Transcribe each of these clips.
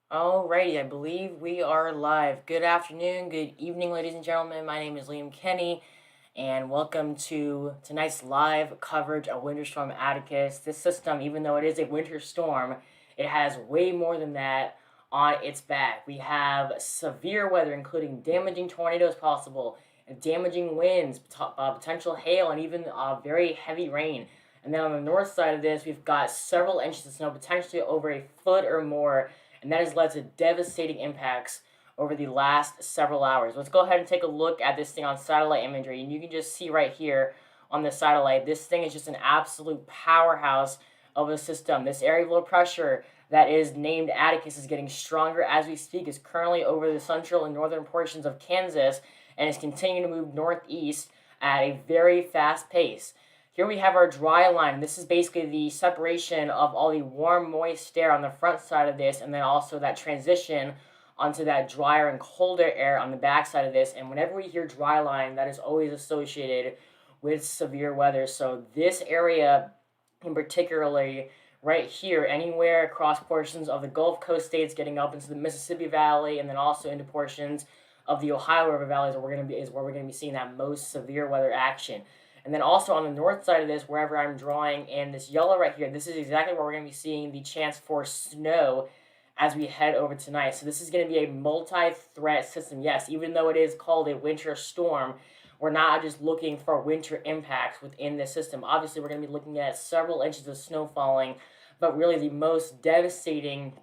Alrighty, I believe we are live. Good afternoon, good evening, ladies and gentlemen. My name is Liam Kenny, and welcome to tonight's live coverage of Winter Storm Atticus. This system, even though it is a winter storm, it has way more than that on its back. We have severe weather, including damaging tornadoes possible, damaging winds, potential hail, and even very heavy rain. And then on the north side of this, we've got several inches of snow, potentially over a foot or more, and that has led to devastating impacts over the last several hours. Let's go ahead and take a look at this thing on satellite imagery, and you can just see right here on the satellite, this thing is just an absolute powerhouse of a system. This area of low pressure that is named Atticus is getting stronger as we speak, is currently over the central and northern portions of Kansas, and is continuing to move northeast at a very fast pace. Here we have our dry line. This is basically the separation of all the warm, moist air on the front side of this, and then also that transition onto that drier and colder air on the back side of this. And whenever we hear dry line, that is always associated with severe weather. So this area in particularly right here, anywhere across portions of the Gulf Coast states, getting up into the Mississippi Valley, and then also into portions of the Ohio River valleys, where we're going to be seeing that most severe weather action. And then also on the north side of this, wherever I'm drawing in this yellow right here, this is exactly where we're going to be seeing the chance for snow as we head over tonight. So this is going to be a multi-threat system. Yes, even though it is called a winter storm, we're not just looking for winter impacts within this system. Obviously, we're going to be looking at several inches of snow falling, but really the most devastating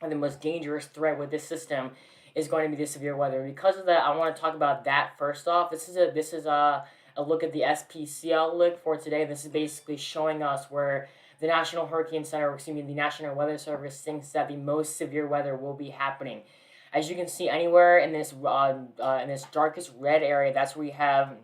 and the most dangerous threat with this system is going to be the severe weather. And because of that, I want to talk about that first off. This is a look at the SPC Outlook for today. This is basically showing us where the National Hurricane Center, the National Weather Service, thinks that the most severe weather will be happening. As you can see, anywhere in this darkest red area, that's where we have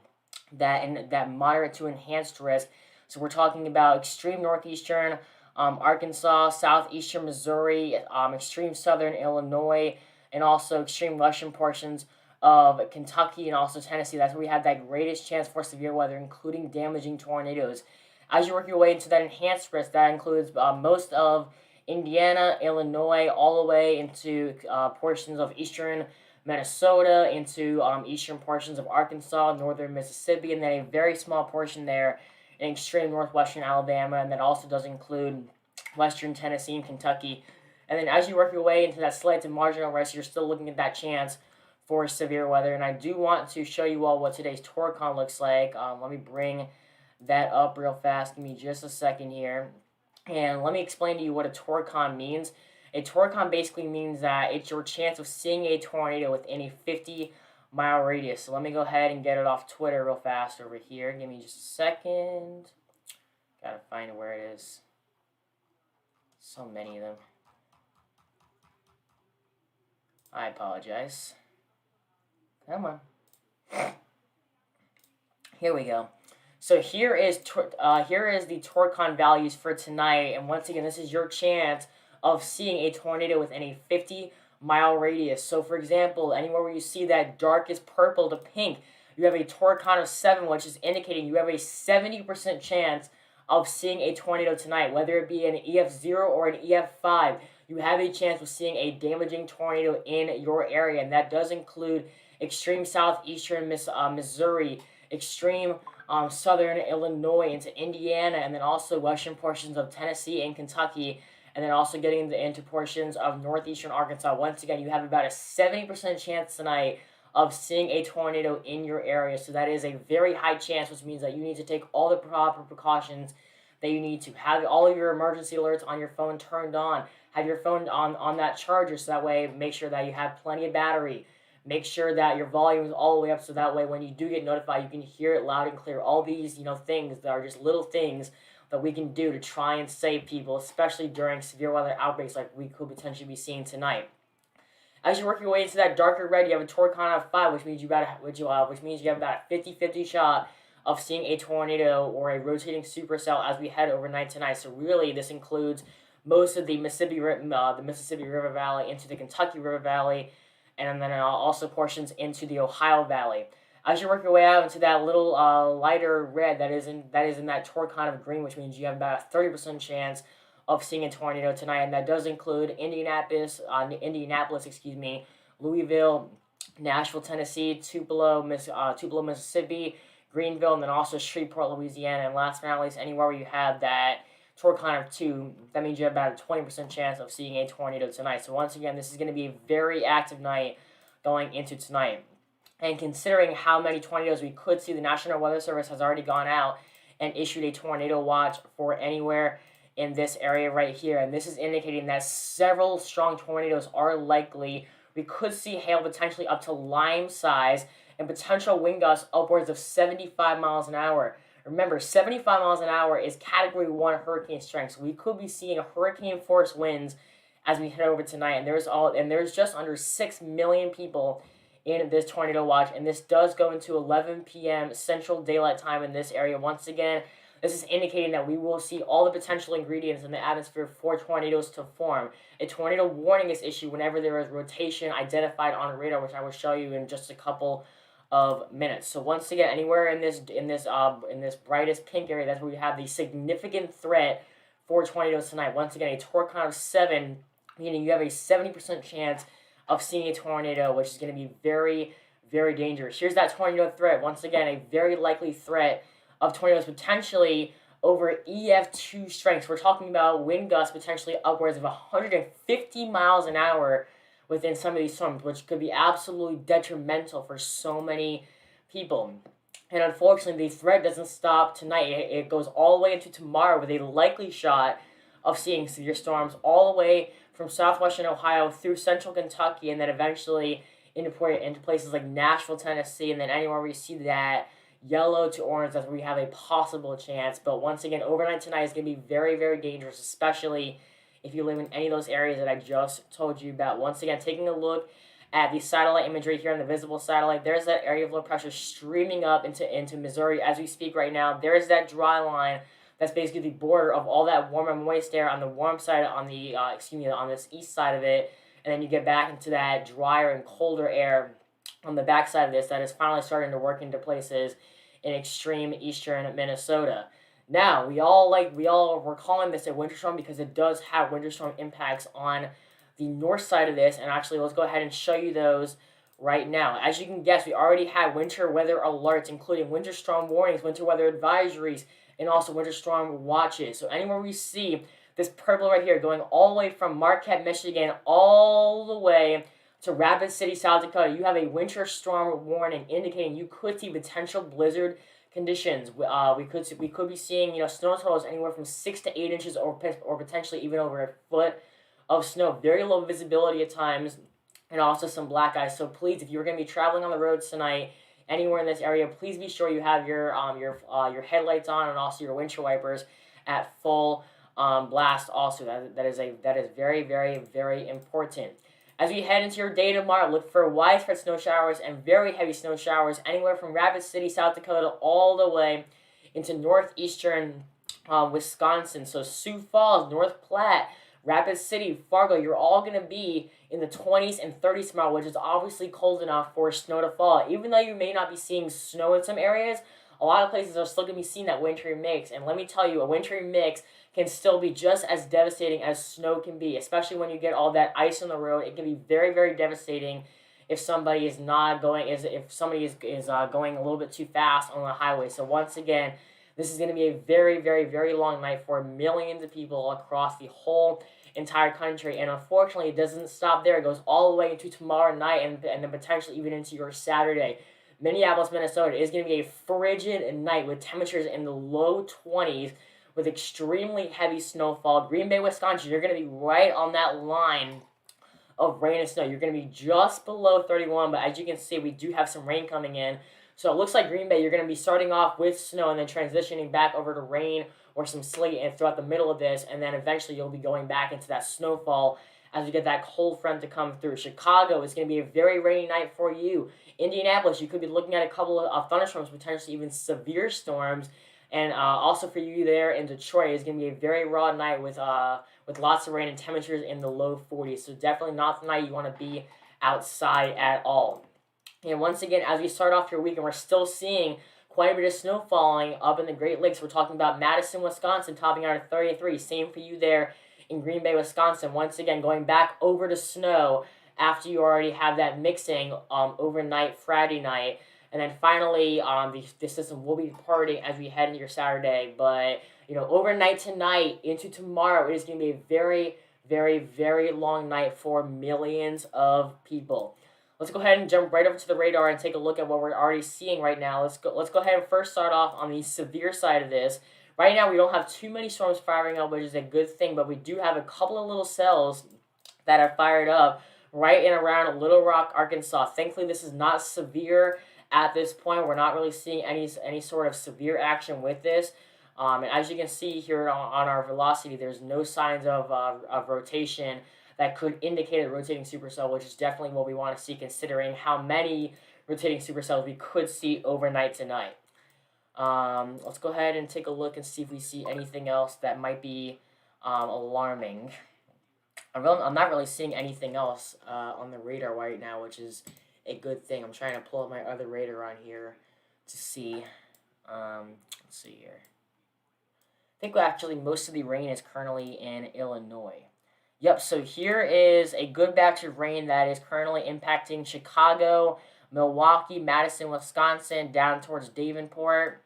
that moderate to enhanced risk. So we're talking about extreme northeastern Arkansas, southeastern Missouri, extreme southern Illinois, and also extreme western portions of Kentucky and also Tennessee. That's where we have that greatest chance for severe weather, including damaging tornadoes. As you work your way into that enhanced risk, that includes most of Indiana, Illinois, all the way into portions of eastern Minnesota, into eastern portions of Arkansas, northern Mississippi, and then a very small portion there in extreme northwestern Alabama, and that also does include western Tennessee and Kentucky. And then as you work your way into that slight to marginal risk, you're still looking at that chance for severe weather. And I do want to show you all what today's Torcon looks like. Let me bring that up real fast. Give me just a second here. And let me explain to you what a Torcon means. A Torcon basically means that it's your chance of seeing a tornado within a 50-mile radius. So let me go ahead and get it off Twitter real fast over here. Give me just a second. Gotta find where it is. So many of them. I apologize. Come on. Here we go. So here is the Torcon values for tonight, and once again, this is your chance of seeing a tornado within a 50-mile radius. So for example, anywhere where you see that darkest purple to pink, you have a Torcon of 7, which is indicating you have a 70% chance of seeing a tornado tonight, whether it be an EF0 or an EF5. You have a chance of seeing a damaging tornado in your area, and that does include extreme southeastern Missouri, extreme southern Illinois into Indiana, and then also western portions of Tennessee and Kentucky, and then also getting into portions of northeastern Arkansas. Once again, you have about a 70% chance tonight of seeing a tornado in your area. So that is a very high chance, which means that you need to take all the proper precautions that you need to. Have all of your emergency alerts on your phone turned on. Have your phone on that charger, so that way make sure that you have plenty of battery. Make sure that your volume is all the way up, so that way when you do get notified, you can hear it loud and clear. All these, things that are just little things that we can do to try and save people, especially during severe weather outbreaks like we could potentially be seeing tonight. As you work your way into that darker red, you have a Torcon of 5, which means you have about a 50-50 shot of seeing a tornado or a rotating supercell as we head overnight tonight. So really, this includes most of the Mississippi River Valley into the Kentucky River Valley, and then also portions into the Ohio Valley. As you work your way out into that little lighter red that is in that Torcon of green, which means you have about a 30% chance of seeing a tornado tonight, and that does include Indianapolis, Louisville, Nashville, Tennessee, Tupelo, Mississippi, Greenville, and then also Shreveport, Louisiana, and last but not least, anywhere where you have that torque of 2, that means you have about a 20% chance of seeing a tornado tonight. So once again, this is going to be a very active night going into tonight. And considering how many tornadoes we could see, the National Weather Service has already gone out and issued a tornado watch for anywhere in this area right here. And this is indicating that several strong tornadoes are likely. We could see hail potentially up to lime size and potential wind gusts upwards of 75 miles an hour. Remember, 75 miles an hour is Category 1 hurricane strength. So we could be seeing hurricane-force winds as we head over tonight. And there's just under 6 million people in this tornado watch, and this does go into 11 p.m. Central Daylight Time in this area. Once again, this is indicating that we will see all the potential ingredients in the atmosphere for tornadoes to form. A tornado warning is issued whenever there is rotation identified on radar, which I will show you in just a couple of minutes. So once again, anywhere in this brightest pink area, that's where we have the significant threat for tornadoes tonight. Once again, a torque count of 7, meaning you have a 70% chance of seeing a tornado, which is going to be very, very dangerous. Here's that tornado threat. Once again, a very likely threat of tornadoes potentially over EF2 strengths. We're talking about wind gusts potentially upwards of 150 miles an hour within some of these storms, which could be absolutely detrimental for so many people. And unfortunately, the threat doesn't stop tonight. It goes all the way into tomorrow with a likely shot of seeing severe storms all the way from southwestern Ohio through central Kentucky, and then eventually into places like Nashville, Tennessee, and then anywhere where you see that yellow to orange, that's where we have a possible chance. But once again, overnight tonight is going to be very, very dangerous, especially if you live in any of those areas that I just told you about. Once again, taking a look at the satellite imagery here on the visible satellite, there's that area of low pressure streaming up into Missouri as we speak right now. There's that dry line. That's basically the border of all that warm and moist air on the warm side, on this east side of it, and then you get back into that drier and colder air on the back side of this that is finally starting to work into places in extreme eastern Minnesota. Now, we're calling this a winter storm because it does have winter storm impacts on the north side of this, and actually let's go ahead and show you those right now. As you can guess, we already had winter weather alerts, including winter storm warnings, winter weather advisories, and also winter storm watches. So anywhere we see this purple right here going all the way from Marquette, Michigan, all the way to Rapid City, South Dakota, you have a winter storm warning indicating you could see potential blizzard conditions. We could be seeing snow totals anywhere from 6 to 8 inches or potentially even over a foot of snow. Very low visibility at times, and also some black ice. So please, if you're going to be traveling on the roads tonight, anywhere in this area, please be sure you have your headlights on and also your windshield wipers at full blast. Also, that is very, very, very important. As we head into your day tomorrow, look for widespread snow showers and very heavy snow showers anywhere from Rapid City, South Dakota, all the way into northeastern Wisconsin. So Sioux Falls, North Platte, Rapid City, Fargo, you're all going to be in the 20s and 30s tomorrow, which is obviously cold enough for snow to fall. Even though you may not be seeing snow in some areas, a lot of places are still going to be seeing that wintry mix. And let me tell you, a wintry mix can still be just as devastating as snow can be, especially when you get all that ice on the road. It can be very, very devastating if somebody is going a little bit too fast on the highway. So once again, this is going to be a very, very, very long night for millions of people across the whole entire country. And unfortunately, it doesn't stop there. It goes all the way into tomorrow night and then potentially even into your Saturday. Minneapolis, Minnesota is going to be a frigid night with temperatures in the low 20s with extremely heavy snowfall. Green Bay, Wisconsin, you're going to be right on that line of rain and snow. You're going to be just below 31, but as you can see, we do have some rain coming in. So it looks like Green Bay, you're going to be starting off with snow and then transitioning back over to rain or some sleet and throughout the middle of this, and then eventually you'll be going back into that snowfall as we get that cold front to come through. Chicago is going to be a very rainy night for you. Indianapolis, you could be looking at a couple of thunderstorms, potentially even severe storms. And also for you there in Detroit, it's going to be a very raw night with lots of rain and temperatures in the low 40s. So definitely not the night you want to be outside at all. And once again, as we start off your weekend, we're still seeing quite a bit of snow falling up in the Great Lakes. We're talking about Madison, Wisconsin, topping out at 33. Same for you there in Green Bay, Wisconsin. Once again, going back over to snow after you already have that mixing overnight Friday night. And then finally, the system will be departing as we head into your Saturday. But, overnight tonight into tomorrow, it is going to be a very, very, very long night for millions of people. Let's go ahead and jump right over to the radar and take a look at what we're already seeing right now. Let's go ahead and first start off on the severe side of this. Right now, we don't have too many storms firing up, which is a good thing, but we do have a couple of little cells that are fired up right in around Little Rock, Arkansas. Thankfully, this is not severe at this point. We're not really seeing any sort of severe action with this. And as you can see here on our velocity, there's no signs of rotation that could indicate a rotating supercell, which is definitely what we want to see considering how many rotating supercells we could see overnight tonight. Let's go ahead and take a look and see if we see anything else that might be alarming. I'm not really seeing anything else on the radar right now, which is a good thing. I'm trying to pull up my other radar on here to see. Let's see here. I think actually most of the rain is currently in Illinois. Yep, so here is a good batch of rain that is currently impacting Chicago, Milwaukee, Madison, Wisconsin, down towards Davenport.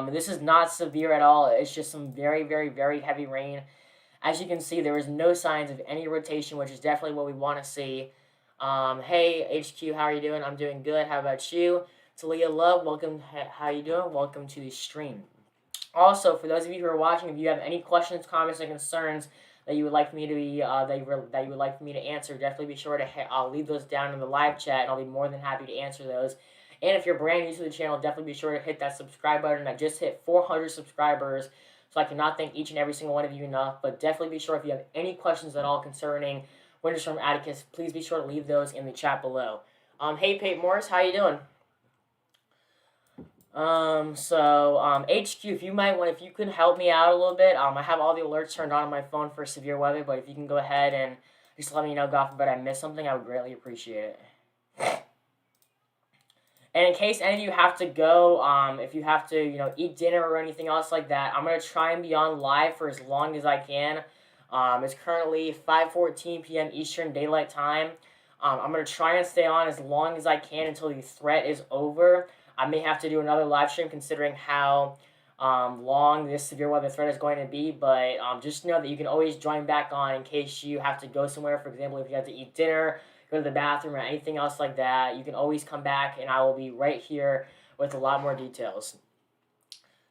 This is not severe at all. It's just some very, very, very heavy rain. As you can see, there is no signs of any rotation, which is definitely what we want to see. Hey, HQ, how are you doing? I'm doing good. How about you? Talia Love, welcome. How you doing? Welcome to the stream. Also, for those of you who are watching, if you have any questions, comments, or concerns that you would like me to be that you would like me to answer, definitely be sure to leave those down in the live chat, and I'll be more than happy to answer those. And if you're brand new to the channel, definitely be sure to hit that subscribe button. I just hit 400 subscribers, so I cannot thank each and every single one of you enough. But definitely be sure if you have any questions at all concerning Winter Storm Atticus, please be sure to leave those in the chat below. Hey, Pate Morris, how you doing? HQ, if you could help me out a little bit, I have all the alerts turned on my phone for severe weather, but if you can go ahead and just let me know, God forbid I missed something, I would greatly appreciate it. And in case any of you have to go, if you have to, eat dinner or anything else like that, I'm going to try and be on live for as long as I can. It's currently 5:14 p.m. Eastern Daylight Time. I'm going to try and stay on as long as I can until the threat is over. I may have to do another live stream considering how long this severe weather threat is going to be, but just know that you can always join back on in case you have to go somewhere. For example, if you have to eat dinner, go to the bathroom, or anything else like that, you can always come back, and I will be right here with a lot more details.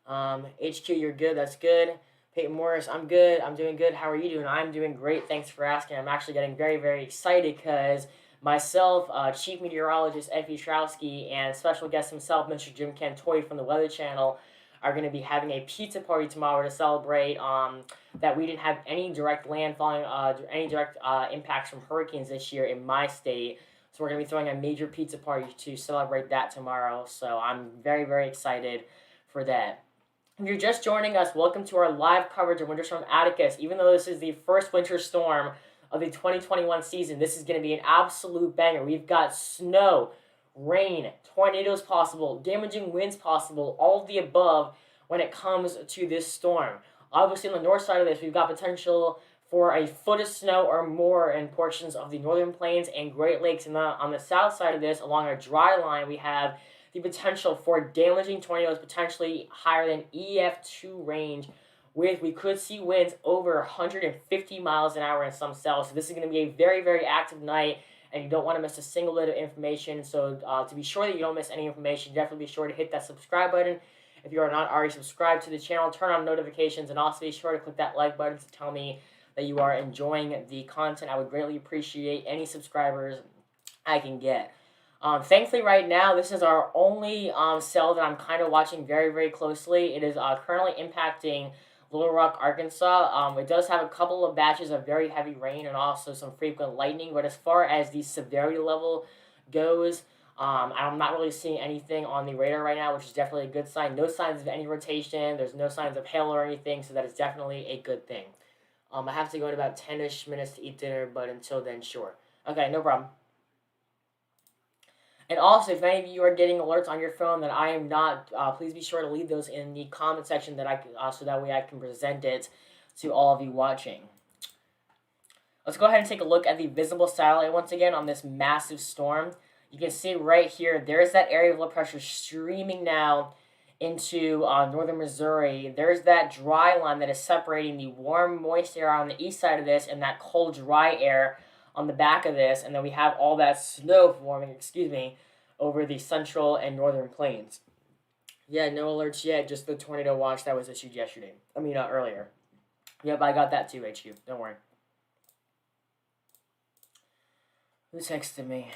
HQ, you're good. That's good. Peyton Morris, I'm good. I'm doing good. How are you doing? I'm doing great. Thanks for asking. I'm actually getting very, very excited because myself, Chief Meteorologist Ed Piotrowski, and special guest himself, Mr. Jim Cantoy from the Weather Channel, are going to be having a pizza party tomorrow to celebrate that we didn't have any direct landfalling, any direct impacts from hurricanes this year in my state. So we're going to be throwing a major pizza party to celebrate that tomorrow. So I'm very, very excited for that. If you're just joining us, welcome to our live coverage of Winter Storm Atticus. Even though this is the first winter storm of the 2021 season, this is going to be an absolute banger. We've got snow, rain, tornadoes possible, damaging winds possible, all of the above when it comes to this storm. Obviously, on the north side of this, we've got potential for a foot of snow or more in portions of the northern plains and Great Lakes. And on the south side of this, along our dry line, we have the potential for damaging tornadoes potentially higher than EF2 range. We could see winds over 150 miles an hour in some cells. So this is going to be a very, very active night, and you don't want to miss a single bit of information. So to be sure that you don't miss any information, definitely be sure to hit that subscribe button. If you are not already subscribed to the channel, turn on notifications, and also be sure to click that like button to tell me that you are enjoying the content. I would greatly appreciate any subscribers I can get. Thankfully, right now, this is our only cell that I'm kind of watching very, very closely. It is currently impacting Little Rock, Arkansas. It does have a couple of batches of very heavy rain and also some frequent lightning. But as far as the severity level goes, I'm not really seeing anything on the radar right now, which is definitely a good sign. No signs of any rotation. There's no signs of hail or anything, so that is definitely a good thing. I have to go in about 10-ish minutes to eat dinner, but until then, sure. Okay, no problem. And also, if any of you are getting alerts on your phone that I am not, please be sure to leave those in the comment section that so that way I can present it to all of you watching. Let's go ahead and take a look at the visible satellite once again on this massive storm. You can see right here, there's that area of low pressure streaming now into northern Missouri. There's that dry line that is separating the warm, moist air on the east side of this and that cold, dry air on the back of this. And then we have all that snow forming, over the central and northern plains. Yeah, no alerts yet, just the tornado watch that was issued yesterday. Earlier. Yep, I got that too, HQ. Don't worry. Who texted me?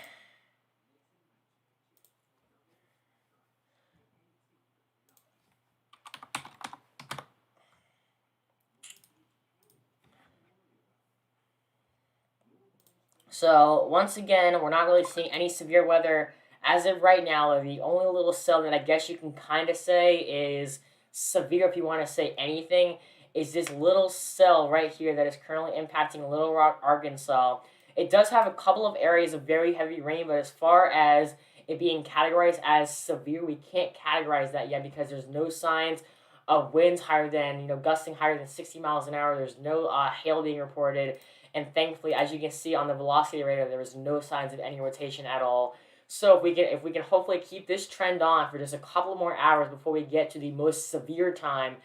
So, once again, we're not really seeing any severe weather as of right now. The only little cell that I guess you can kind of say is severe, if you want to say anything, is this little cell right here that is currently impacting Little Rock, Arkansas. It does have a couple of areas of very heavy rain, but as far as it being categorized as severe, we can't categorize that yet because there's no signs of winds higher than, gusting higher than 60 miles an hour. There's no hail being reported. And thankfully, as you can see on the velocity radar, there was no signs of any rotation at all. So if we can hopefully keep this trend on for just a couple more hours before we get to the most severe time,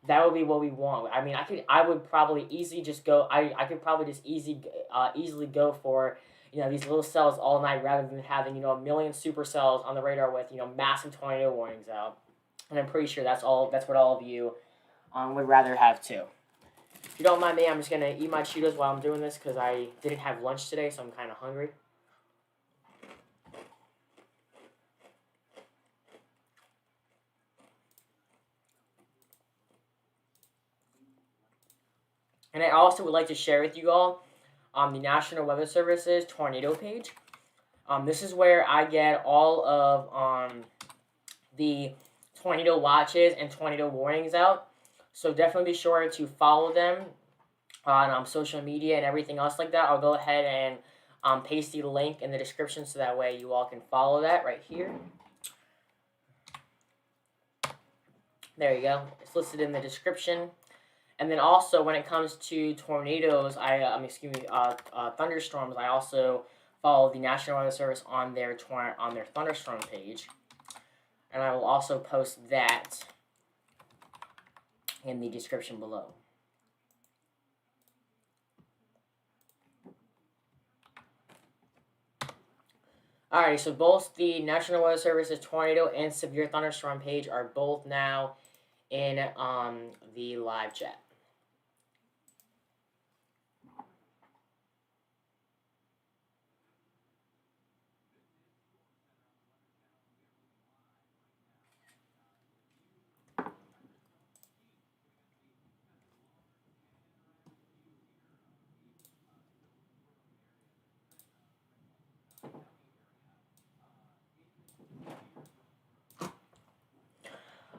that would be what we want. I would probably easily just go. I could probably just easily go for these little cells all night rather than having a million supercells on the radar with massive tornado warnings out. And I'm pretty sure that's what all of you would rather have too. If you don't mind me, I'm just going to eat my Cheetos while I'm doing this because I didn't have lunch today, so I'm kind of hungry. And I also would like to share with you all the National Weather Service's tornado page. This is where I get all of the tornado watches and tornado warnings out. So definitely be sure to follow them on social media and everything else like that. I'll go ahead and paste the link in the description so that way you all can follow that right here. There you go. It's listed in the description. And then also when it comes to tornadoes, thunderstorms, I also follow the National Weather Service on their thunderstorm page. And I will also post that in the description below. Alright, so both the National Weather Service's tornado and severe thunderstorm page are both now in the live chat.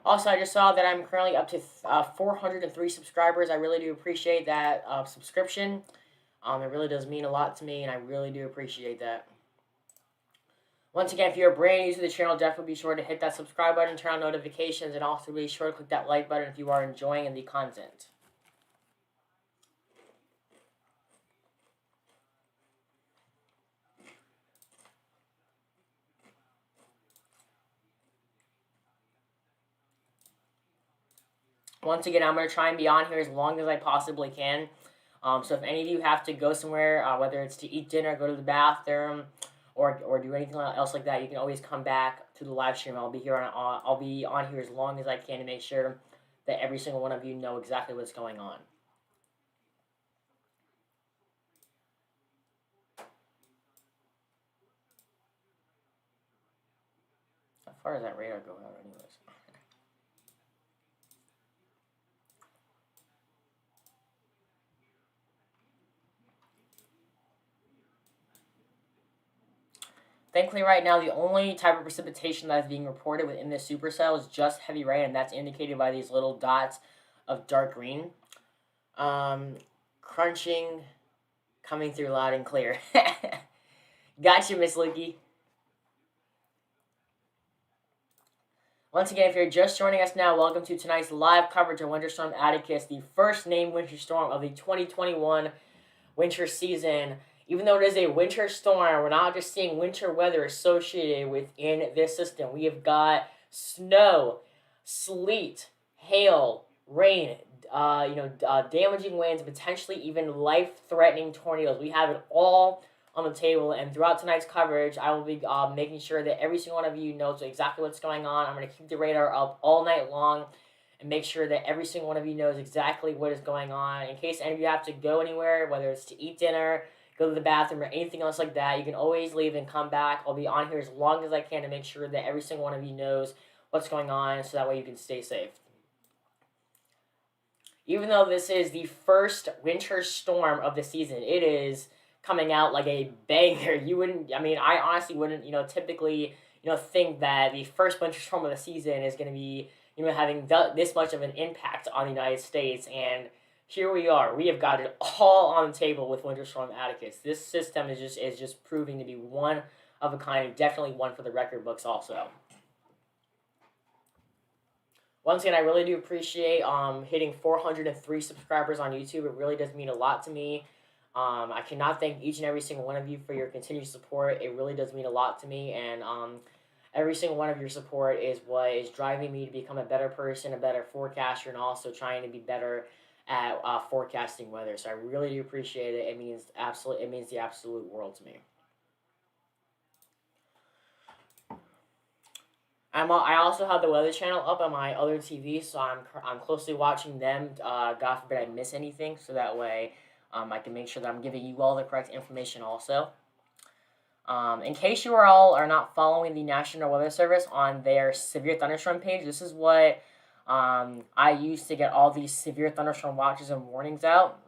Also, I just saw that I'm currently up to 403 subscribers. I really do appreciate that subscription. It really does mean a lot to me, and I really do appreciate that. Once again, if you're brand new to the channel, definitely be sure to hit that subscribe button, turn on notifications, and also be sure to click that like button if you are enjoying the content. Once again, I'm going to try and be on here as long as I possibly can. So if any of you have to go somewhere, whether it's to eat dinner, go to the bathroom, or do anything else like that, you can always come back to the live stream. I'll be on here as long as I can to make sure that every single one of you know exactly what's going on. How far does that radar go out anyways? Thankfully, right now, the only type of precipitation that is being reported within this supercell is just heavy rain, and that's indicated by these little dots of dark green. Crunching, coming through loud and clear. Gotcha, Miss Lukey. Once again, if you're just joining us now, welcome to tonight's live coverage of Winter Storm Atticus, the first named winter storm of the 2021 winter season. Even though it is a winter storm, we're not just seeing winter weather associated within this system. We have got snow, sleet, hail, rain, damaging winds, potentially even life-threatening tornadoes. We have it all on the table, and throughout tonight's coverage, I will be making sure that every single one of you knows exactly what's going on. I'm going to keep the radar up all night long and make sure that every single one of you knows exactly what is going on. In case any of you have to go anywhere, whether it's to eat dinner, go to the bathroom, or anything else like that, you can always leave and come back. I'll be on here as long as I can to make sure that every single one of you knows what's going on, so that way you can stay safe. Even though this is the first winter storm of the season, it is coming out like a banger. I honestly wouldn't, typically, think that the first winter storm of the season is going to be, having this much of an impact on the United States. And here we are. We have got it all on the table with Winter Storm Atticus. This system is just proving to be one of a kind, and definitely one for the record books also. Once again, I really do appreciate hitting 403 subscribers on YouTube. It really does mean a lot to me. I cannot thank each and every single one of you for your continued support. It really does mean a lot to me, and every single one of your support is what is driving me to become a better person, a better forecaster, and also trying to be better at forecasting weather. So I really do appreciate it. It means the absolute world to me. I also have the Weather Channel up on my other TV, so I'm closely watching them. God forbid I miss anything, so that way I can make sure that I'm giving you all the correct information also. In case you all are not following the National Weather Service on their severe thunderstorm page, this is what I use to get all these severe thunderstorm watches and warnings out.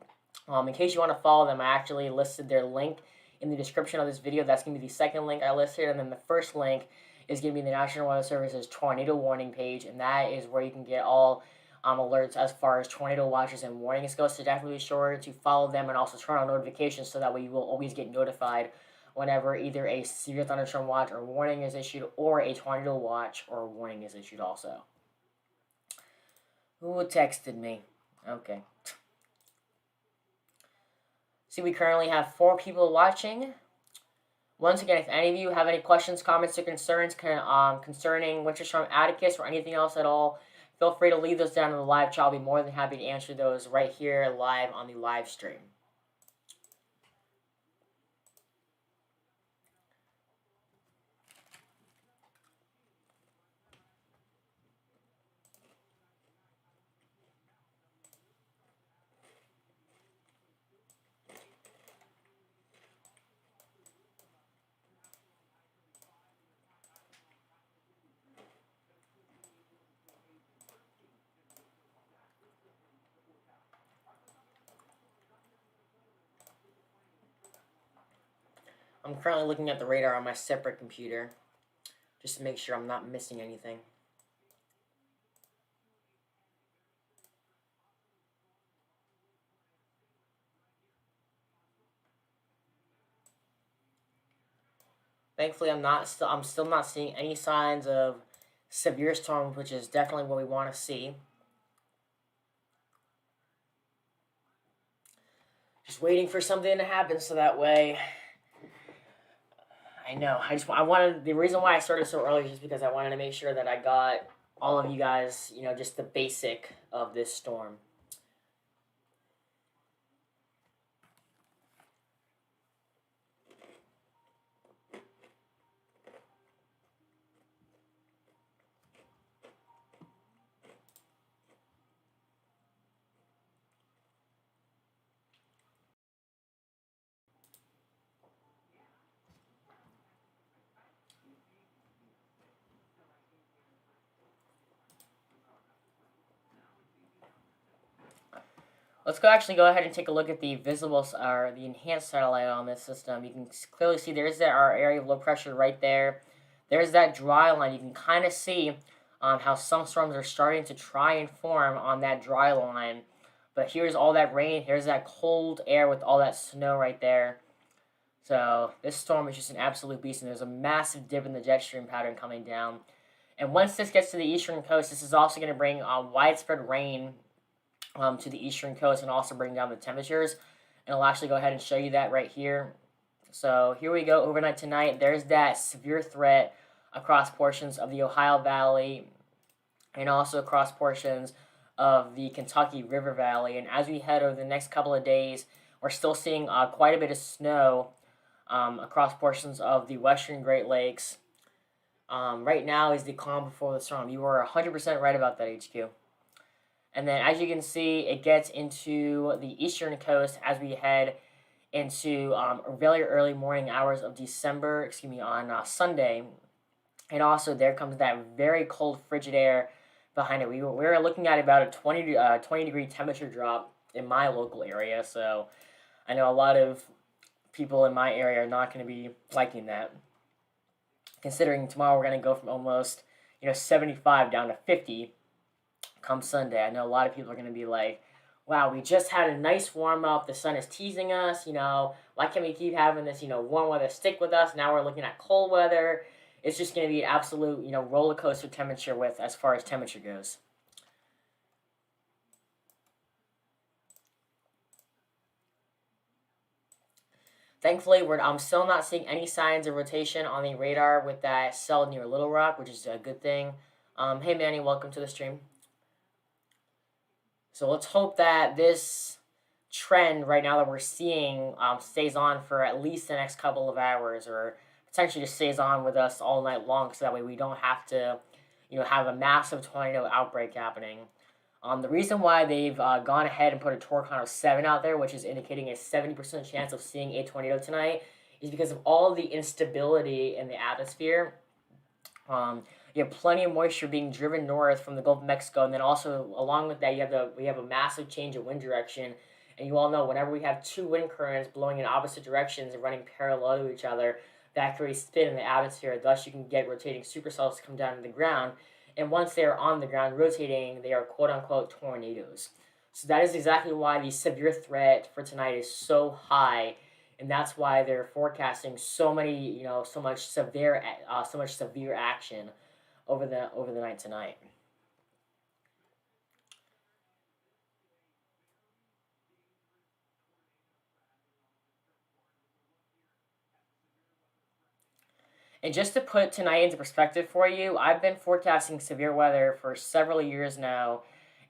In case you want to follow them, I actually listed their link in the description of this video. That's going to be the second link I listed, and then the first link is going to be the National Weather Service's tornado warning page, and that is where you can get all alerts as far as tornado watches and warnings go. So definitely be sure to follow them and also turn on notifications, so that way you will always get notified whenever either a severe thunderstorm watch or warning is issued, or a tornado watch or warning is issued also. Who texted me? Okay. See, we currently have 4 people watching. Once again, if any of you have any questions, comments, or concerns concerning Winter Storm Atticus or anything else at all, feel free to leave those down in the live chat. I'll be more than happy to answer those right here live on the live stream. I'm currently looking at the radar on my separate computer, just to make sure I'm not missing anything. Thankfully, I'm still not seeing any signs of severe storms, which is definitely what we want to see. Just waiting for something to happen, so that way. I know. The reason why I started so early is just because I wanted to make sure that I got all of you guys, just the basic of this storm. Let's go ahead and take a look at the visible or the enhanced satellite on this system. You can clearly see there's our area of low pressure right there. There's that dry line. You can kind of see how some storms are starting to try and form on that dry line. But here's all that rain. Here's that cold air with all that snow right there. So this storm is just an absolute beast, and there's a massive dip in the jet stream pattern coming down. And once this gets to the eastern coast, this is also going to bring widespread rain to the eastern coast and also bring down the temperatures. And I'll actually go ahead and show you that right here. So here we go, overnight tonight. There's that severe threat across portions of the Ohio Valley and also across portions of the Kentucky River Valley. And as we head over the next couple of days, we're still seeing quite a bit of snow across portions of the western Great Lakes. Right now is the calm before the storm. You are 100% right about that, HQ. And then as you can see, it gets into the eastern coast as we head into really early morning hours of December, on Sunday. And also there comes that very cold, frigid air behind it. We're looking at about a 20 degree temperature drop in my local area. So I know a lot of people in my area are not going to be liking that. Considering tomorrow we're going to go from almost 75 down to 50 come Sunday. I know a lot of people are going to be like, wow, we just had a nice warm up. The sun is teasing us. Why can't we keep having this, warm weather stick with us? Now we're looking at cold weather. It's just going to be an absolute, roller coaster temperature with as far as temperature goes. Thankfully, I'm still not seeing any signs of rotation on the radar with that cell near Little Rock, which is a good thing. Hey, Manny, welcome to the stream. So let's hope that this trend right now that we're seeing stays on for at least the next couple of hours, or potentially just stays on with us all night long, so that way we don't have to, have a massive tornado outbreak happening. The reason why they've gone ahead and put a torque of 7 out there, which is indicating a 70% chance of seeing a tornado tonight, is because of all the instability in the atmosphere. You have plenty of moisture being driven north from the Gulf of Mexico, and then also along with that, we have a massive change of wind direction. And you all know whenever we have two wind currents blowing in opposite directions and running parallel to each other, that creates spin in the atmosphere. Thus, you can get rotating supercells come down to the ground. And once they are on the ground rotating, they are quote-unquote tornadoes. So that is exactly why the severe threat for tonight is so high, and that's why they're forecasting so much severe action over the night tonight. And just to put tonight into perspective for you, I've been forecasting severe weather for several years now,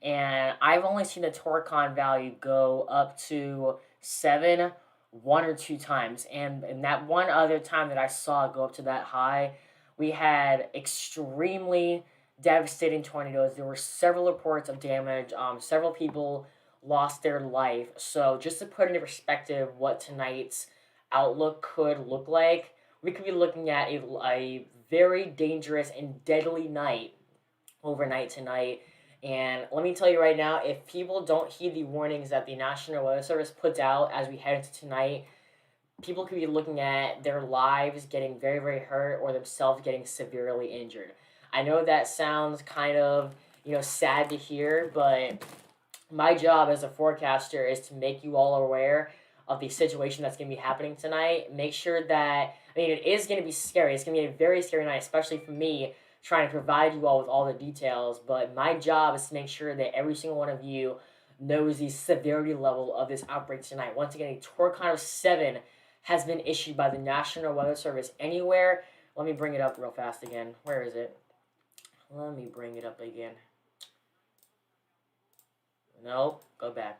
and I've only seen the Torcon value go up to 7 one or two times. And that one other time that I saw it go up to that high, we had extremely devastating tornadoes. There were several reports of damage. Several people lost their life. So just to put into perspective what tonight's outlook could look like, we could be looking at a very dangerous and deadly night overnight tonight. And let me tell you right now, if people don't heed the warnings that the National Weather Service puts out as we head into tonight, people could be looking at their lives getting very, very hurt or themselves getting severely injured. I know that sounds kind of, sad to hear, but my job as a forecaster is to make you all aware of the situation that's going to be happening tonight. Make sure that, it is going to be scary. It's going to be a very scary night, especially for me, trying to provide you all with all the details. But my job is to make sure that every single one of you knows the severity level of this outbreak tonight. Once again, a tornado of 7 has been issued by the National Weather Service anywhere. Let me bring it up real fast again. Where is it? Let me bring it up again. No, go back.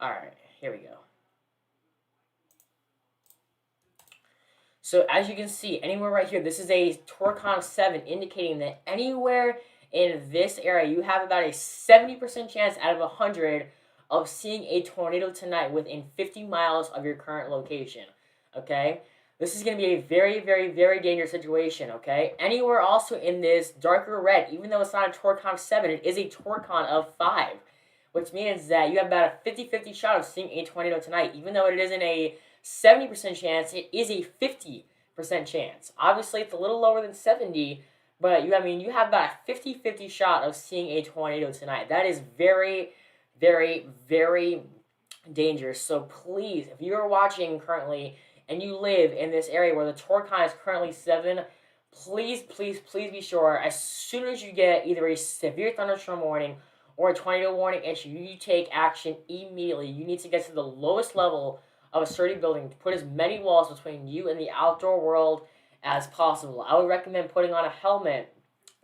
Alright, here we go. So as you can see, anywhere right here, this is a Torcon 7 indicating that anywhere in this area, you have about a 70% chance out of 100 of seeing a tornado tonight within 50 miles of your current location, okay? This is going to be a very, very, very dangerous situation, okay? Anywhere also in this darker red, even though it's not a Torcon 7, it is a Torcon of 5, which means that you have about a 50-50 shot of seeing a tornado tonight. Even though it isn't a 70% chance, it is a 50% chance. Obviously, it's a little lower than 70, but you have about a 50-50 shot of seeing a tornado tonight. That is very, very, very dangerous. So please, if you are watching currently and you live in this area where the torque count is currently 7, please, please, please be sure as soon as you get either a severe thunderstorm warning or a tornado warning issue, you take action immediately. You need to get to the lowest level of a sturdy building to put as many walls between you and the outdoor world as possible. I would recommend putting on a helmet,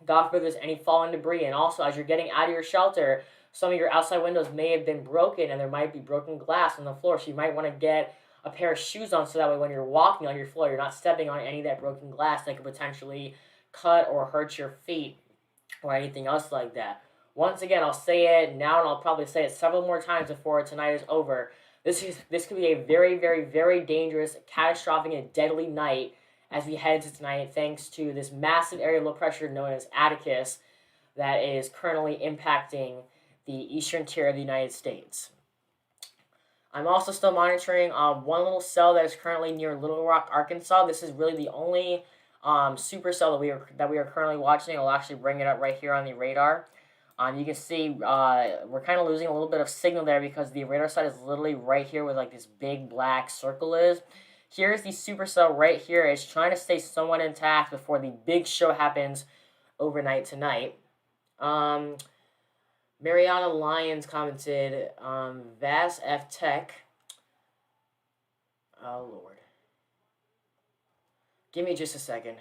God forbid there's any falling debris, and also as you're getting out of your shelter, some of your outside windows may have been broken and there might be broken glass on the floor, so you might want to get a pair of shoes on so that way when you're walking on your floor, you're not stepping on any of that broken glass that could potentially cut or hurt your feet or anything else like that. Once again, I'll say it now and I'll probably say it several more times before tonight is over. This could be a very, very, very dangerous, catastrophic, and deadly night as we head into tonight, thanks to this massive area of low pressure known as Atticus that is currently impacting the eastern tier of the United States. I'm also still monitoring one little cell that is currently near Little Rock, Arkansas. This is really the only supercell that we are currently watching. I'll actually bring it up right here on the radar. You can see we're kind of losing a little bit of signal there because the radar site is literally right here where like this big black circle is. Here's the supercell right here. It's trying to stay somewhat intact before the big show happens overnight tonight. Mariana Lyons commented, Vas F Tech. Oh, Lord. Give me just a second.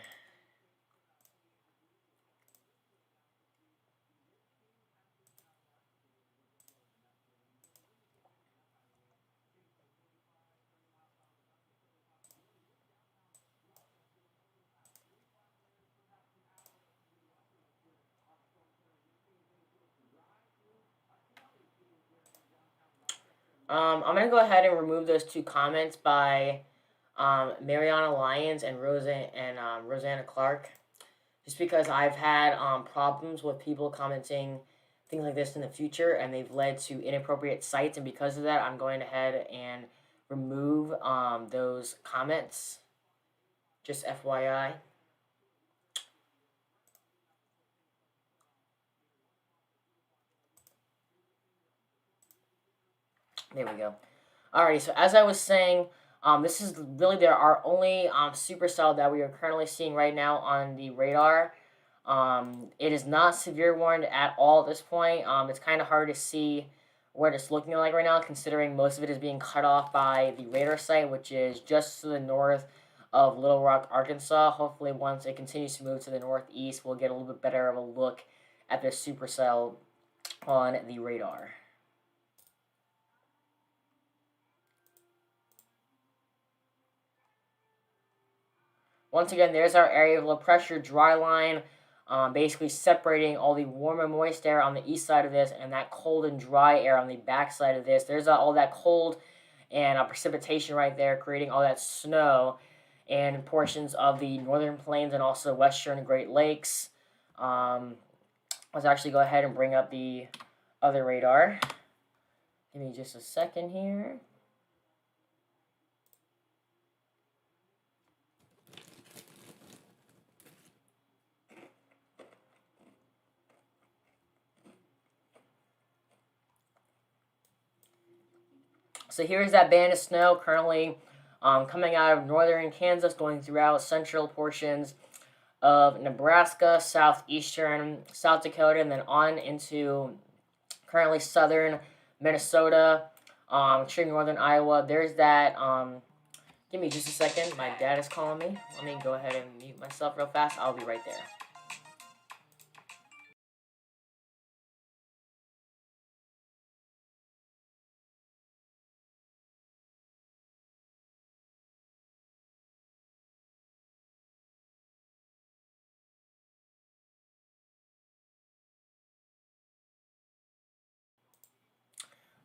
I'm going to go ahead and remove those two comments by Mariana Lyons and Rosanna Clark, just because I've had problems with people commenting things like this in the future, and they've led to inappropriate sites, and because of that, I'm going ahead and remove those comments, just FYI. There we go. Alrighty, so as I was saying, this is really our only supercell that we are currently seeing right now on the radar. It is not severe warned at all at this point. It's kind of hard to see what it's looking like right now, considering most of it is being cut off by the radar site, which is just to the north of Little Rock, Arkansas. Hopefully, once it continues to move to the northeast, we'll get a little bit better of a look at this supercell on the radar. Once again, there's our area of low pressure dry line, basically separating all the warm and moist air on the east side of this and that cold and dry air on the back side of this. There's all that cold and precipitation right there, creating all that snow and portions of the northern plains and also western Great Lakes. Let's actually go ahead and bring up the other radar. Give me just a second here. So here's that band of snow currently coming out of northern Kansas, going throughout central portions of Nebraska, southeastern South Dakota, and then on into currently southern Minnesota, extreme northern Iowa. There's that. Give me just a second. My dad is calling me. Let me go ahead and mute myself real fast. I'll be right there.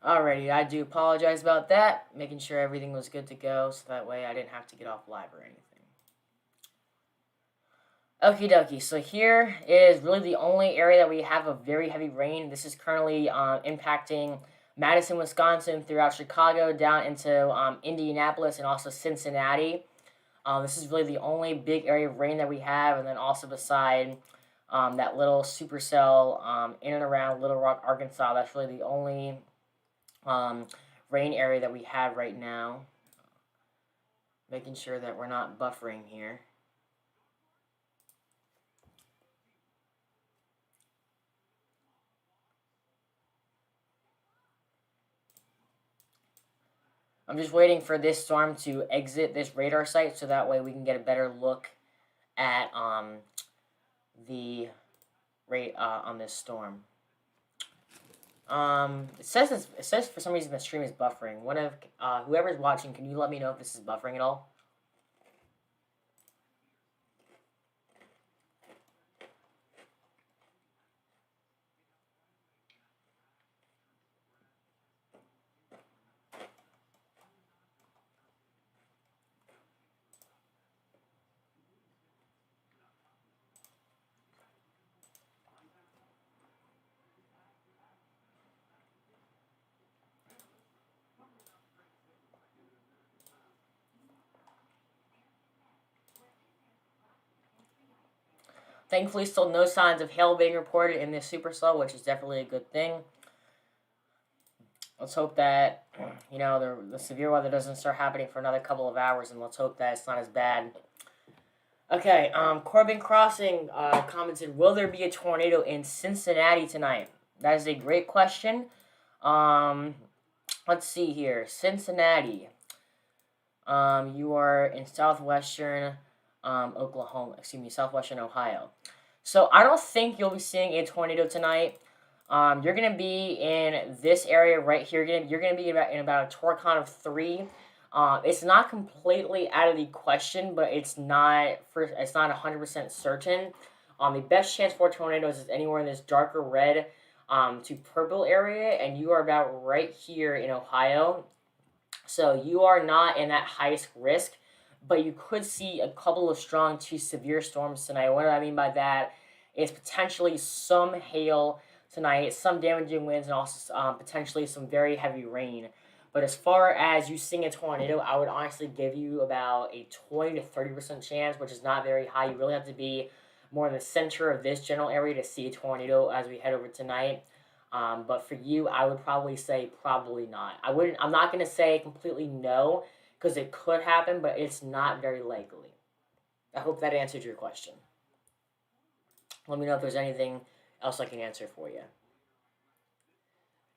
Alrighty, I do apologize about that. Making sure everything was good to go, so that way I didn't have to get off live or anything. Okie dokie, so here is really the only area that we have a very heavy rain. This is currently impacting Madison, Wisconsin, throughout Chicago, down into Indianapolis and also Cincinnati. This is really the only big area of rain that we have, and then also beside that little supercell in and around Little Rock, Arkansas. That's really the only rain area that we have right now. Making sure that we're not buffering here. I'm just waiting for this storm to exit this radar site so that way we can get a better look at the rate on this storm. It says for some reason the stream is buffering. One of whoever's watching, can you let me know if this is buffering at all? Thankfully, still no signs of hail being reported in this supercell, which is definitely a good thing. Let's hope that, you know, the severe weather doesn't start happening for another couple of hours, and let's hope that it's not as bad. Okay, Corbin Crossing commented, will there be a tornado in Cincinnati tonight? That is a great question. Let's see here. Cincinnati. You are in southwestern southwestern Ohio. So I don't think you'll be seeing a tornado tonight. You're gonna be in this area right here. You're gonna be in about a torcon of 3. It's not completely out of the question, but it's not 100% certain. The best chance for tornadoes is anywhere in this darker red to purple area, and you are about right here in Ohio. So you are not in that highest risk, but you could see a couple of strong to severe storms tonight. What do I mean by that? Is potentially some hail tonight, some damaging winds, and also potentially some very heavy rain. But as far as you seeing a tornado, I would honestly give you about a 20 to 30% chance, which is not very high. You really have to be more in the center of this general area to see a tornado as we head over tonight. But for you, I would probably say probably not. I'm not going to say completely no, because it could happen, but it's not very likely. I hope that answered your question. Let me know if there's anything else I can answer for you.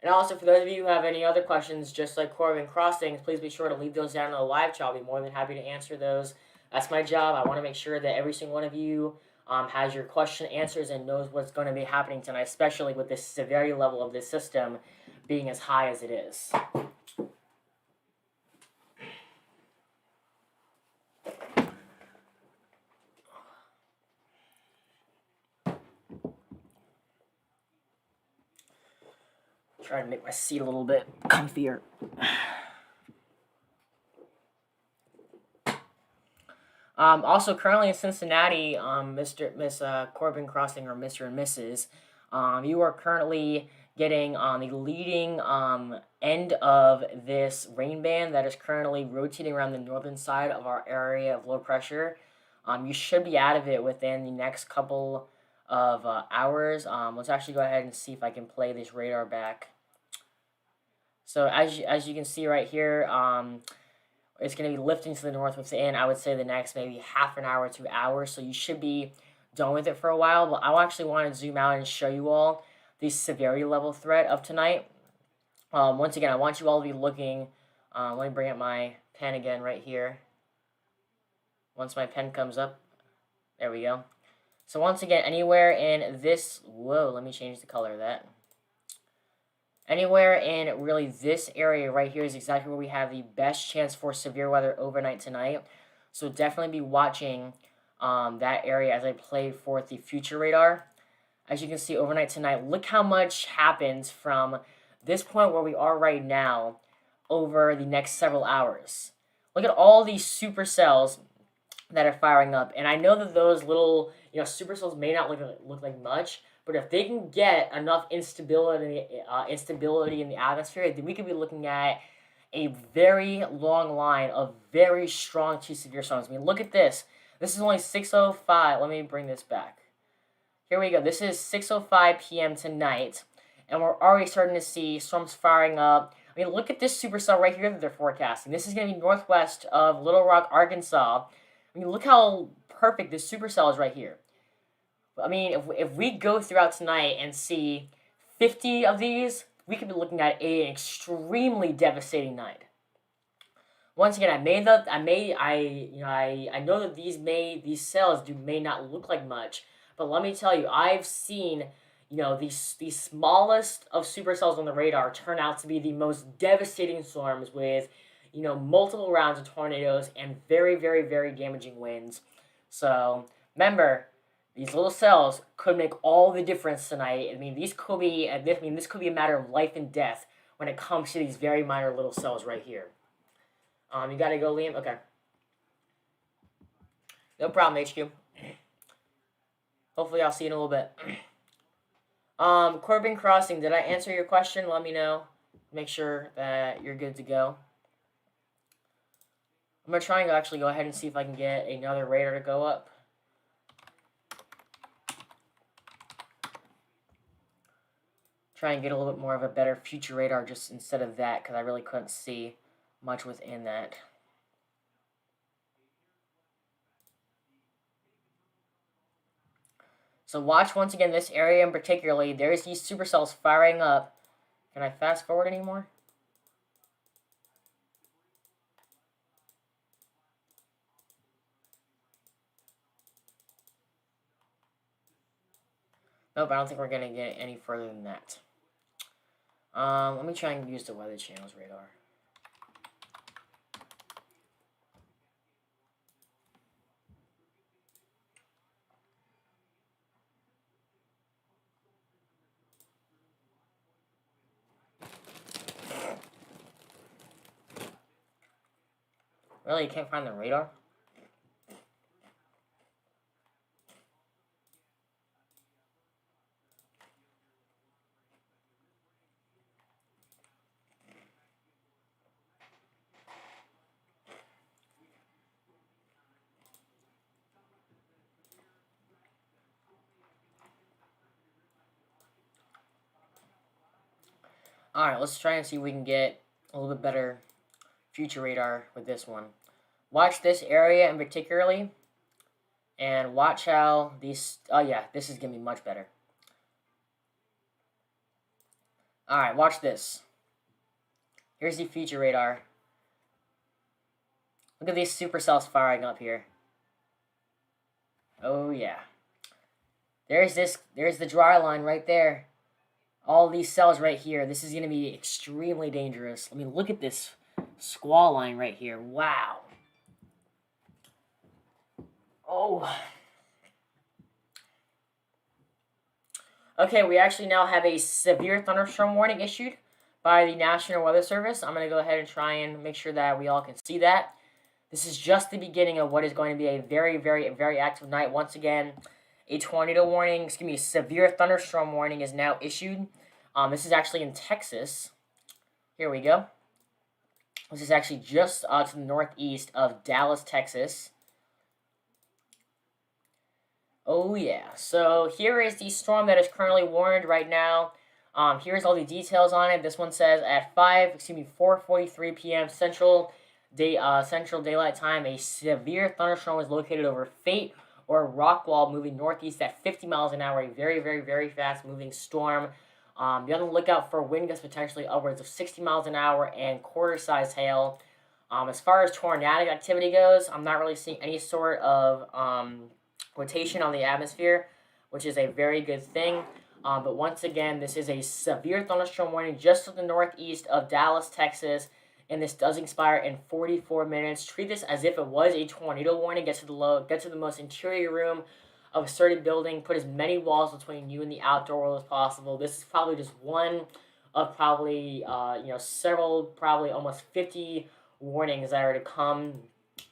And also, for those of you who have any other questions, just like Corbin Crossings, please be sure to leave those down in the live chat. I'll be more than happy to answer those. That's my job. I want to make sure that every single one of you has your question answers and knows what's going to be happening tonight, especially with the severity level of this system being as high as it is. Try to make my seat a little bit comfier. Also, currently in Cincinnati, Miss Corbin Crossing, or Mr. and Mrs., you are currently getting on the leading end of this rain band that is currently rotating around the northern side of our area of low pressure. You should be out of it within the next couple of hours. Let's actually go ahead and see if I can play this radar back. So as you can see right here, it's going to be lifting to the north within, I would say, the next maybe half an hour to hours. So you should be done with it for a while. But I actually want to zoom out and show you all the severity level threat of tonight. Once again, I want you all to be looking. Let me bring up my pen again right here. Once my pen comes up, there we go. So once again, anywhere in this, whoa, let me change the color of that. Anywhere in really this area right here is exactly where we have the best chance for severe weather overnight tonight. So definitely be watching that area as I play forth the future radar. As you can see overnight tonight, look how much happens from this point where we are right now over the next several hours. Look at all these supercells that are firing up. And I know that those little, supercells may not look like much, but if they can get enough instability in the atmosphere, then we could be looking at a very long line of very strong to severe storms. I mean, look at this. This is only 6:05. Let me bring this back. Here we go. This is 6:05 p.m. tonight, and we're already starting to see storms firing up I mean, look at this supercell right here that they're forecasting. This is going to be northwest of Little Rock, Arkansas. I mean, look how perfect this supercell is right here. I mean, if we go throughout tonight and see 50 of these, we could be looking at an extremely devastating night. Once again, I know that these cells may not look like much, but let me tell you, I've seen, these smallest of supercells on the radar turn out to be the most devastating storms with, multiple rounds of tornadoes and very, very, very damaging winds. So remember, these little cells could make all the difference tonight. I mean, this could be a matter of life and death when it comes to these very minor little cells right here. You gotta go, Liam? Okay. No problem, HQ. Hopefully I'll see you in a little bit. Corbin Crossing, did I answer your question? Let me know. Make sure that you're good to go. I'm gonna try and actually go ahead and see if I can get another radar to go up. Try and get a little bit more of a better future radar just instead of that, because I really couldn't see much within that. So watch once again this area in particularly. There's these supercells firing up. Can I fast forward anymore? Nope, I don't think we're gonna get any further than that. Let me try and use the Weather Channel's radar. Really, you can't find the radar? Alright, let's try and see if we can get a little bit better future radar with this one. Watch this area in particularly, and watch how these... Oh yeah, this is going to be much better. Alright, watch this. Here's the future radar. Look at these supercells firing up here. Oh yeah. There's the dry line right there. All these cells right here. This is going to be extremely dangerous. I mean, look at this squall line right here. Wow. Oh. Okay, we actually now have a severe thunderstorm warning issued by the National Weather Service. I'm going to go ahead and try and make sure that we all can see that. This is just the beginning of what is going to be a very, very, very active night. Once again, a tornado warning, severe thunderstorm warning is now issued. This is actually in Texas. Here we go. This is actually just to the northeast of Dallas, Texas. Oh yeah. So here is the storm that is currently warned right now. Here's all the details on it. This one says at 4:43 p.m. Central Daylight Time, a severe thunderstorm was located over Fate or Rockwall, moving northeast at 50 miles an hour. A very, very, very fast moving storm. Be on the lookout for wind gusts potentially upwards of 60 miles an hour and quarter-size hail. As far as tornadic activity goes, I'm not really seeing any sort of rotation on the atmosphere, which is a very good thing. But once again, this is a severe thunderstorm warning just to the northeast of Dallas, Texas, and this does expire in 44 minutes. Treat this as if it was a tornado warning. Get to the most interior room of a certain building. Put as many walls between you and the outdoor world as possible. This is probably just one of probably several, probably almost 50 warnings that are to come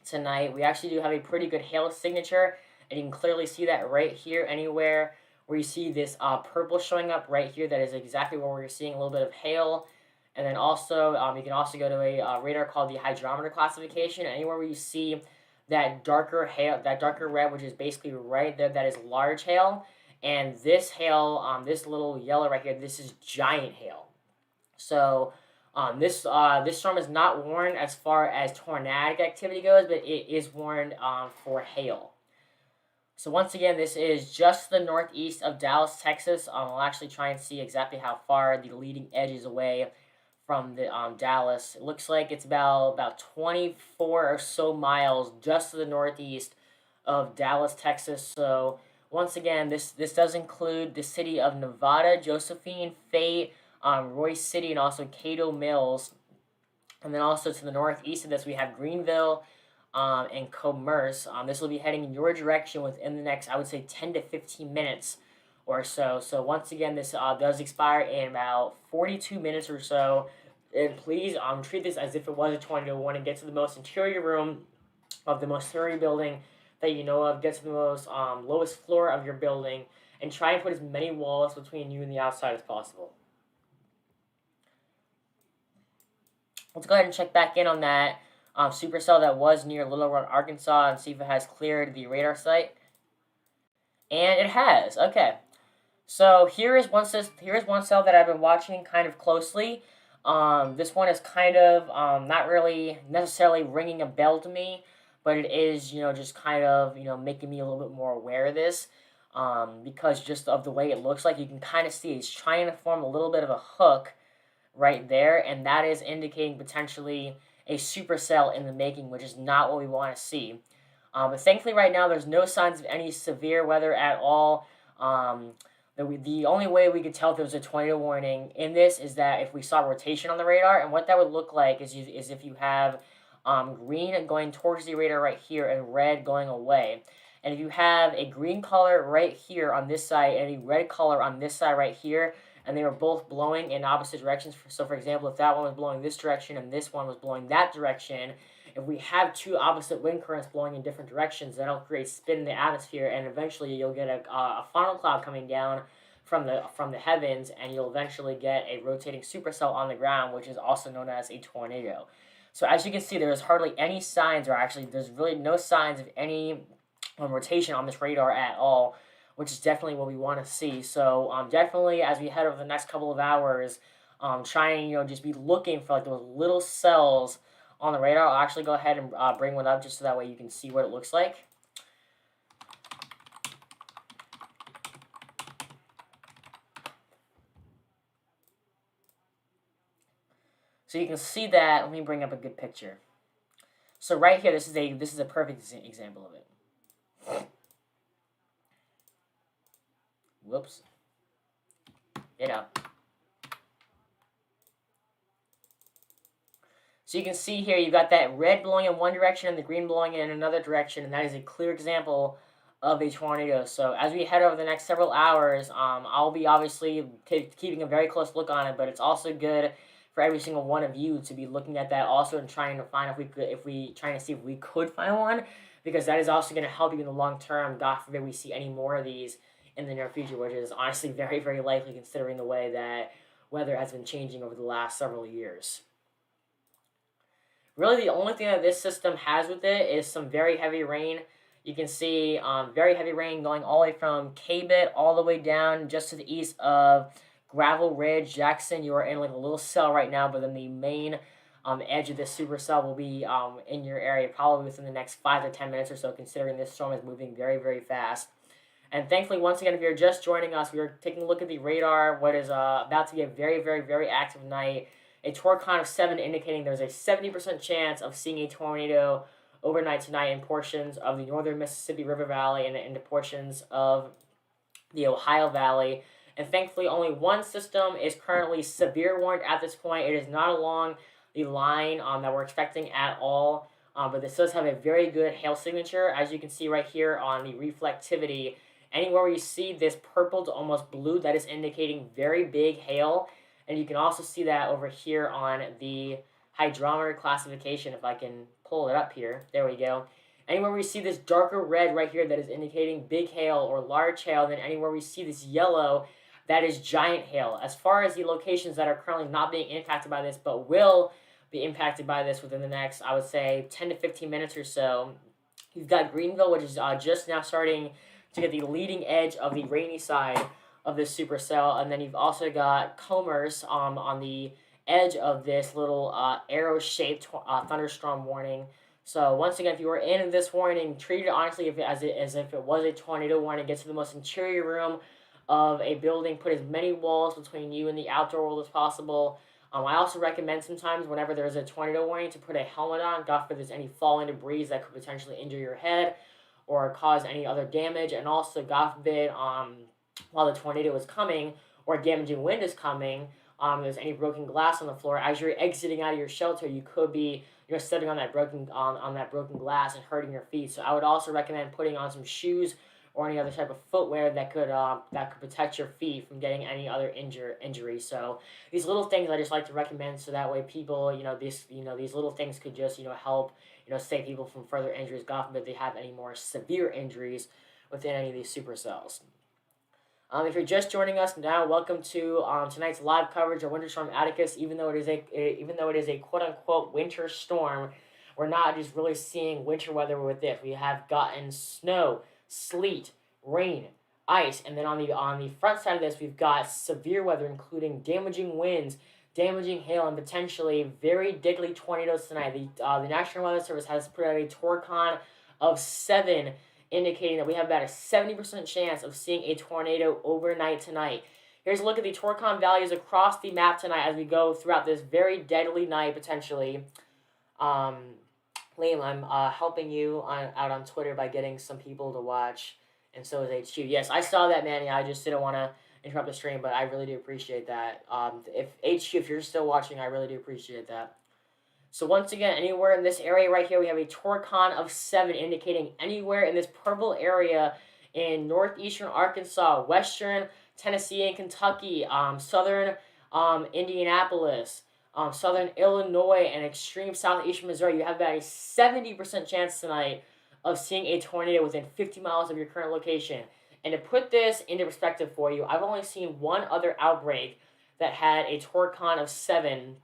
tonight. We actually do have a pretty good hail signature, and you can clearly see that right here. Anywhere where you see this purple showing up right here, that is exactly where we're seeing a little bit of hail. And then also, you can also go to a radar called the hydrometer classification. Anywhere where you see that darker hail, that darker red, which is basically right there, that is large hail. And this hail, this little yellow right here, this is giant hail. So, This storm is not warned as far as tornadic activity goes, but it is warned for hail. So once again, this is just the northeast of Dallas, Texas. I'll actually try and see exactly how far the leading edge is away from the Dallas. It looks like it's about 24 or so miles just to the northeast of Dallas, Texas. So once again, this does include the city of Nevada, Josephine, Fayette, Royce City, and also Cato Mills. And then also to the northeast of this, we have Greenville and Commerce. This will be heading in your direction within the next, I would say, 10 to 15 minutes or so. So once again, this does expire in about 42 minutes or so. And please treat this as if it was a tornado warning. Get to the most interior room of the most sturdy building that you know of. Get to the most lowest floor of your building, and try and put as many walls between you and the outside as possible. Let's go ahead and check back in on that supercell that was near Little Rock, Arkansas, and see if it has cleared the radar site. And it has. Okay. So here is one cell that I've been watching kind of closely. This one is kind of not really necessarily ringing a bell to me, but it is, just kind of, making me a little bit more aware of this. Because just of the way it looks like, you can kind of see it's trying to form a little bit of a hook right there, and that is indicating potentially a supercell in the making, which is not what we want to see. But thankfully right now there's no signs of any severe weather at all. The only way we could tell if there was a tornado warning in this is that if we saw rotation on the radar, and what that would look like is if you have green going towards the radar right here and red going away. And if you have a green color right here on this side and a red color on this side right here, and they were both blowing in opposite directions. So, for example, if that one was blowing this direction and this one was blowing that direction, if we have two opposite wind currents blowing in different directions, that'll create spin in the atmosphere, and eventually you'll get a funnel cloud coming down from the heavens, and you'll eventually get a rotating supercell on the ground, which is also known as a tornado. So as you can see, there's hardly any signs, or actually there's really no signs of any rotation on this radar at all, which is definitely what we want to see. So definitely as we head over the next couple of hours, try and just be looking for like those little cells on the radar. I'll actually go ahead and bring one up just so that way you can see what it looks like. So you can see that. Let me bring up a good picture. So right here, this is a perfect example of it. Whoops. So you can see here, you've got that red blowing in one direction and the green blowing in another direction, and that is a clear example of a tornado. So as we head over the next several hours, I'll be obviously keeping a very close look on it, but it's also good for every single one of you to be looking at that also and trying to find trying to see if we could find one, because that is also going to help you in the long term. God forbid we see any more of these in the near future, which is honestly very, very likely considering the way that weather has been changing over the last several years. Really, the only thing that this system has with it is some very heavy rain. You can see very heavy rain going all the way from Cabot all the way down just to the east of Gravel Ridge, Jackson. You are in like a little cell right now, but then the main edge of this supercell will be in your area probably within the next 5 to 10 minutes or so, considering this storm is moving very, very fast. And thankfully, once again, if you're just joining us, we are taking a look at the radar, what is about to be a very, very, very active night. A torcon of 7 indicating there's a 70% chance of seeing a tornado overnight tonight in portions of the northern Mississippi River Valley and into portions of the Ohio Valley. And thankfully, only one system is currently severe warned at this point. It is not along the line that we're expecting at all. But this does have a very good hail signature. As you can see right here on the reflectivity, anywhere where you see this purple to almost blue, that is indicating very big hail. And you can also see that over here on the hydrometer classification, if I can pull it up here. There we go. Anywhere we see this darker red right here, that is indicating big hail or large hail. And then anywhere we see this yellow, that is giant hail. As far as the locations that are currently not being impacted by this, but will be impacted by this within the next, I would say, 10 to 15 minutes or so, you've got Greenville, which is just now starting to get the leading edge of the rainy side of this supercell, and then you've also got Commerce on the edge of this little arrow-shaped thunderstorm warning. So once again, if you were in this warning, treat it honestly as if it was a tornado warning. Get to the most interior room of a building. Put as many walls between you and the outdoor world as possible. I also recommend sometimes whenever there's a tornado warning to put a helmet on. God forbid there's any falling debris that could potentially injure your head or cause any other damage. And also, God forbid, while the tornado is coming or damaging wind is coming, there's any broken glass on the floor. As you're exiting out of your shelter, you could be stepping on that broken glass and hurting your feet. So I would also recommend putting on some shoes or any other type of footwear that could protect your feet from getting any other injury. So these little things I just like to recommend, so that way people, these little things could just help save people from further injuries. God forbid they have any more severe injuries within any of these supercells. If you're just joining us now, welcome to tonight's live coverage of Winter Storm Atticus. Even though it is a quote unquote winter storm, we're not just really seeing winter weather with this. We have gotten snow, sleet, rain, ice, and then on the front side of this, we've got severe weather, including damaging winds, damaging hail, and potentially very deadly tornadoes tonight. The National Weather Service has put out a Torcon of 7, indicating that we have about a 70% chance of seeing a tornado overnight tonight. Here's a look at the Torcon values across the map tonight as we go throughout this very deadly night, potentially. Liam, I'm helping you out on Twitter by getting some people to watch, and so is HQ. Yes, I saw that, Manny. I just didn't want to interrupt the stream, but I really do appreciate that. If you're still watching, I really do appreciate that. So once again, anywhere in this area right here, we have a Torcon of 7, indicating anywhere in this purple area in northeastern Arkansas, western Tennessee and Kentucky, southern Indianapolis, southern Illinois, and extreme southeastern Missouri, you have about a 70% chance tonight of seeing a tornado within 50 miles of your current location. And to put this into perspective for you, I've only seen one other outbreak that had a Torcon of 7.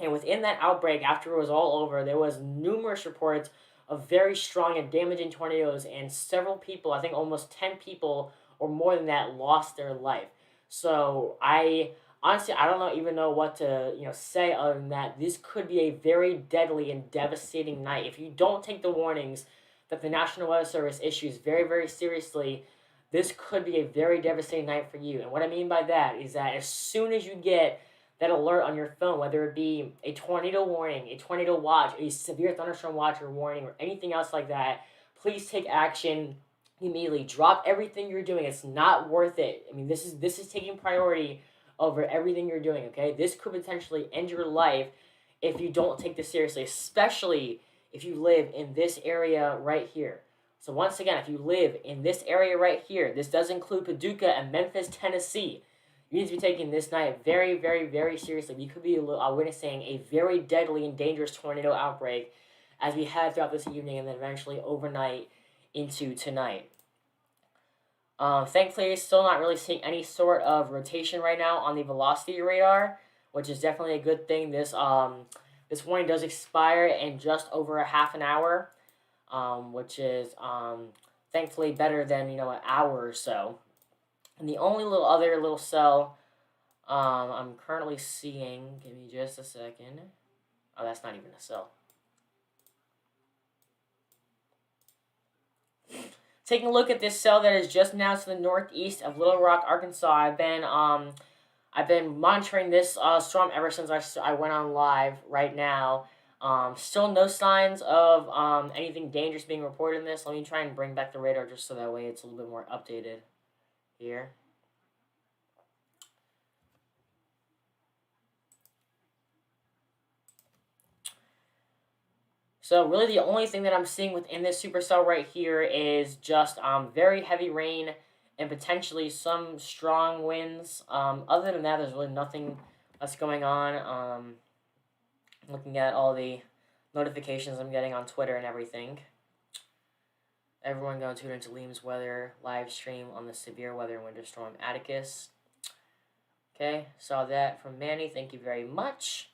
And within that outbreak, after it was all over, there was numerous reports of very strong and damaging tornadoes, and several people, I think almost 10 people or more than that, lost their life. So honestly, I don't even know what to say other than that. This could be a very deadly and devastating night. If you don't take the warnings that the National Weather Service issues very, very seriously, this could be a very devastating night for you. And what I mean by that is that as soon as you get that alert on your phone, whether it be a tornado warning, a tornado watch, a severe thunderstorm watch or warning, or anything else like that, please take action immediately. Drop everything you're doing. It's not worth it. I mean, this is taking priority over everything you're doing, okay? This could potentially end your life if you don't take this seriously, especially if you live in this area right here. So once again, if you live in this area right here, this does include Paducah and Memphis, Tennessee, you need to be taking this night very, very, very seriously. We could be witnessing a very deadly and dangerous tornado outbreak as we head throughout this evening and then eventually overnight into tonight. Thankfully, still not really seeing any sort of rotation right now on the velocity radar, which is definitely a good thing. This warning does expire in just over a half an hour, which is thankfully better than an hour or so. And the only other little cell I'm currently seeing, give me just a second. Oh, that's not even a cell. Taking a look at this cell that is just now to the northeast of Little Rock, Arkansas. I've been monitoring this storm ever since I went on live right now. Still no signs of anything dangerous being reported in this. Let me try and bring back the radar just so that way it's a little bit more updated here. So really the only thing that I'm seeing within this supercell right here is just very heavy rain and potentially some strong winds. Other than that, there's really nothing that's going on. Looking at all the notifications I'm getting on Twitter and everything. Everyone go tune into Liam's weather live stream on the severe weather winter storm Atticus. Okay, saw that from Manny. Thank you very much.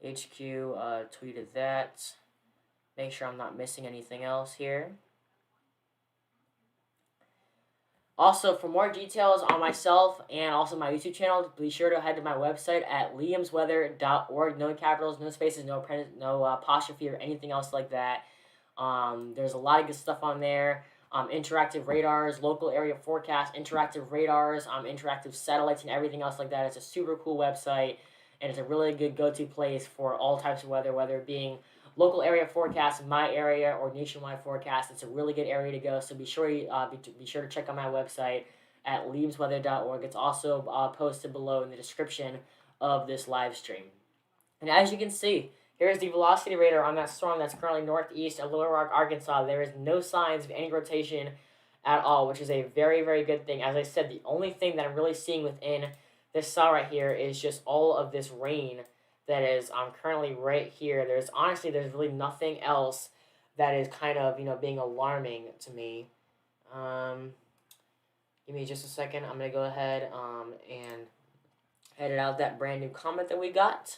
HQ tweeted that. Make sure I'm not missing anything else here. Also, for more details on myself and also my YouTube channel, be sure to head to my website at liamsweather.org. No capitals, no spaces, no apostrophe or anything else like that. There's a lot of good stuff on there. Interactive radars, local area forecast, interactive radars, interactive satellites, and everything else like that. It's a super cool website, and it's a really good go-to place for all types of weather, whether it being local area forecast in my area or nationwide forecast. It's a really good area to go. So be sure to check out my website at liamsweather.org. It's also posted below in the description of this live stream. And as you can see, here's the velocity radar on that storm that's currently northeast of Little Rock, Arkansas. There is no signs of any rotation at all, which is a very, very good thing. As I said, the only thing that I'm really seeing within this cell right here is just all of this rain that is currently right here. There's really nothing else that is kind of, being alarming to me. Give me just a second. I'm going to go ahead and edit out that brand new comment that we got.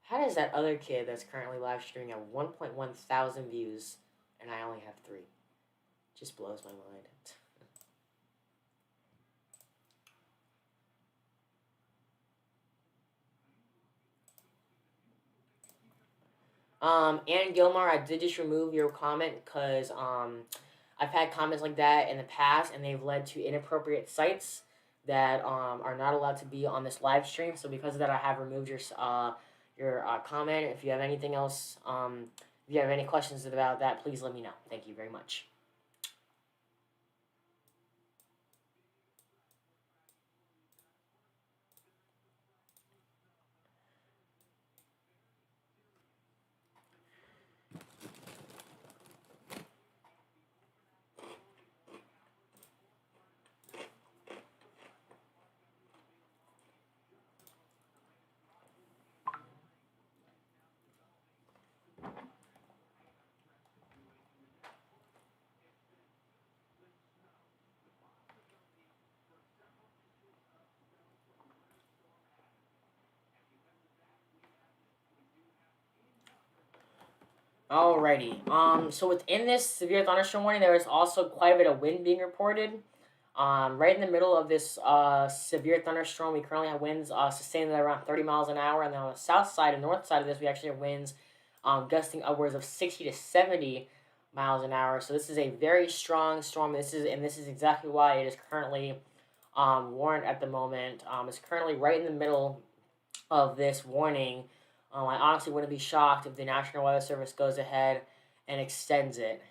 How does that other kid that's currently live streaming at 1.1 thousand views and I only have 3? Just blows my mind. Ann Gilmar, I did just remove your comment because I've had comments like that in the past and they've led to inappropriate sites that are not allowed to be on this live stream. So because of that, I have removed your comment. If you have anything else, if you have any questions about that, please let me know. Thank you very much. Alrighty. So within this severe thunderstorm warning, there is also quite a bit of wind being reported. Right in the middle of this severe thunderstorm, we currently have winds sustained at around 30 miles an hour, and then on the south side and north side of this, we actually have winds gusting upwards of 60 to 70 miles an hour. So this is a very strong storm. This is exactly why it is currently warned at the moment. It's currently right in the middle of this warning. I honestly wouldn't be shocked if the National Weather Service goes ahead and extends it.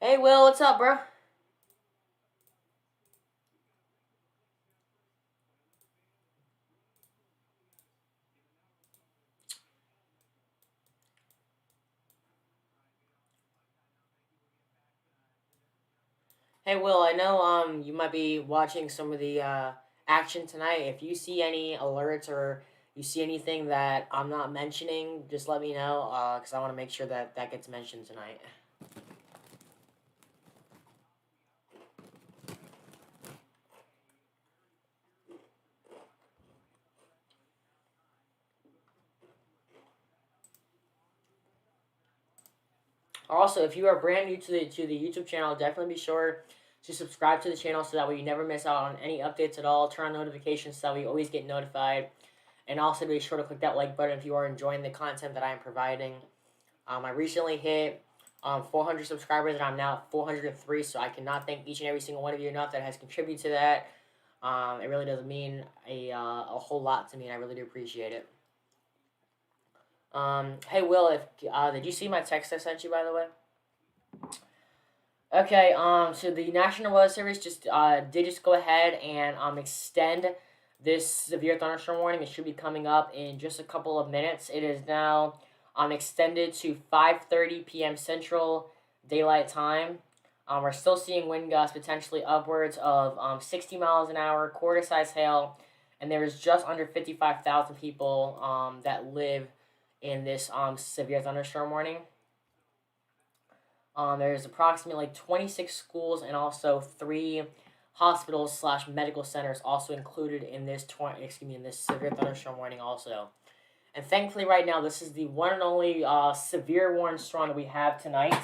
Hey, Will, what's up, bro? Hey, Will, I know you might be watching some of the action tonight. If you see any alerts or you see anything that I'm not mentioning, just let me know because I want to make sure that that gets mentioned tonight. Also, if you are brand new to the YouTube channel, definitely be sure to subscribe to the channel so that way you never miss out on any updates at all. Turn on notifications so that we always get notified. And also be sure to click that like button if you are enjoying the content that I am providing. I recently hit 400 subscribers and I'm now at 403, so I cannot thank each and every single one of you enough that has contributed to that. It really does mean a whole lot to me, and I really do appreciate it. Hey Will, if did you see my text I sent you, by the way? Okay. So the National Weather Service did just go ahead and extend this severe thunderstorm warning. It should be coming up in just a couple of minutes. It is now extended to 5:30 p.m. Central Daylight Time. We're still seeing wind gusts potentially upwards of 60 miles an hour, quarter-size hail, and there is just under 55,000 people that live in this severe thunderstorm warning. There's approximately 26 schools and also 3 hospitals slash medical centers also included in this in this severe thunderstorm warning also. And thankfully, right now, this is the one and only severe warning storm that we have tonight.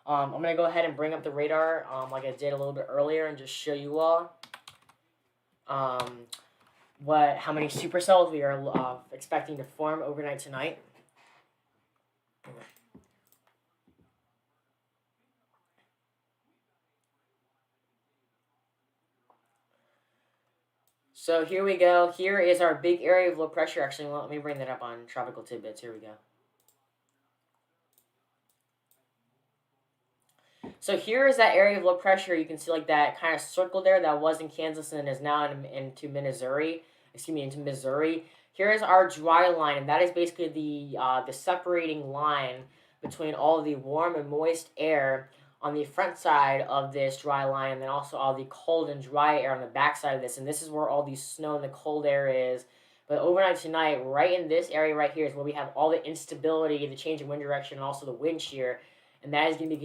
I'm gonna go ahead and bring up the radar, like I did a little bit earlier, and just show you all how many supercells we are expecting to form overnight tonight. So here we go. Here is our big area of low pressure. Actually, let me bring that up on Tropical Tidbits. Here we go. So here is that area of low pressure. You can see like that kind of circle there that was in Kansas and is now into Missouri. Into Missouri. Here is our dry line, and that is basically the separating line between all of the warm and moist air on the front side of this dry line, and then also all the cold and dry air on the back side of this. And this is where all the snow and the cold air is. But overnight tonight, right in this area right here is where we have all the instability, the change in wind direction, and also the wind shear. And that is going to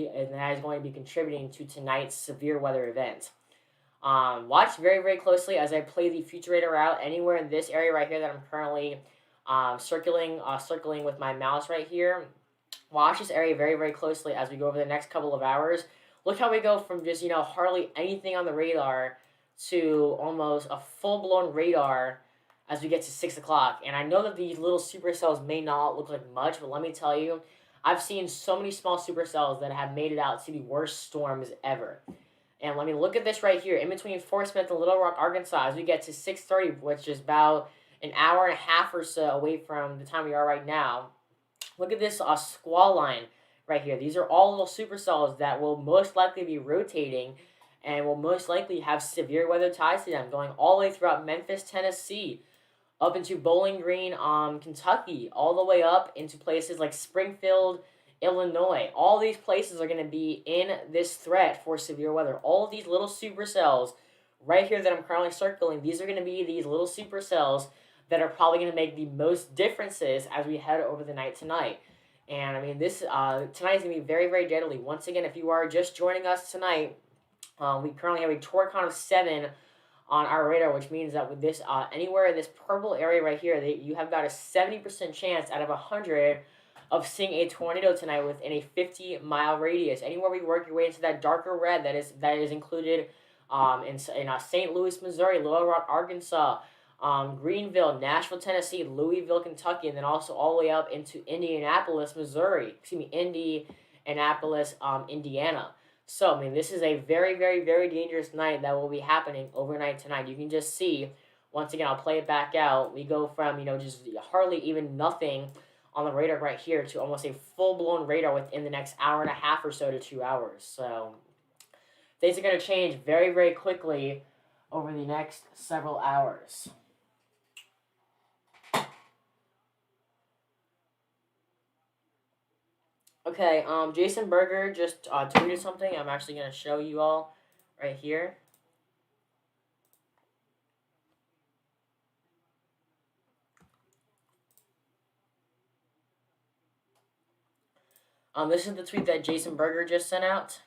be contributing to tonight's severe weather event. Watch very, very closely as I play the future radar out anywhere in this area right here that I'm currently circling with my mouse right here. Watch this area very, very closely as we go over the next couple of hours. Look how we go from just, hardly anything on the radar to almost a full-blown radar as we get to 6 o'clock. And I know that these little supercells may not look like much, but let me tell you, I've seen so many small supercells that have made it out to the worst storms ever. And let me look at this right here. In between Fort Smith and Little Rock, Arkansas, as we get to 6:30, which is about an hour and a half or so away from the time we are right now. Look at this squall line right here. These are all little supercells that will most likely be rotating and will most likely have severe weather ties to them, going all the way throughout Memphis, Tennessee, up into Bowling Green, Kentucky, all the way up into places like Springfield, Illinois. All these places are going to be in this threat for severe weather. All of these little supercells right here that I'm currently circling, these are going to be these little supercells that are probably going to make the most differences as we head over the night tonight. And I mean, this tonight is going to be very, very deadly. Once again, if you are just joining us tonight, we currently have a torque count of 7 on our radar, which means that with this anywhere in this purple area right here, you have about a 70% chance out of 100 of seeing a tornado tonight within a 50-mile radius. Anywhere we work your way into that darker red, that is included in St. Louis, Missouri, Little Rock, Arkansas, Greenville, Nashville, Tennessee, Louisville, Kentucky, and then also all the way up into Indianapolis, Indianapolis, Indiana. So, I mean, this is a very, very, very dangerous night that will be happening overnight tonight. You can just see, once again, I'll play it back out. We go from, just hardly even nothing on the radar right here to almost a full-blown radar within the next hour and a half or so to 2 hours. So, things are going to change very, very quickly over the next several hours. Okay, Jason Berger just tweeted something. I'm actually going to show you all right here. This is the tweet that Jason Berger just sent out.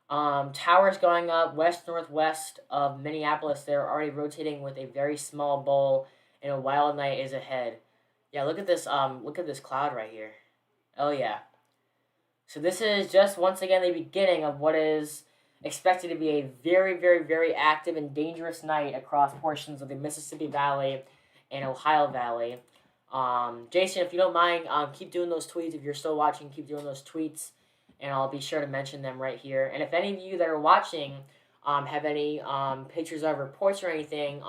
Towers going up west-northwest of Minneapolis. They're already rotating with a very small bowl, and a wild night is ahead. Yeah, look at this. Look at this cloud right here. Oh yeah. So this is just once again the beginning of what is expected to be a very, very, very active and dangerous night across portions of the Mississippi Valley and Ohio Valley. Jason, if you don't mind, keep doing those tweets. If you're still watching, keep doing those tweets, and I'll be sure to mention them right here. And if any of you that are watching have any pictures of reports or anything,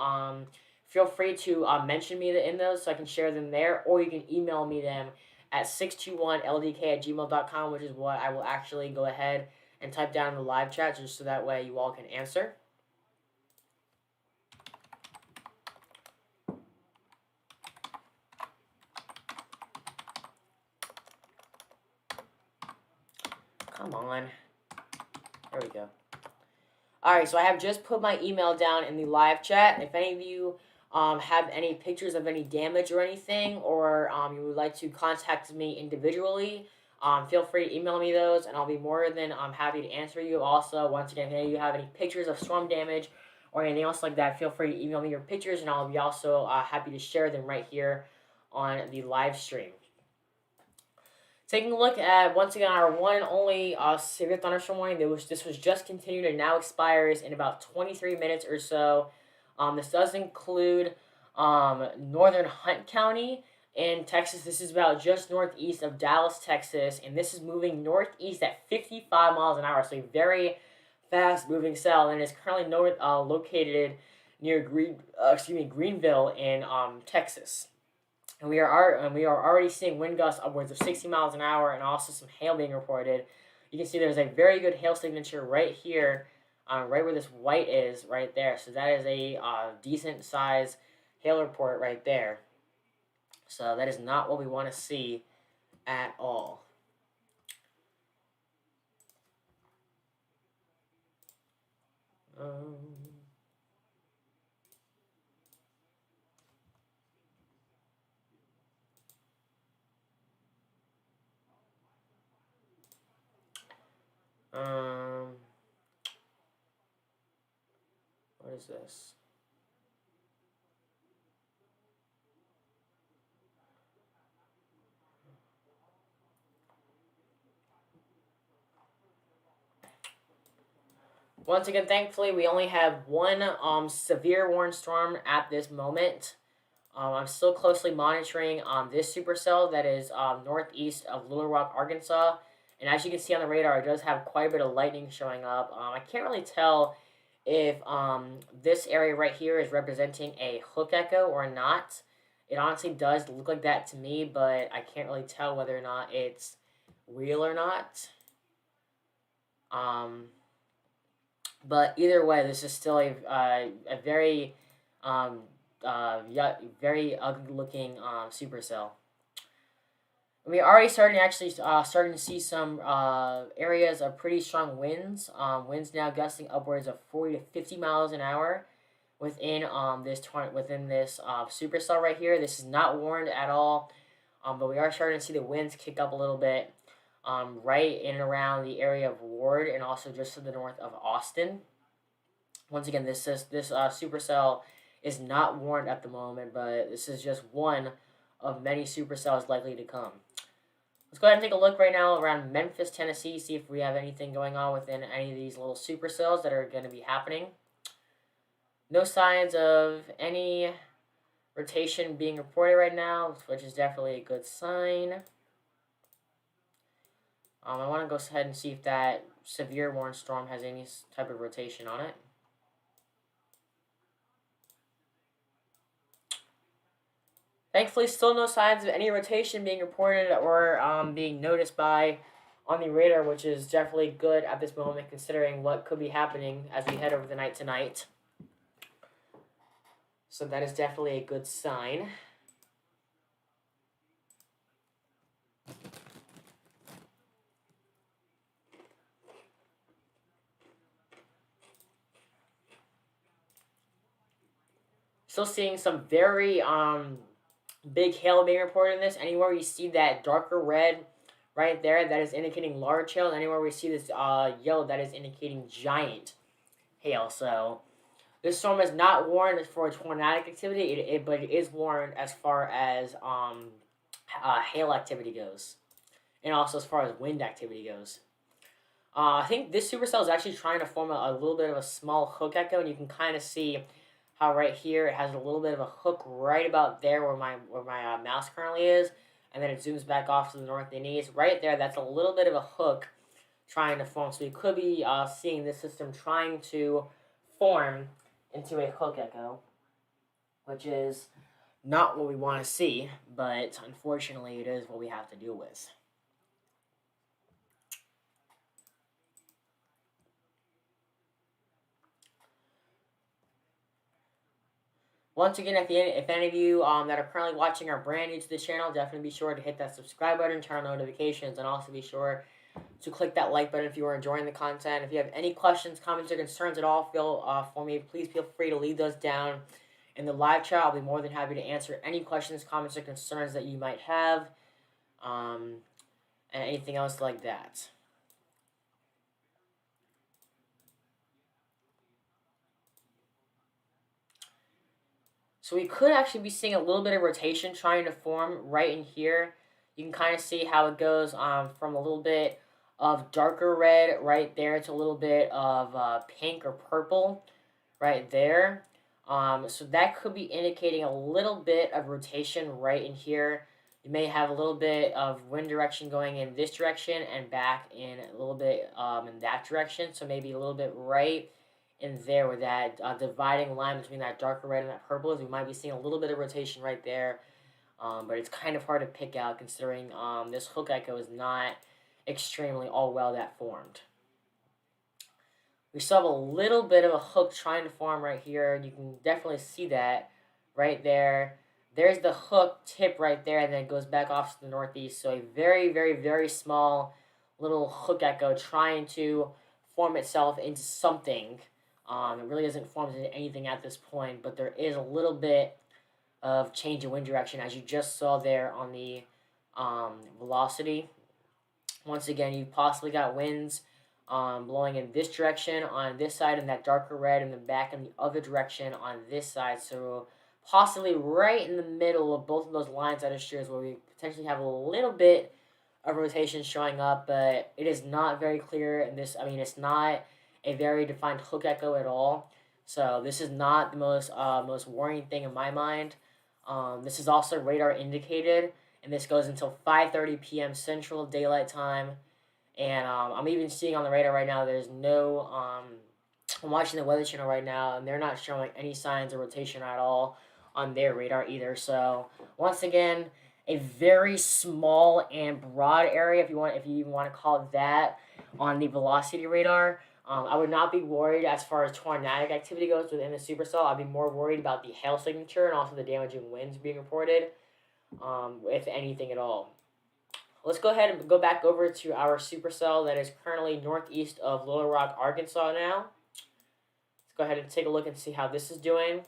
feel free to mention me in those so I can share them there, or you can email me them at 621ldk@gmail.com, which is what I will actually go ahead and type down in the live chat just so that way you all can answer. Come on. There we go. Alright, so I have just put my email down in the live chat. If any of you have any pictures of any damage or anything, or you would like to contact me individually, feel free to email me those, and I'll be more than happy to answer you. Also, once again, if you have any pictures of storm damage or anything else like that, feel free to email me your pictures, and I'll be also happy to share them right here on the live stream. Taking a look at, once again, our one and only severe thunderstorm warning. This was just continued and now expires in about 23 minutes or so. This does include northern Hunt County in Texas. This is about just northeast of Dallas, Texas, and this is moving northeast at 55 miles an hour, so a very fast-moving cell, and is currently located near Greenville in Texas. And we are already seeing wind gusts upwards of 60 miles an hour, and also some hail being reported. You can see there's a very good hail signature right here, right where this white is, right there. So that is a decent size hail report right there. So that is not what we want to see at all. What is this? Once again, thankfully, we only have one severe warning storm at this moment. I'm still closely monitoring this supercell that is northeast of Little Rock, Arkansas. And as you can see on the radar, it does have quite a bit of lightning showing up. I can't really tell if this area right here is representing a hook echo or not. It honestly does look like that to me, but I can't really tell whether or not it's real or not. But either way, this is still a very very ugly looking supercell. We already starting to see some areas of pretty strong winds. Winds now gusting upwards of 40 to 50 miles an hour within this supercell right here. This is not warned at all, but we are starting to see the winds kick up a little bit. Right in and around the area of Ward, and also just to the north of Austin. Once again, this supercell is not warned at the moment, but this is just one of many supercells likely to come. Let's go ahead and take a look right now around Memphis, Tennessee, see if we have anything going on within any of these little supercells that are going to be happening. No signs of any rotation being reported right now, which is definitely a good sign. I want to go ahead and see if that severe warning storm has any type of rotation on it. Thankfully, still no signs of any rotation being reported or being noticed on the radar, which is definitely good at this moment, considering what could be happening as we head over the night tonight. So that is definitely a good sign. Still seeing some very big hail being reported in this. Anywhere you see that darker red right there, that is indicating large hail. And anywhere we see this yellow, that is indicating giant hail. So this storm is not warned for tornadic activity, but it is warned as far as hail activity goes, and also as far as wind activity goes. I think this supercell is actually trying to form a little bit of a small hook echo, and you can kind of see how right here it has a little bit of a hook right about there where my mouse currently is, and then it zooms back off to the north and east. Right there, that's a little bit of a hook trying to form. So you could be seeing this system trying to form into a hook echo, which is not what we want to see, but unfortunately it is what we have to deal with. Once again, if any of you that are currently watching are brand new to the channel, definitely be sure to hit that subscribe button, turn on notifications, and also be sure to click that like button if you are enjoying the content. If you have any questions, comments, or concerns at all, please feel free to leave those down in the live chat. I'll be more than happy to answer any questions, comments, or concerns that you might have. and anything else like that. So we could actually be seeing a little bit of rotation trying to form right in here. You can kind of see how it goes from a little bit of darker red right there to a little bit of pink or purple right there. So that could be indicating a little bit of rotation right in here. You may have a little bit of wind direction going in this direction and back in a little bit in that direction. So maybe a little bit right in there where that dividing line between that darker red and that purple is. We might be seeing a little bit of rotation right there. But it's kind of hard to pick out considering this hook echo is not extremely all well that formed. We still have a little bit of a hook trying to form right here. You can definitely see that right there. There's the hook tip right there, and then it goes back off to the northeast. So a very, very, very small little hook echo trying to form itself into something. It really hasn't formed into anything at this point, but there is a little bit of change in wind direction, as you just saw there on the velocity. Once again, you possibly got winds blowing in this direction on this side and that darker red, and then back in the other direction on this side. So possibly right in the middle of both of those lines that are shears where we potentially have a little bit of rotation showing up, but it is not very clear. And this, I mean, it's not a very defined hook echo at all. So this is not the most worrying thing in my mind. This is also radar indicated, and this goes until 5:30 p.m. Central Daylight Time. And I'm even seeing on the radar right now, there's no, I'm watching the Weather Channel right now, and they're not showing any signs of rotation at all on their radar either. So, once again, a very small and broad area, if you even want to call it that, on the velocity radar. I would not be worried as far as tornadic activity goes within the supercell. I'd be more worried about the hail signature and also the damaging winds being reported, if anything at all. Let's go ahead and go back over to our supercell that is currently northeast of Little Rock, Arkansas now. Let's go ahead and take a look and see how this is doing.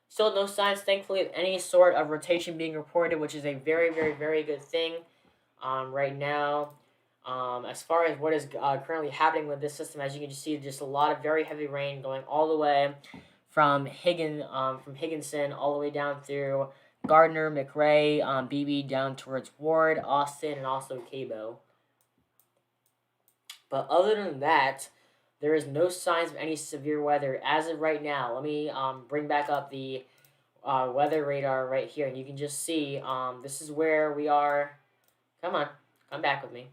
Still no signs, thankfully, of any sort of rotation being reported, which is a very, very, very good thing right now. As far as what is currently happening with this system, as you can see, just a lot of very heavy rain going all the way from Higginson all the way down through Gardner, McRae, Beebe down towards Ward, Austin, and also Cabo. But other than that, there is no signs of any severe weather as of right now. Let me bring back up the weather radar right here, and you can just see this is where we are. Come on, come back with me.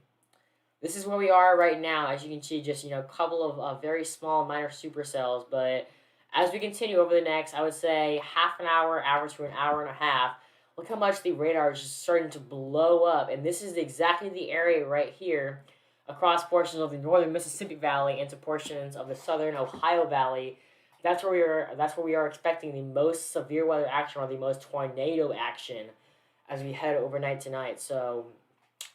This is where we are right now. As you can see, just a couple of very small minor supercells, but as we continue over the next, I would say, half an hour to an hour and a half, look how much the radar is just starting to blow up. And this is exactly the area right here across portions of the northern Mississippi Valley into portions of the southern Ohio Valley. That's where we are expecting the most severe weather action, or the most tornado action, as we head overnight tonight. So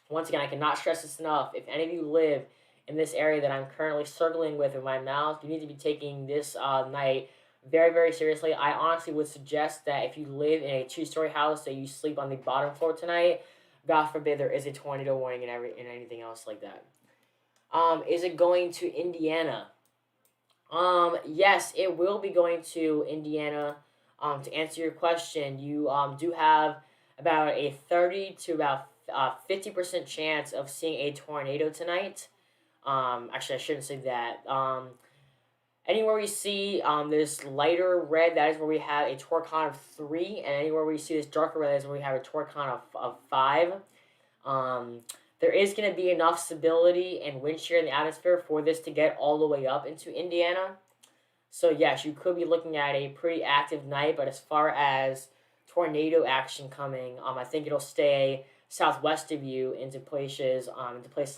once again, I cannot stress this enough. If any of you live in this area that I'm currently circling with my mouse, you need to be taking this night very, very seriously. I honestly would suggest that if you live in a two-story house, that you sleep on the bottom floor tonight. God forbid there is a tornado warning and anything else like that. Is it going to Indiana? Yes, it will be going to Indiana. To answer your question, you do have about a 30 to about 50% chance of seeing a tornado tonight. Actually, I shouldn't say that. Anywhere we see this lighter red, that is where we have a torque count of 3, and anywhere we see this darker red, that is where we have a torque count of 5. There is going to be enough stability and wind shear in the atmosphere for this to get all the way up into Indiana. So yes, you could be looking at a pretty active night, but as far as tornado action coming, I think it'll stay southwest of you into places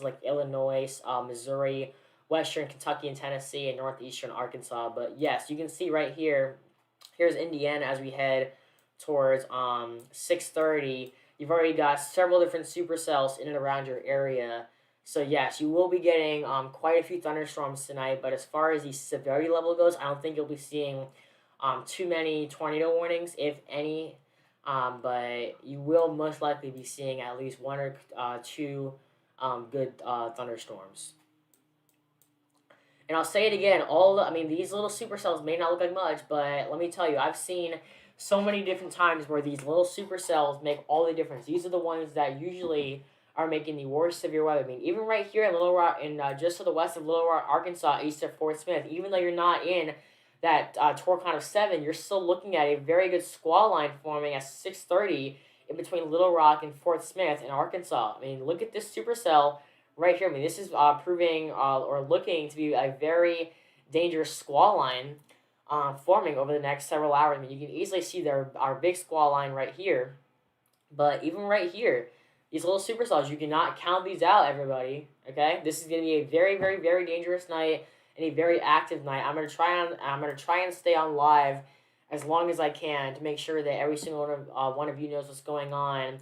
like Illinois, Missouri, western Kentucky and Tennessee, and northeastern Arkansas. But yes, you can see right here, here's Indiana as we head towards 6:30. You've already got several different supercells in and around your area. So yes, you will be getting quite a few thunderstorms tonight, but as far as the severity level goes, I don't think you'll be seeing too many tornado warnings, if any. But you will most likely be seeing at least one or two good thunderstorms. And I'll say it again, these little supercells may not look like much, but let me tell you, I've seen so many different times where these little supercells make all the difference. These are the ones that usually are making the worst severe weather. I mean, even right here in Little Rock, just to the west of Little Rock, Arkansas, east of Fort Smith, even though you're not in that torcon of 7, you're still looking at a very good squall line forming at 6:30 in between Little Rock and Fort Smith in Arkansas. I mean, look at this supercell right here. I mean, this is proving or looking to be a very dangerous squall line forming over the next several hours. I mean, you can easily see our big squall line right here. But even right here, these little supercells, you cannot count these out, everybody. Okay, this is going to be a very, very, very dangerous night and a very active night. I'm gonna try and stay on live as long as I can to make sure that every single one of you knows what's going on.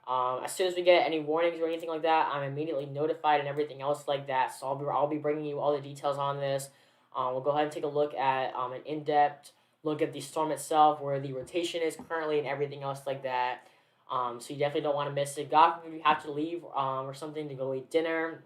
As soon as we get any warnings or anything like that, I'm immediately notified and everything else like that. So I'll be bringing you all the details on this. We'll go ahead and take a look at an in-depth look at the storm itself, where the rotation is currently, and everything else like that. So you definitely don't want to miss it. God, if you have to leave or something to go eat dinner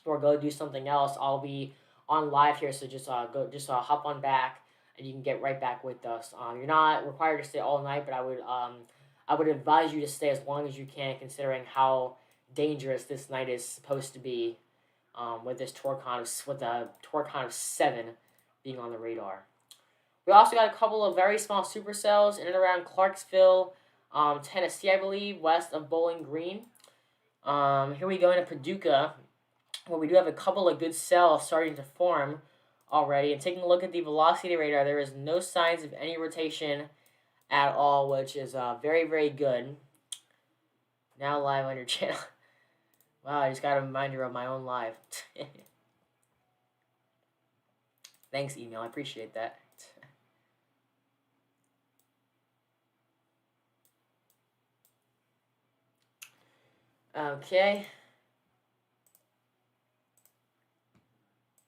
or go do something else, I'll be on live here. So just hop on back and you can get right back with us. You're not required to stay all night, but I would advise you to stay as long as you can, considering how dangerous this night is supposed to be, with the torcon of 7 being on the radar. We also got a couple of very small supercells in and around Clarksville, Tennessee, I believe, west of Bowling Green. Here we go into Paducah, where we do have a couple of good cells starting to form already. And taking a look at the velocity radar, there is no signs of any rotation at all, which is very, very good. Now live on your channel. Wow, I just got a reminder of my own live. Thanks, email. I appreciate that. Okay.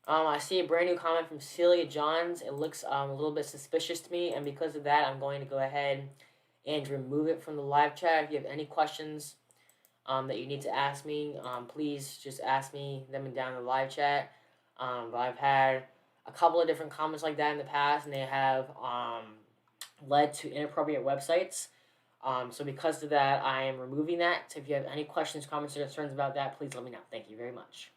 I see a brand new comment from Celia Johns. It looks a little bit suspicious to me, and because of that, I'm going to go ahead and remove it from the live chat. If you have any questions that you need to ask me, please just ask me them down in the live chat. But I've had a couple of different comments like that in the past, and they have led to inappropriate websites. So because of that, I am removing that. So if you have any questions, comments, or concerns about that, please let me know. Thank you very much.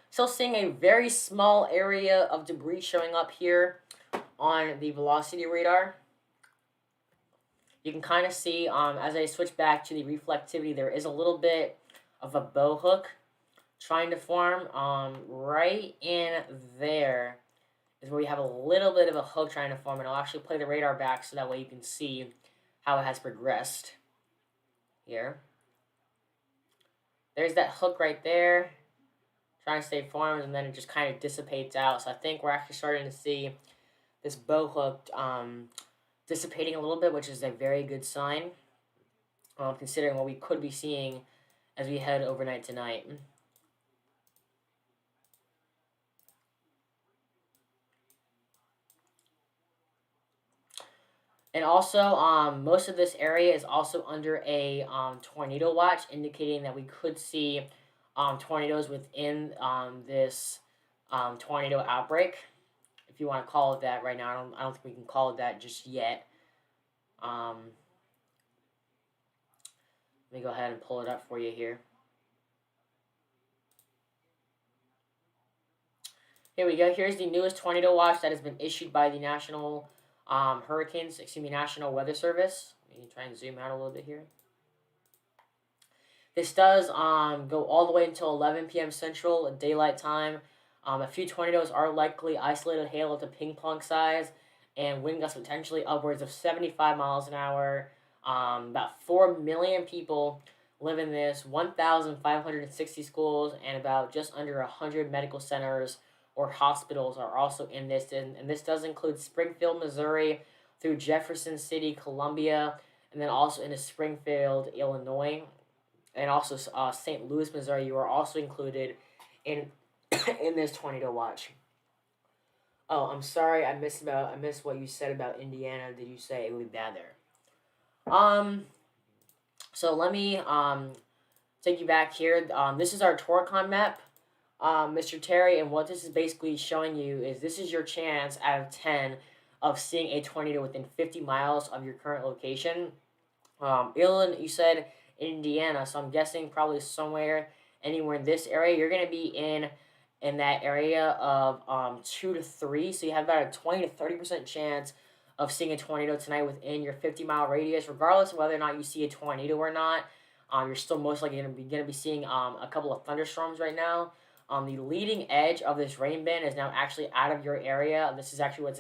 Still seeing a very small area of debris showing up here on the velocity radar. You can kind of see, as I switch back to the reflectivity, there is a little bit of a bow hook trying to form. Right in there is where we have a little bit of a hook trying to form, and I'll actually play the radar back so that way you can see how it has progressed here. There's that hook right there, trying to stay formed, and then it just kind of dissipates out. So I think we're actually starting to see this bow hook dissipating a little bit, which is a very good sign, considering what we could be seeing as we head overnight tonight. And also, most of this area is also under a tornado watch, indicating that we could see tornadoes within this tornado outbreak, if you want to call it that right now. I don't think we can call it that just yet. Let me go ahead and pull it up for you here. Here we go. Here's the newest tornado watch that has been issued by the National National Weather Service. Let me try and zoom out a little bit here. This does go all the way until 11 p.m. Central Daylight Time. A few tornadoes are likely, isolated hail up to ping pong size, and wind gusts potentially upwards of 75 miles an hour. About 4 million people live in this, 1,560 schools, and about just under 100 medical centers or hospitals are also in this. And this does include Springfield, Missouri, through Jefferson City, Columbia, and then also into Springfield, Illinois, and also St. Louis, Missouri. You are also included in in this tornado watch. Oh, I'm sorry, I missed what you said about Indiana. Did you say it would be bad there? So let me take you back here. This is our Torcon map, Mr. Terry, and what this is basically showing you is this is your chance out of 10 of seeing a tornado within 50 miles of your current location. Illinois, you said Indiana, so I'm guessing probably somewhere anywhere in this area. You're gonna be in that area of 2 to 3, so you have about a 20 to 30% chance of seeing a tornado tonight within your 50-mile radius, regardless of whether or not you see a tornado or not. You're still most likely gonna be seeing a couple of thunderstorms right now. The leading edge of this rain band is now actually out of your area. This is actually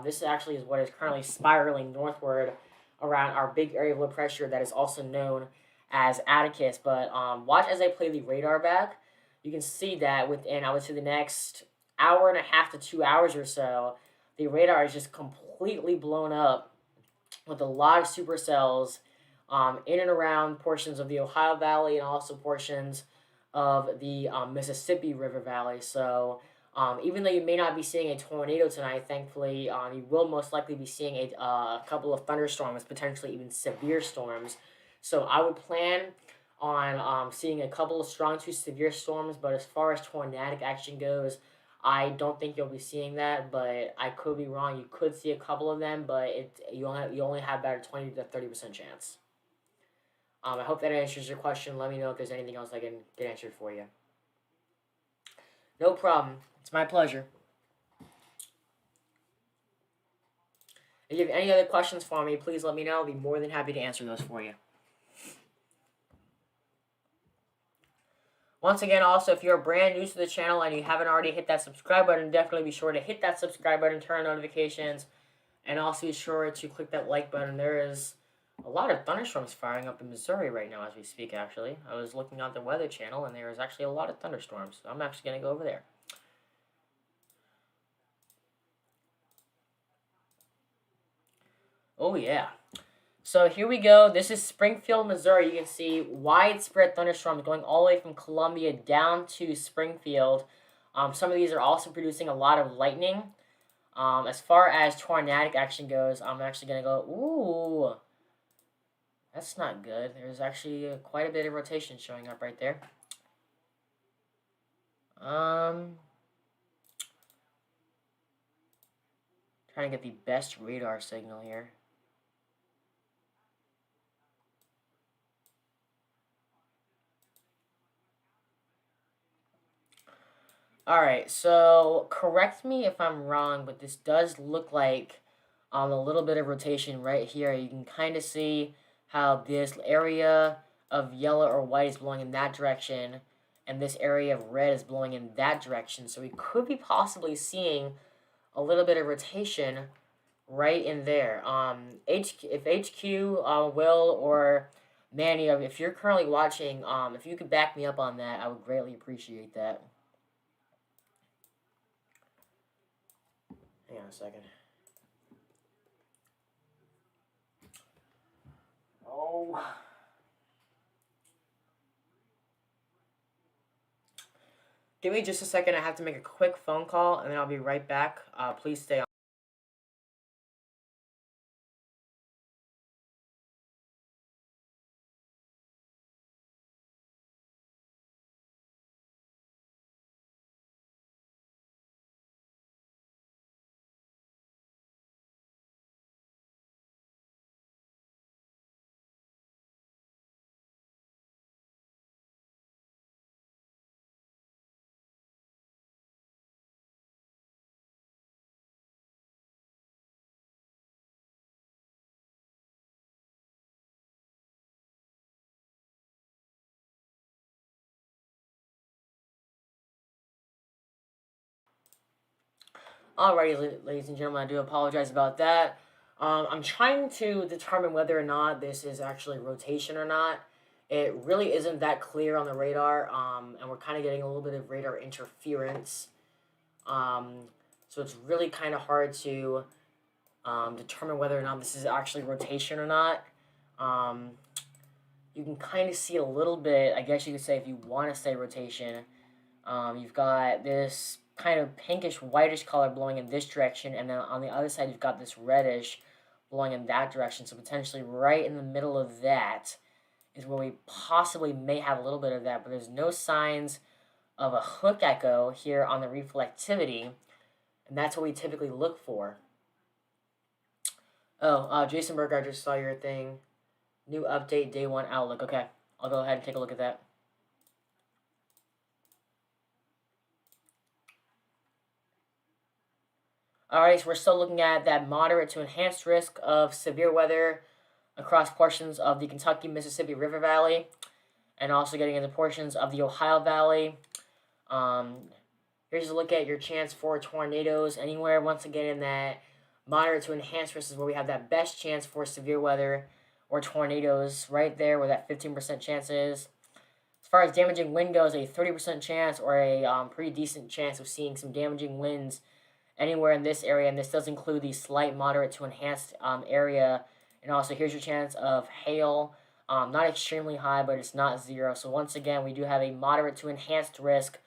this actually is what is currently spiraling northward around our big area of low pressure that is also known as Atticus. But watch as I play the radar back. You can see that within, I would say, the next hour and a half to 2 hours or so, the radar is just completely blown up with a lot of supercells in and around portions of the Ohio Valley and also portions of the Mississippi River Valley. So even though you may not be seeing a tornado tonight, thankfully, you will most likely be seeing a couple of thunderstorms, potentially even severe storms. So I would plan on seeing a couple of strong to severe storms, but as far as tornadic action goes, I don't think you'll be seeing that, but I could be wrong. You could see a couple of them, but you only have about a 20 to 30% chance. I hope that answers your question. Let me know if there's anything else I can get answered for you. No problem. It's my pleasure. If you have any other questions for me, please let me know. I'll be more than happy to answer those for you. Once again, also, if you're brand new to the channel and you haven't already hit that subscribe button, definitely be sure to hit that subscribe button, turn on notifications, and also be sure to click that like button. There is a lot of thunderstorms firing up in Missouri right now as we speak, actually. I was looking on the Weather Channel, and there is actually a lot of thunderstorms. So I'm actually going to go over there. Oh, yeah. So here we go. This is Springfield, Missouri. You can see widespread thunderstorms going all the way from Columbia down to Springfield. Some of these are also producing a lot of lightning. As far as tornadic action goes, I'm actually going to go, ooh, that's not good. There's actually quite a bit of rotation showing up right there. Trying to get the best radar signal here. Alright, so correct me if I'm wrong, but this does look like a little bit of rotation right here. You can kind of see how this area of yellow or white is blowing in that direction, and this area of red is blowing in that direction. So we could be possibly seeing a little bit of rotation right in there. If HQ, Will, or Manny, if you're currently watching, if you could back me up on that, I would greatly appreciate that. Hang on a second. Oh. Give me just a second. I have to make a quick phone call, and then I'll be right back. Please stay on. Alrighty, ladies and gentlemen, I do apologize about that. I'm trying to determine whether or not this is actually rotation or not. It really isn't that clear on the radar, and we're kind of getting a little bit of radar interference. So it's really kind of hard to determine whether or not this is actually rotation or not. You can kind of see a little bit, I guess you could say, if you want to say rotation. You've got this kind of pinkish whitish color blowing in this direction, and then on the other side you've got this reddish blowing in that direction. So potentially right in the middle of that is where we possibly may have a little bit of that, but there's no signs of a hook echo here on the reflectivity, and that's what we typically look for. Oh, Jason Berger, I just saw your thing. New update, day 1 Outlook. Okay, I'll go ahead and take a look at that. Alright, so we're still looking at that moderate to enhanced risk of severe weather across portions of the Kentucky-Mississippi River Valley, and also getting into portions of the Ohio Valley. Here's a look at your chance for tornadoes anywhere. Once again, in that moderate to enhanced risk is where we have that best chance for severe weather or tornadoes, right there where that 15% chance is. As far as damaging wind goes, a 30% chance or a pretty decent chance of seeing some damaging winds anywhere in this area, and this does include the slight moderate to enhanced area. And also here's your chance of hail, not extremely high, but it's not zero. So once again, we do have a moderate to enhanced risk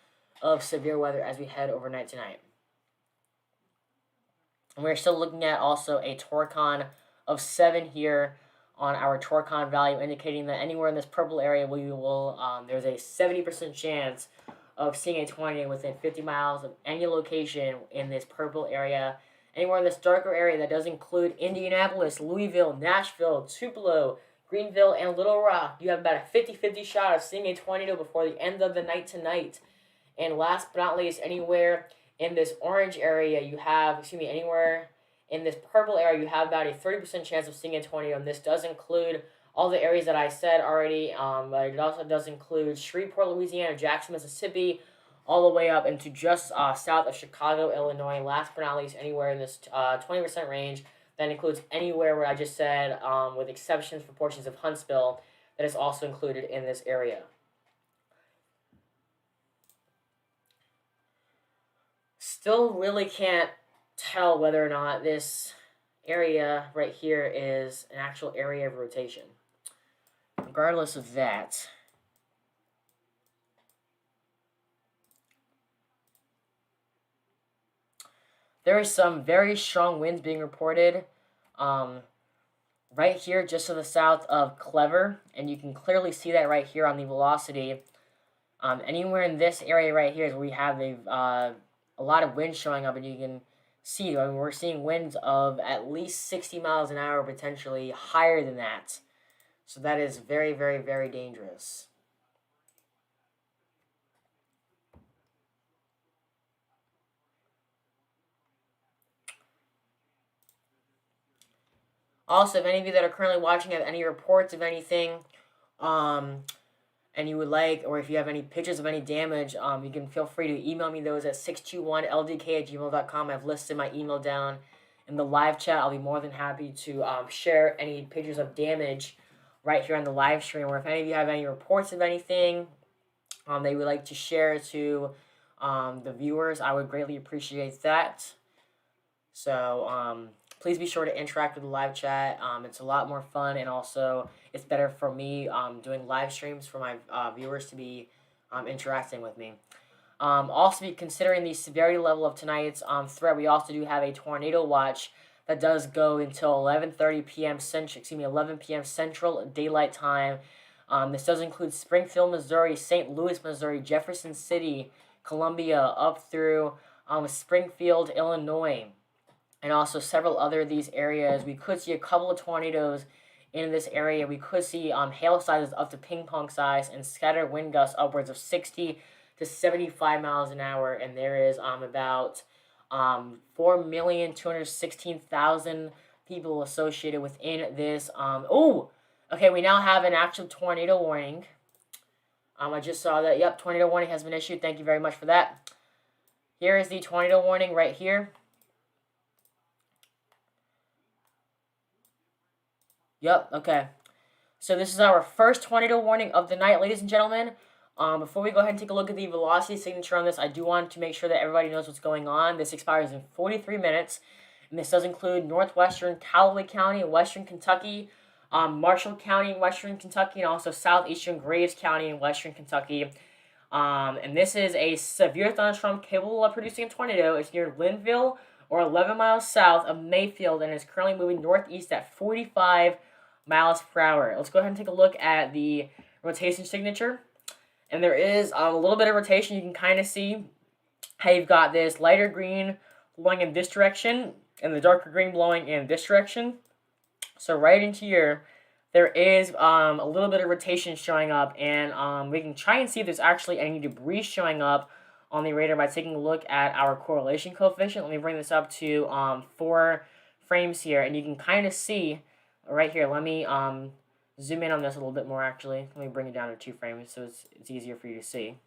of severe weather as we head overnight tonight. And we're still looking at also a Torcon of 7 here on our Torcon value, indicating that anywhere in this purple area we will there's a 70% chance of seeing a tornado within 50 miles of any location in this purple area. Anywhere in this darker area, that does include Indianapolis, Louisville, Nashville, Tupelo, Greenville, and Little Rock. You have about a 50-50 shot of seeing a tornado before the end of the night tonight. And last but not least, anywhere in this orange area, you have, anywhere in this purple area, you have about a 30% chance of seeing a tornado. And this does include all the areas that I said already, but it also does include Shreveport, Louisiana, Jackson, Mississippi, all the way up into just south of Chicago, Illinois. Last but not least, anywhere in this 20% range. That includes anywhere where I just said, with exceptions for portions of Huntsville, that is also included in this area. Still really can't tell whether or not this area right here is an actual area of rotation. Regardless of that, there is some very strong winds being reported right here just to the south of Clever, and you can clearly see that right here on the velocity. Anywhere in this area right here is where we have a lot of wind showing up, and you can see, we're seeing winds of at least 60 miles an hour, potentially higher than that. So that is very, very, very dangerous. Also, if any of you that are currently watching have any reports of anything, and you would like, or if you have any pictures of any damage, you can feel free to email me those at 621ldk@gmail.com. I've listed my email down in the live chat. I'll be more than happy to share any pictures of damage right here on the live stream, or if any of you have any reports of anything that you would like to share to the viewers, I would greatly appreciate that. So please be sure to interact with the live chat. It's a lot more fun, and also it's better for me doing live streams for my viewers to be interacting with me. Also, considering the severity level of tonight's threat, we also do have a tornado watch that does go until 11:30 p.m. 11 p.m. Central Daylight Time. This does include Springfield, Missouri, St. Louis, Missouri, Jefferson City, Columbia, up through Springfield, Illinois, and also several other of these areas. We could see a couple of tornadoes in this area. We could see hail sizes up to ping pong size and scattered wind gusts upwards of 60 to 75 miles an hour, and there is about 4,216,000 people associated within this. Okay, we now have an actual tornado warning. I just saw that. Yep, tornado warning has been issued. Thank you very much for that. Here is the tornado warning right here. Yep, okay. So this is our first tornado warning of the night, ladies and gentlemen. Before we go ahead and take a look at the velocity signature on this, I do want to make sure that everybody knows what's going on. This expires in 43 minutes. And this does include northwestern Callaway County in western Kentucky, Marshall County in western Kentucky, and also southeastern Graves County in western Kentucky. And this is a severe thunderstorm capable of producing a tornado. It's near Linville, or 11 miles south of Mayfield, and is currently moving northeast at 45 miles per hour. Let's go ahead and take a look at the rotation signature. And there is a little bit of rotation. You can kind of see how you've got this lighter green blowing in this direction and the darker green blowing in this direction. So right into here, there is a little bit of rotation showing up, and we can try and see if there's actually any debris showing up on the radar by taking a look at our correlation coefficient. Let me bring this up to 4 frames here, and you can kind of see right here. Let me zoom in on this a little bit more, actually. Let me bring it down to 2 frames so it's easier for you to see.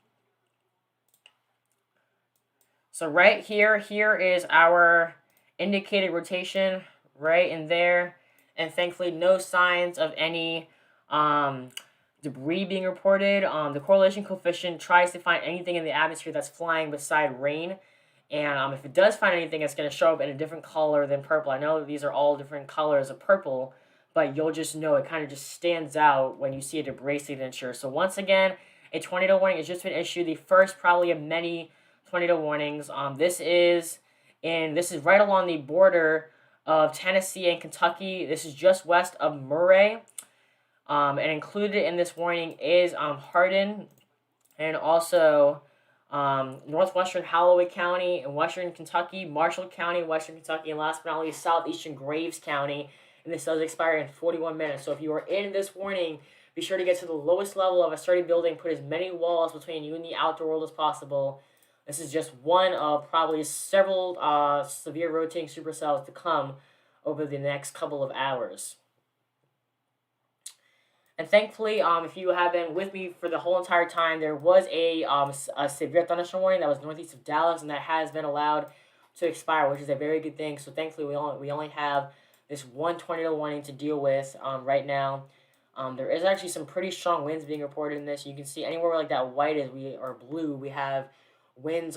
So right here is our indicated rotation right in there, and thankfully no signs of any debris being reported. The correlation coefficient tries to find anything in the atmosphere that's flying beside rain, and if it does find anything, it's going to show up in a different color than purple. I know that these are all different colors of purple, but you'll just know it kind of just stands out when you see a debris signature. So once again, a tornado warning has just been issued, the first probably of many tornado warnings. This is right along the border of Tennessee and Kentucky. This is just west of Murray. And included in this warning is Hardin, and also northwestern Callaway County in western Kentucky, Marshall County in western Kentucky, and last but not least, southeastern Graves County. And this does expire in 41 minutes. So if you are in this warning, be sure to get to the lowest level of a sturdy building, put as many walls between you and the outdoor world as possible. This is just one of probably several severe rotating supercells to come over the next couple of hours. And thankfully, if you have been with me for the whole entire time, there was a severe thunderstorm warning that was northeast of Dallas, and that has been allowed to expire, which is a very good thing. So thankfully, we only have this one tornado warning to deal with right now. There is actually some pretty strong winds being reported in this. You can see anywhere like that white is or blue, we have winds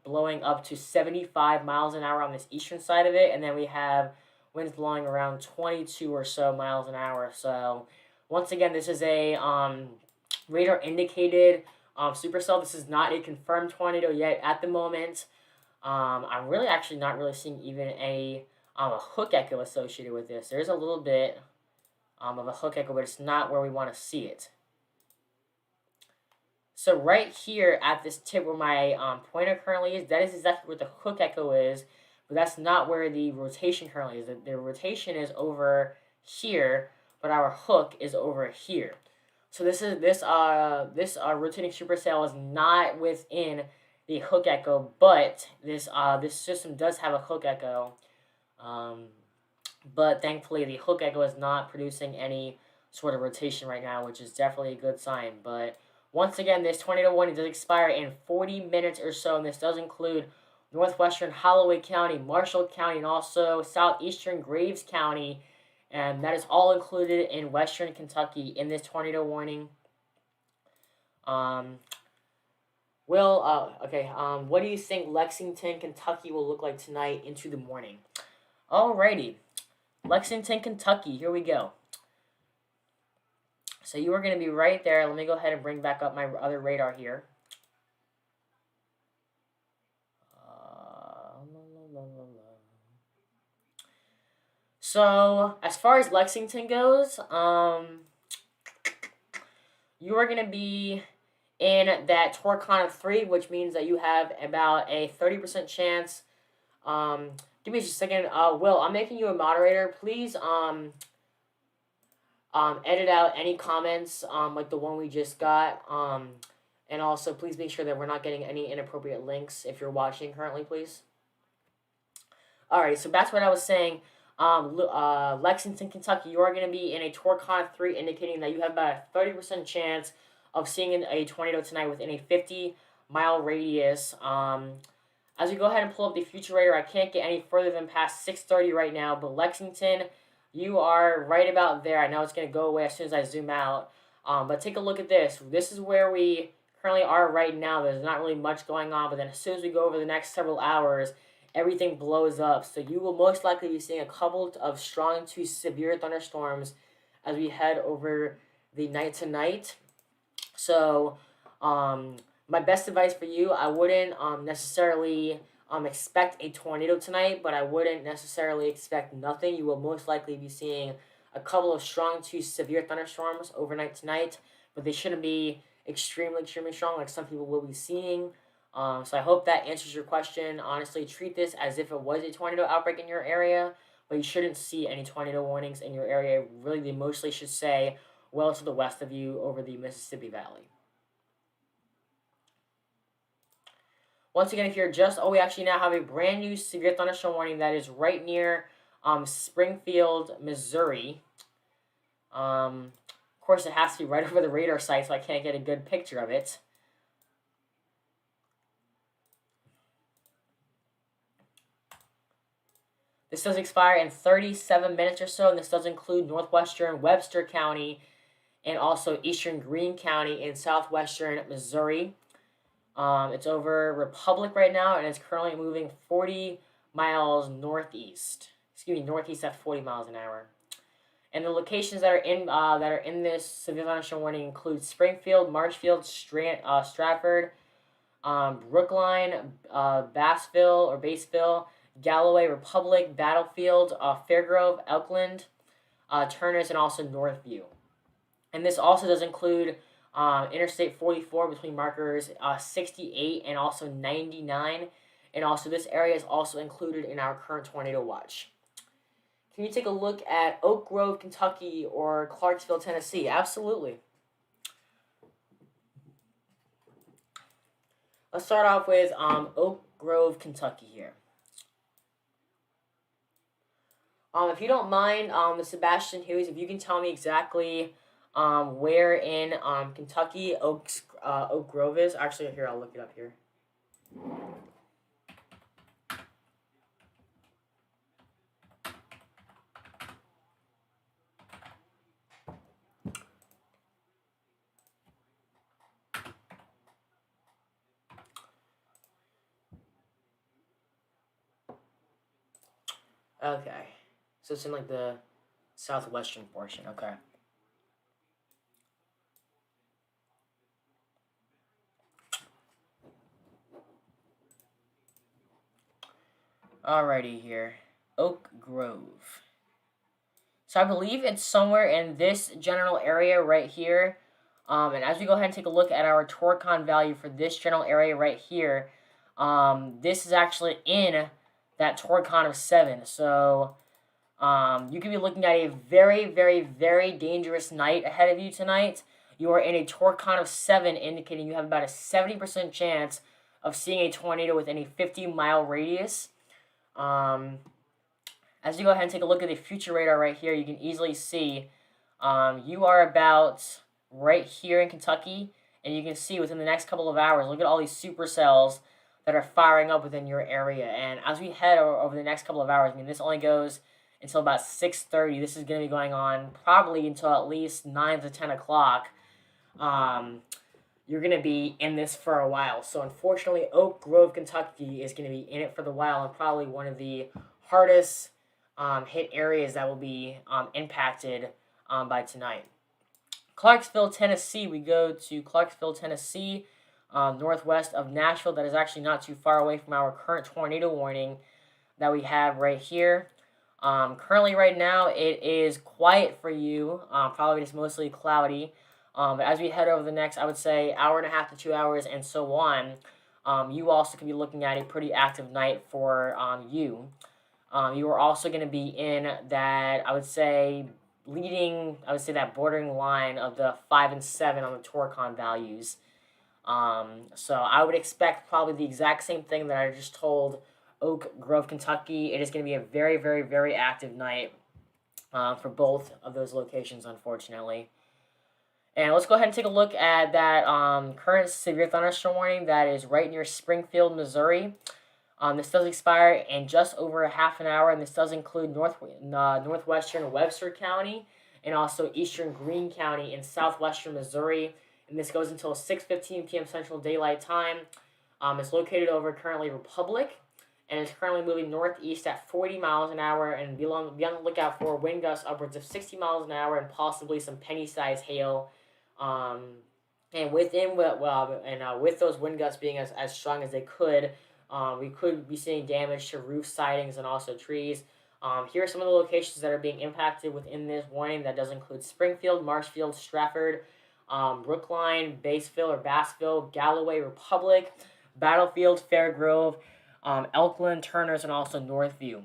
blowing up to 75 miles an hour on this eastern side of it, and then we have winds blowing around 22 or so miles an hour. So once again, this is a radar indicated supercell. This is not a confirmed tornado yet at the moment. I'm really actually not really seeing even a hook echo associated with this. There's a little bit of a hook echo, but it's not where we want to see it. So right here at this tip where my pointer currently is, that is exactly where the hook echo is, but that's not where the rotation currently is. The rotation is over here, but our hook is over here. So this rotating supercell is not within the hook echo, but this system does have a hook echo. But thankfully the hook echo is not producing any sort of rotation right now, which is definitely a good sign. But once again, this tornado warning does expire in 40 minutes or so, and this does include northwestern Callaway County, Marshall County, and also southeastern Graves County, and that is all included in western Kentucky in this tornado warning. What do you think Lexington, Kentucky will look like tonight into the morning? Alrighty, Lexington, Kentucky, here we go. So you are going to be right there. Let me go ahead and bring back up my other radar here. So as far as Lexington goes, you are going to be in that Torcon of 3, which means that you have about a 30% chance. Give me just a second. Will, I'm making you a moderator. Please edit out any comments like the one we just got. And also, please make sure that we're not getting any inappropriate links if you're watching currently, please. Alright, so that's what I was saying. Lexington, Kentucky, you are going to be in a Torcon 3, indicating that you have about a 30% chance of seeing a tornado tonight within a 50-mile radius. As we go ahead and pull up the future radar, I can't get any further than past 6:30 right now, but Lexington, you are right about there. I know it's going to go away as soon as I zoom out, but take a look at this. This is where we currently are right now. There's not really much going on, but then as soon as we go over the next several hours, everything blows up. So you will most likely be seeing a couple of strong to severe thunderstorms as we head over the night tonight. So, my best advice for you, I wouldn't necessarily expect a tornado tonight, but I wouldn't necessarily expect nothing. You will most likely be seeing a couple of strong to severe thunderstorms overnight tonight, but they shouldn't be extremely strong like some people will be seeing. So I hope that answers your question. Honestly, treat this as if it was a tornado outbreak in your area, but you shouldn't see any tornado warnings in your area. Really, they mostly should say well to the west of you over the Mississippi Valley. Once again, if you're we actually now have a brand new severe thunderstorm warning that is right near Springfield, Missouri. Of course, it has to be right over the radar site, so I can't get a good picture of it. This does expire in 37 minutes or so, and this does include northwestern Webster County and also eastern Greene County in southwestern Missouri. It's over Republic right now, and it's currently moving 40 miles northeast. Northeast at 40 miles an hour. And the locations that are in this severe thunderstorm warning include Springfield, Marshfield, Stratford, Brookline, Baseville, Galloway, Republic, Battlefield, Fairgrove, Elkland, Turners, and also Northview. And this also does include Interstate 44 between markers 68 and also 99. And also this area is also included in our current tornado watch. Can you take a look at Oak Grove, Kentucky or Clarksville, Tennessee? Absolutely. Let's start off with Oak Grove, Kentucky here. If you don't mind, the Sebastian Hughes, if you can tell me exactly where in Kentucky Oak Grove is. Actually, here, I'll look it up here. Okay. So it's in like the southwestern portion. Okay. Alrighty here. Oak Grove. So I believe it's somewhere in this general area right here. And as we go ahead and take a look at our Torcon value for this general area right here, this is actually in that Torcon of 7. So you could be looking at a very dangerous night ahead of you tonight. You are in a Torcon of 7, indicating you have about a 70% chance of seeing a tornado within a 50-mile radius. As you go ahead and take a look at the future radar right here, you can easily see you are about right here in Kentucky, and you can see within the next couple of hours, look at all these supercells that are firing up within your area. And as we head over the next couple of hours, I mean, this only goes until about 6:30. This is going to be going on probably until at least 9 to 10 o'clock. You're going to be in this for a while. So unfortunately, Oak Grove, Kentucky is going to be in it for the while, and probably one of the hardest hit areas that will be impacted by tonight. Clarksville, Tennessee. We go to Clarksville, Tennessee, northwest of Nashville. That is actually not too far away from our current tornado warning that we have right here. Currently, right now, it is quiet for you. Probably just mostly cloudy. But as we head over the next, I would say, hour and a half to 2 hours and so on, you also could be looking at a pretty active night for you. You are also going to be in that, I would say, that bordering line of the 5 and 7 on the Torcon values. So I would expect probably the exact same thing that I just told Oak Grove, Kentucky. It is going to be a very active night for both of those locations, unfortunately. And let's go ahead and take a look at that current severe thunderstorm warning that is right near Springfield, Missouri. This does expire in just over a half an hour, and this does include northwestern Webster County and also eastern Greene County in southwestern Missouri. And this goes until 6:15 p.m. Central Daylight Time. It's located over currently Republic and is currently moving northeast at 40 miles an hour, and be on the lookout for wind gusts upwards of 60 miles an hour and possibly some penny-sized hail. And with those wind gusts being as strong as they could, we could be seeing damage to roof sidings and also trees. Here are some of the locations that are being impacted within this warning. That does include Springfield, Marshfield, Stratford, Brookline, Bassville, Galloway, Republic, Battlefield, Fairgrove, Elkland, Turners, and also Northview.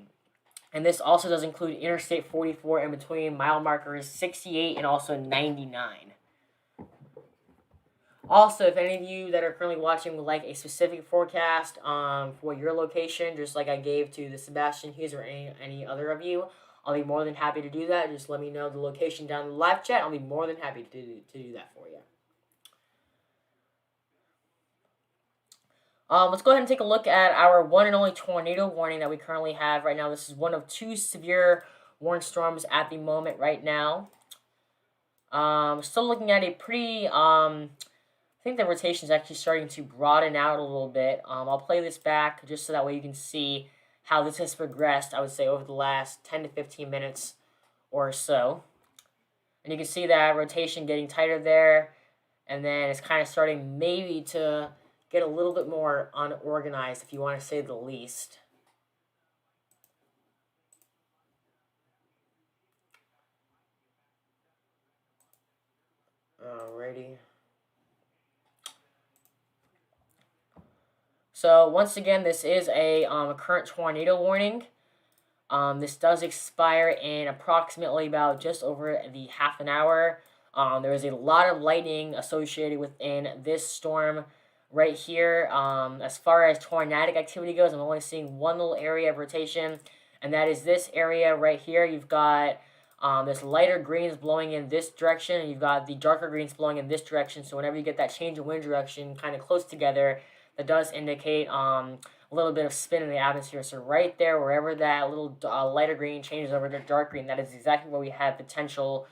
And this also does include Interstate 44 in between mile markers 68 and also 99. Also, if any of you that are currently watching would like a specific forecast for your location, just like I gave to the Sebastian Hughes or any other of you, I'll be more than happy to do that. Just let me know the location down in the live chat. I'll be more than happy to do that for you. Let's go ahead and take a look at our one and only tornado warning that we currently have right now. This is one of two severe warned storms at the moment right now. Still looking at a pretty... I think the rotation is actually starting to broaden out a little bit. I'll play this back just so that way you can see how this has progressed, I would say, over the last 10 to 15 minutes or so. And you can see that rotation getting tighter there, and then it's kind of starting maybe to get a little bit more unorganized, if you want to say the least. Alrighty. So once again, this is a current tornado warning. This does expire in approximately about just over the half an hour. There is a lot of lightning associated within this storm right here. As far as tornadic activity goes, I'm only seeing one little area of rotation, and that is this area right here. You've got this lighter greens blowing in this direction, and you've got the darker greens blowing in this direction. So whenever you get that change of wind direction kind of close together, that does indicate a little bit of spin in the atmosphere. So right there, wherever that little lighter green changes over to dark green, that is exactly where we have potential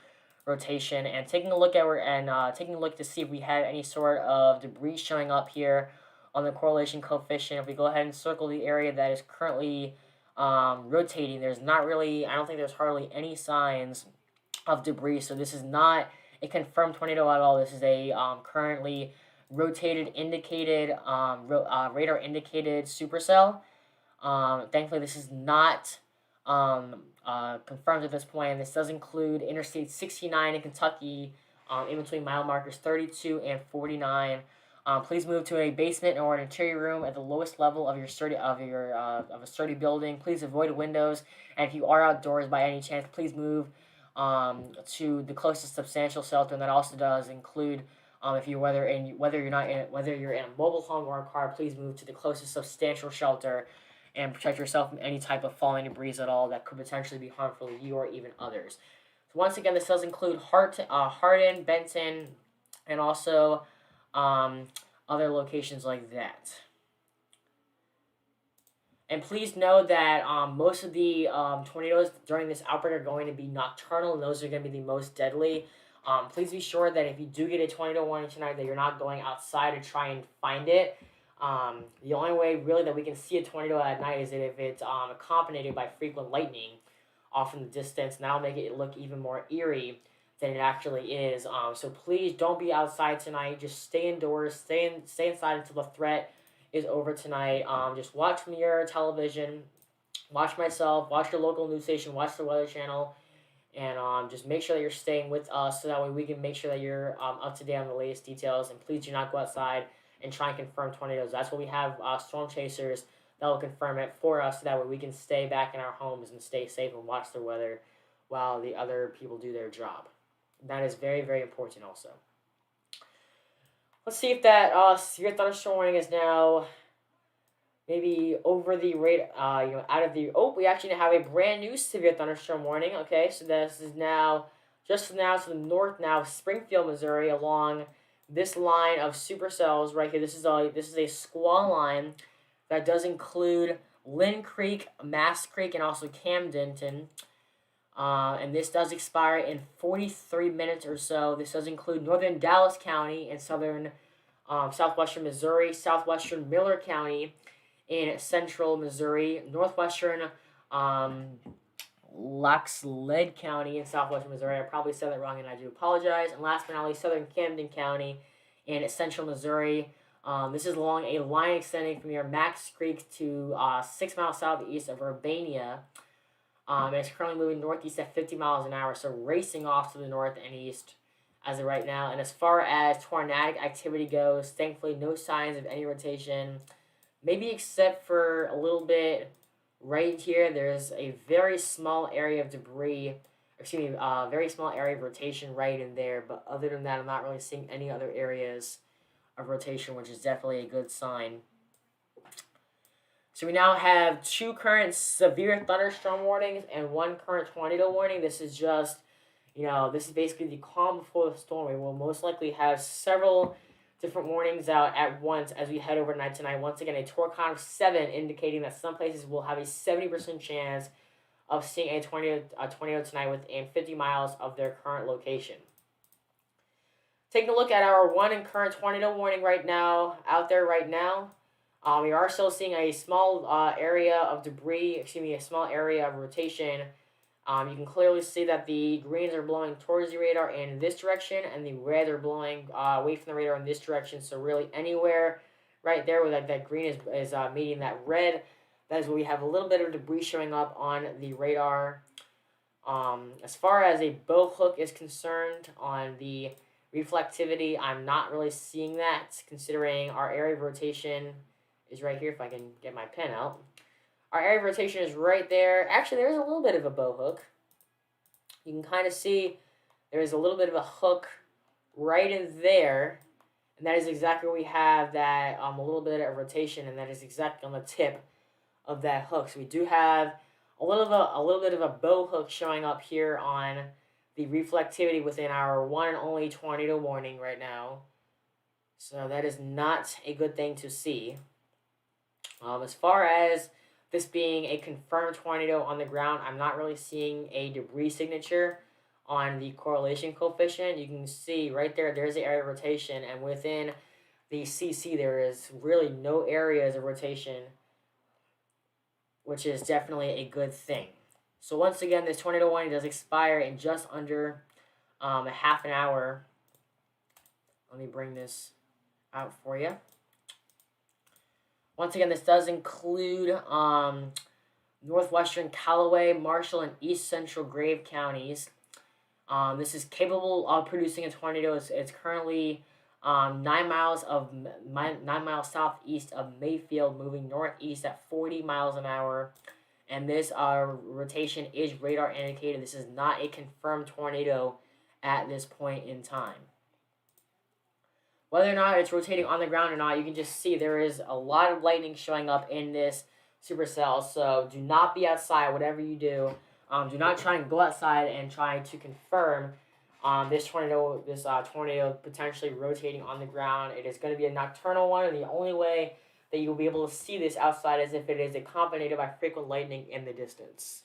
rotation. And taking a look to see if we have any sort of debris showing up here on the correlation coefficient. If we go ahead and circle the area that is currently rotating, there's not really, I don't think there's hardly any signs of debris. So this is not a confirmed tornado at all. This is a currently rotated indicated radar indicated supercell. Thankfully this is not confirmed at this point. This does include Interstate 69 in Kentucky, in between mile markers 32 and 49. Please move to a basement or an interior room at the lowest level of a sturdy building. Please avoid windows, and if you are outdoors by any chance, please move to the closest substantial shelter. And that also does include if you whether you're in a mobile home or a car, please move to the closest substantial shelter and protect yourself from any type of falling debris at all that could potentially be harmful to you or even others. So once again, this does include Hardin, Benton, and also other locations like that. And please know that most of the tornadoes during this outbreak are going to be nocturnal, and those are going to be the most deadly. Please be sure that if you do get a tornado warning tonight, that you're not going outside to try and find it. The only way really that we can see a tornado at night is if it's accompanied by frequent lightning off in the distance, and that'll make it look even more eerie than it actually is. So please don't be outside tonight. Just stay indoors. Stay inside until the threat is over tonight. Just watch from your television. Watch myself. Watch your local news station. Watch the Weather Channel. And just make sure that you're staying with us so that way we can make sure that you're up to date on the latest details. And please do not go outside and try and confirm tornadoes. That's what we have storm chasers that will confirm it for us so that way we can stay back in our homes and stay safe and watch the weather while the other people do their job. That is very, very important also. Let's see if that severe thunderstorm warning is now maybe over the rate, out of the... Oh, we actually have a brand new severe thunderstorm warning. Okay, so this is now, just now to the north now of Springfield, Missouri, along this line of supercells right here. This is a squall line that does include Lynn Creek, Mass Creek, and also Camdenton. And this does expire in 43 minutes or so. This does include northern Dallas County and southern southwestern Missouri, southwestern Miller County, in central Missouri, northwestern Laxled County in southwestern Missouri. I probably said that wrong and I do apologize. And last but not least, southern Camden County in central Missouri. This is along a line extending from near Max Creek to 6 miles southeast of Urbana. And it's currently moving northeast at 50 miles an hour, so racing off to the north and east as of right now. And as far as tornadic activity goes, thankfully no signs of any rotation, maybe except for a little bit right here. There's a very small area of debris, very small area of rotation right in there. But other than that, I'm not really seeing any other areas of rotation, which is definitely a good sign. So we now have 2 current severe thunderstorm warnings and 1 current tornado warning. This is just, this is basically the calm before the storm. We will most likely have several different warnings out at once as we head overnight tonight. Once again, a torcon of 7 indicating that some places will have a 70% chance of seeing a tornado tonight within 50 miles of their current location. Taking a look at our 1 and current tornado warning right now, out there right now. We are still seeing a small area of debris, a small area of rotation. You can clearly see that the greens are blowing towards the radar in this direction, and the red are blowing away from the radar in this direction. So really anywhere right there where that green is meeting that red, that is where we have a little bit of debris showing up on the radar. As far as a bow hook is concerned on the reflectivity, I'm not really seeing that, considering our area of rotation is right here. If I can get my pen out, our area of rotation is right there. Actually, there's a little bit of a bow hook. You can kind of see there's a little bit of a hook right in there, and that is exactly where we have that a little bit of rotation, and that is exactly on the tip of that hook. So we do have a little bit of a bow hook showing up here on the reflectivity within our 1 and only tornado warning right now. So that is not a good thing to see. As far as this being a confirmed tornado on the ground, I'm not really seeing a debris signature on the correlation coefficient. You can see right there, there's the area of rotation, and within the CC, there is really no areas of rotation, which is definitely a good thing. So once again, this tornado warning does expire in just under a half an hour. Let me bring this out for you. Once again, this does include northwestern Callaway, Marshall, and east central Grave counties. This is capable of producing a tornado. It's currently 9 miles southeast of Mayfield, moving northeast at 40 miles an hour. And this rotation is radar indicated. This is not a confirmed tornado at this point in time. Whether or not it's rotating on the ground or not, you can just see there is a lot of lightning showing up in this supercell. So do not be outside, whatever you do. Do not try and go outside and try to confirm this tornado potentially rotating on the ground. It is going to be a nocturnal one, and the only way that you'll be able to see this outside is if it is accompanied by frequent lightning in the distance.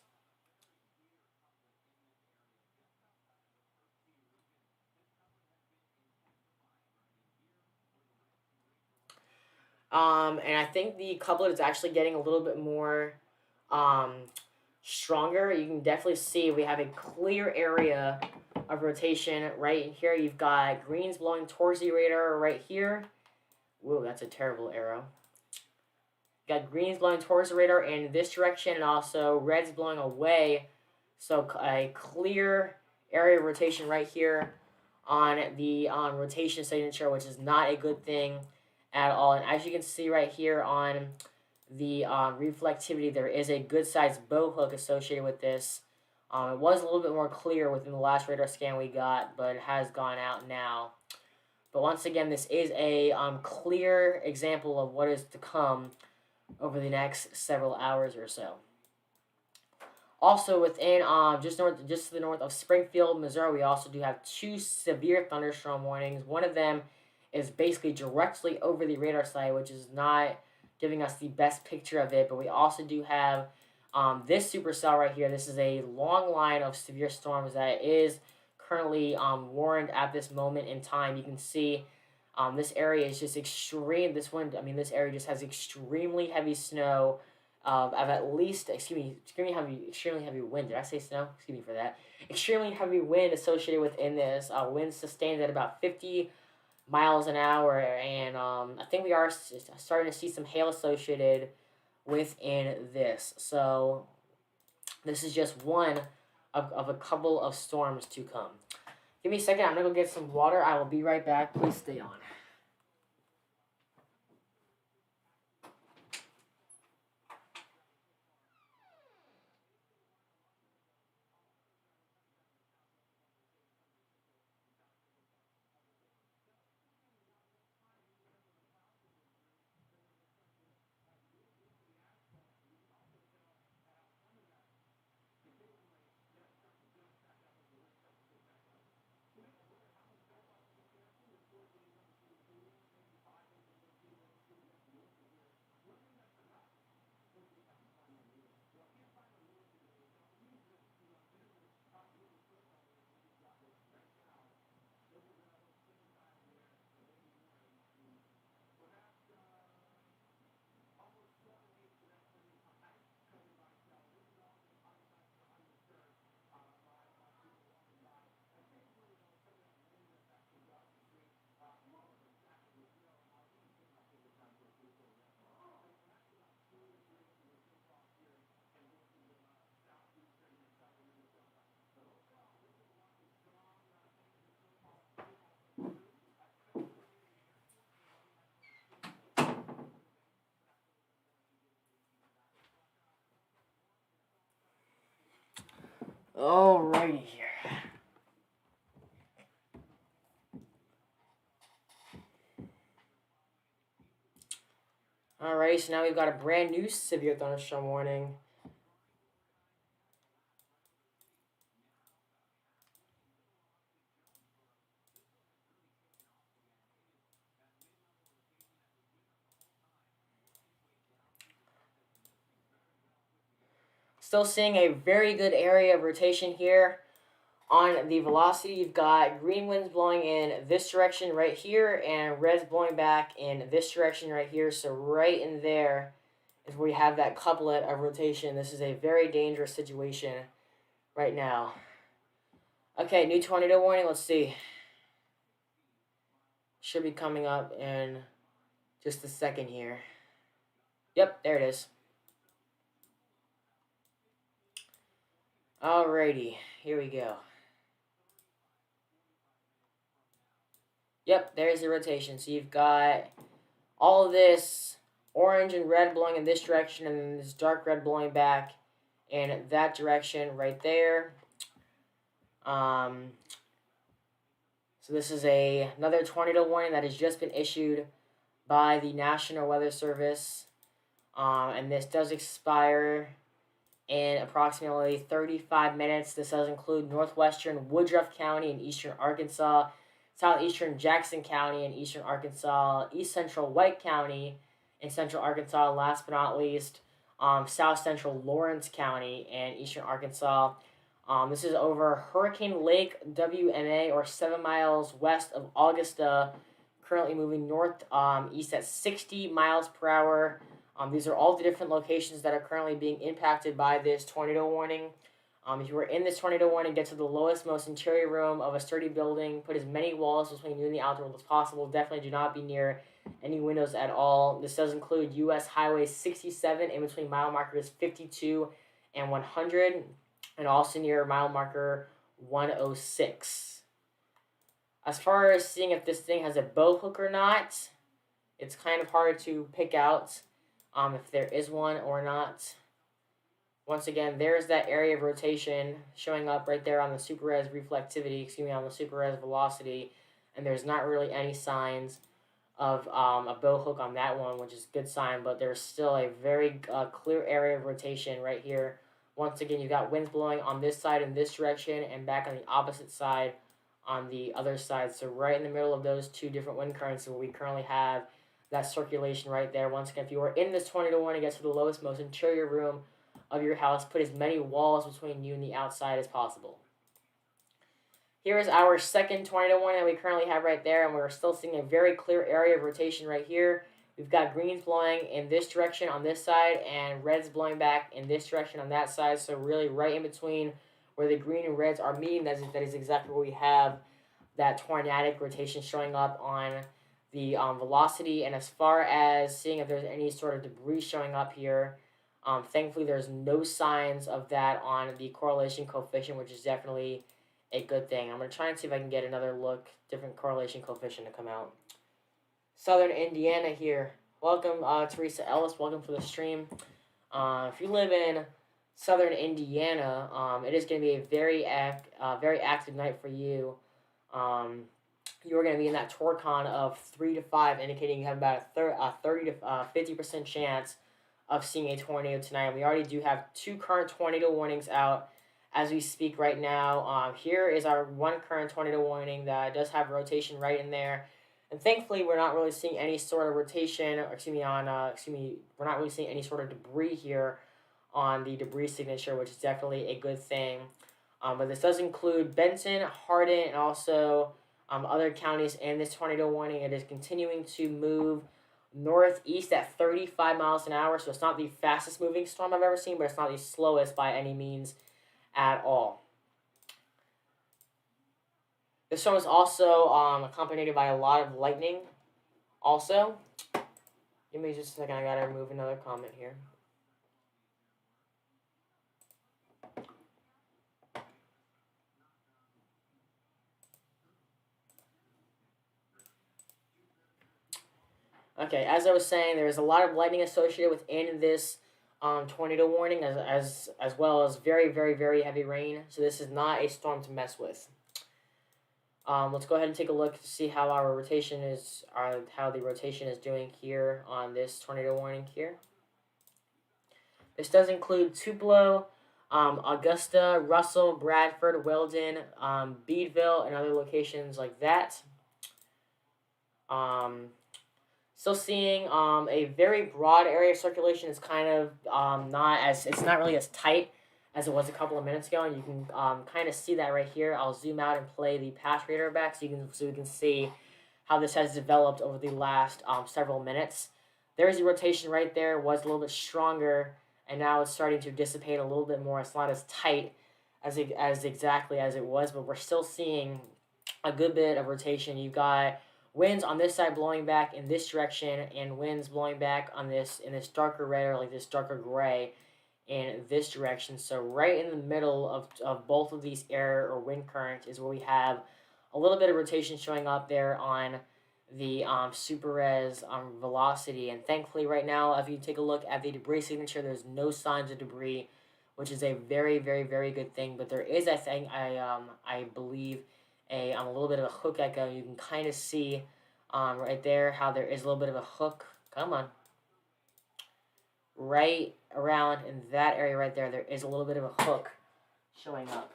And I think the couplet is actually getting a little bit more stronger. You can definitely see we have a clear area of rotation right in here. You've got greens blowing towards the radar right here. Whoa, that's a terrible arrow. You've got greens blowing towards the radar in this direction, and also reds blowing away. So a clear area of rotation right here on the rotation signature, which is not a good thing at all. And as you can see right here on the reflectivity, there is a good sized bow hook associated with this. It was a little bit more clear within the last radar scan we got, but it has gone out now. But once again, this is a clear example of what is to come over the next several hours or so. Also within just to the north of Springfield, Missouri, we also do have 2 severe thunderstorm warnings. One of them is basically directly over the radar site, which is not giving us the best picture of it. But we also do have this supercell right here. This is a long line of severe storms that is currently warned at this moment in time. You can see This area is just extreme. This area just has extremely heavy snow. Of at least, extremely heavy wind. Did I say snow? Excuse me for that. Extremely heavy wind associated within this. Wind sustained at about 50 miles an hour, and I think we are starting to see some hail associated within this. So this is just one of a couple of storms to come. Give me a second. I'm going to go get some water. I will be right back. Please stay on. Alrighty here. Alright, so now we've got a brand new severe thunderstorm warning. Still seeing a very good area of rotation here. On the velocity, you've got green winds blowing in this direction right here, and reds blowing back in this direction right here. So right in there is where you have that couplet of rotation. This is a very dangerous situation right now. Okay, new tornado warning. Let's see. Should be coming up in just a second here. Yep, there it is. Alrighty, here we go. Yep, there's the rotation. So you've got all of this orange and red blowing in this direction, and then this dark red blowing back in that direction right there. So this is another tornado warning that has just been issued by the National Weather Service. And this does expire in approximately 35 minutes. This does include northwestern Woodruff County in eastern Arkansas, southeastern Jackson County in eastern Arkansas, east central White County in central Arkansas, last but not least, south central Lawrence County in eastern Arkansas. This is over Hurricane Lake WMA, or 7 miles west of Augusta, currently moving north east at 60 miles per hour. These are all the different locations that are currently being impacted by this tornado warning. If you were in this tornado warning, get to the lowest, most interior room of a sturdy building. Put as many walls between you and the outer world as possible. Definitely do not be near any windows at all. This does include U.S. Highway 67 in between mile markers 52 and 100, and also near mile marker 106. As far as seeing if this thing has a bow hook or not, it's kind of hard to pick out if there is one or not. Once again, there's that area of rotation showing up right there on the super res reflectivity, on the super res velocity, and there's not really any signs of a bow hook on that one, which is a good sign, but there's still a very clear area of rotation right here. Once again, you've got winds blowing on this side in this direction and back on the opposite side on the other side. So right in the middle of those two different wind currents where we currently have that circulation right there. Once again, if you are in this tornado warning, get to the lowest, most interior room of your house. Put as many walls between you and the outside as possible. Here's our second tornado warning that we currently have right there, and we're still seeing a very clear area of rotation right here. We've got greens blowing in this direction on this side, and reds blowing back in this direction on that side. So really right in between where the green and reds are meeting, that is exactly where we have that tornadic rotation showing up on the velocity. And as far as seeing if there's any sort of debris showing up here, thankfully there's no signs of that on the correlation coefficient, which is definitely a good thing. I'm going to try and see if I can get another look, different correlation coefficient to come out. Southern Indiana here. Welcome, Teresa Ellis. Welcome to the stream. If you live in Southern Indiana, it is going to be a very active night for you. You're going to be in that torcon of 3 to 5, indicating you have about a 30 to 50% chance of seeing a tornado tonight. And we already do have 2 current tornado warnings out as we speak right now. Here is our one current tornado warning that does have rotation right in there. And thankfully, we're not really seeing any sort of rotation, we're not really seeing any sort of debris here on the debris signature, which is definitely a good thing. But this does include Benton, Hardin, and also other counties in this tornado warning. It is continuing to move northeast at 35 miles an hour, so it's not the fastest moving storm I've ever seen, but it's not the slowest by any means at all. This storm is also accompanied by a lot of lightning. Also, give me just a second, I gotta remove another comment here. Okay, as I was saying, there's a lot of lightning associated within this tornado warning, as well as very, very, very heavy rain. So this is not a storm to mess with. Let's go ahead and take a look to see how our rotation is, how the rotation is doing here on this tornado warning here. This does include Tupelo, Augusta, Russell, Bradford, Weldon, Beadville, and other locations like that. Still seeing a very broad area of circulation. It's kind of it's not really as tight as it was a couple of minutes ago, and you can kind of see that right here. I'll zoom out and play the path radar back so you can see how this has developed over the last several minutes. There's the rotation right there. It was a little bit stronger, and now it's starting to dissipate a little bit more. It's not as tight as exactly as it was, but we're still seeing a good bit of rotation. You've got winds on this side blowing back in this direction, and winds blowing back on this in this darker red or like this darker gray in this direction. So right in the middle of both of these air or wind currents is where we have a little bit of rotation showing up there on the super res velocity. And thankfully right now, if you take a look at the debris signature, there's no signs of debris, which is a very, very, very good thing. But there is, I believe, a little bit of a hook echo. You can kind of see right there how there is a little bit of a hook. Come on. Right around in that area right there, there is a little bit of a hook showing up.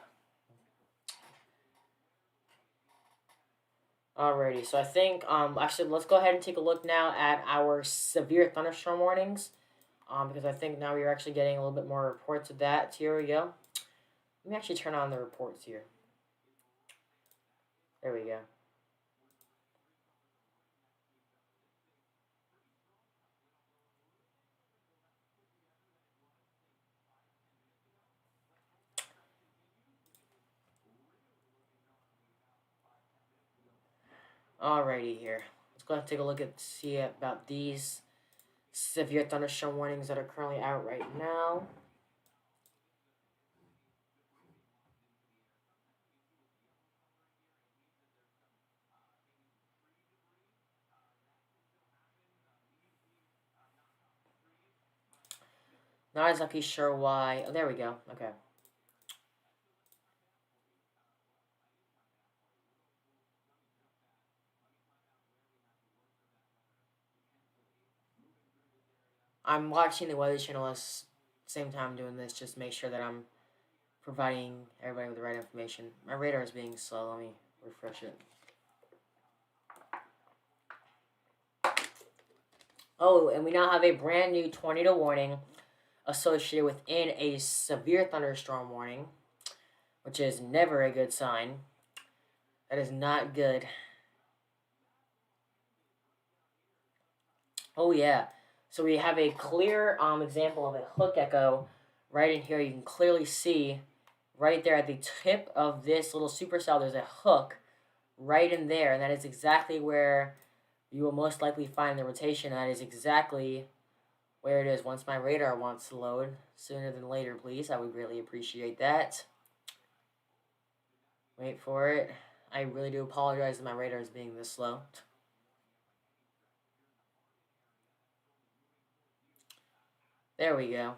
Alrighty, so I think, actually, let's go ahead and take a look now at our severe thunderstorm warnings, because I think now we're actually getting a little bit more reports of that. Here we go. Let me actually turn on the reports here. There we go. Alrighty here. Let's go ahead and take a look at see about these severe thunderstorm warnings that are currently out right now. Not exactly sure why. Oh, there we go. Okay. I'm watching the Weather Channel at the same time I'm doing this, just to make sure that I'm providing everybody with the right information. My radar is being slow. Let me refresh it. Oh, and we now have a brand new tornado warning associated within a severe thunderstorm warning, which is never a good sign. That is not good. Oh yeah. So we have a clear example of a hook echo right in here. You can clearly see right there at the tip of this little supercell, there's a hook right in there, and that is exactly where you will most likely find the rotation. That is exactly where it is. Once my radar wants to load, sooner than later, please. I would greatly appreciate that. Wait for it. I really do apologize that my radar is being this slow. There we go.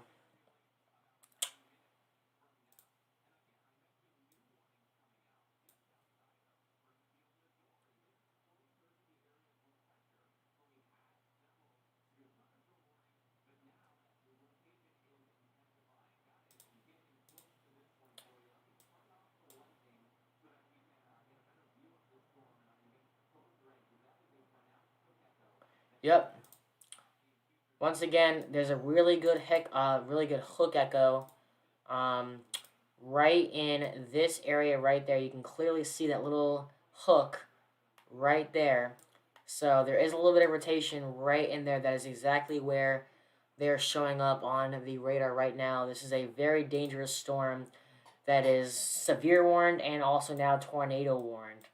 Yep. Once again, there's a really good hook echo, um, right in this area right there. You can clearly see that little hook right there. So there is a little bit of rotation right in there. That is exactly where they're showing up on the radar right now. This is a very dangerous storm that is severe warned and also now tornado warned.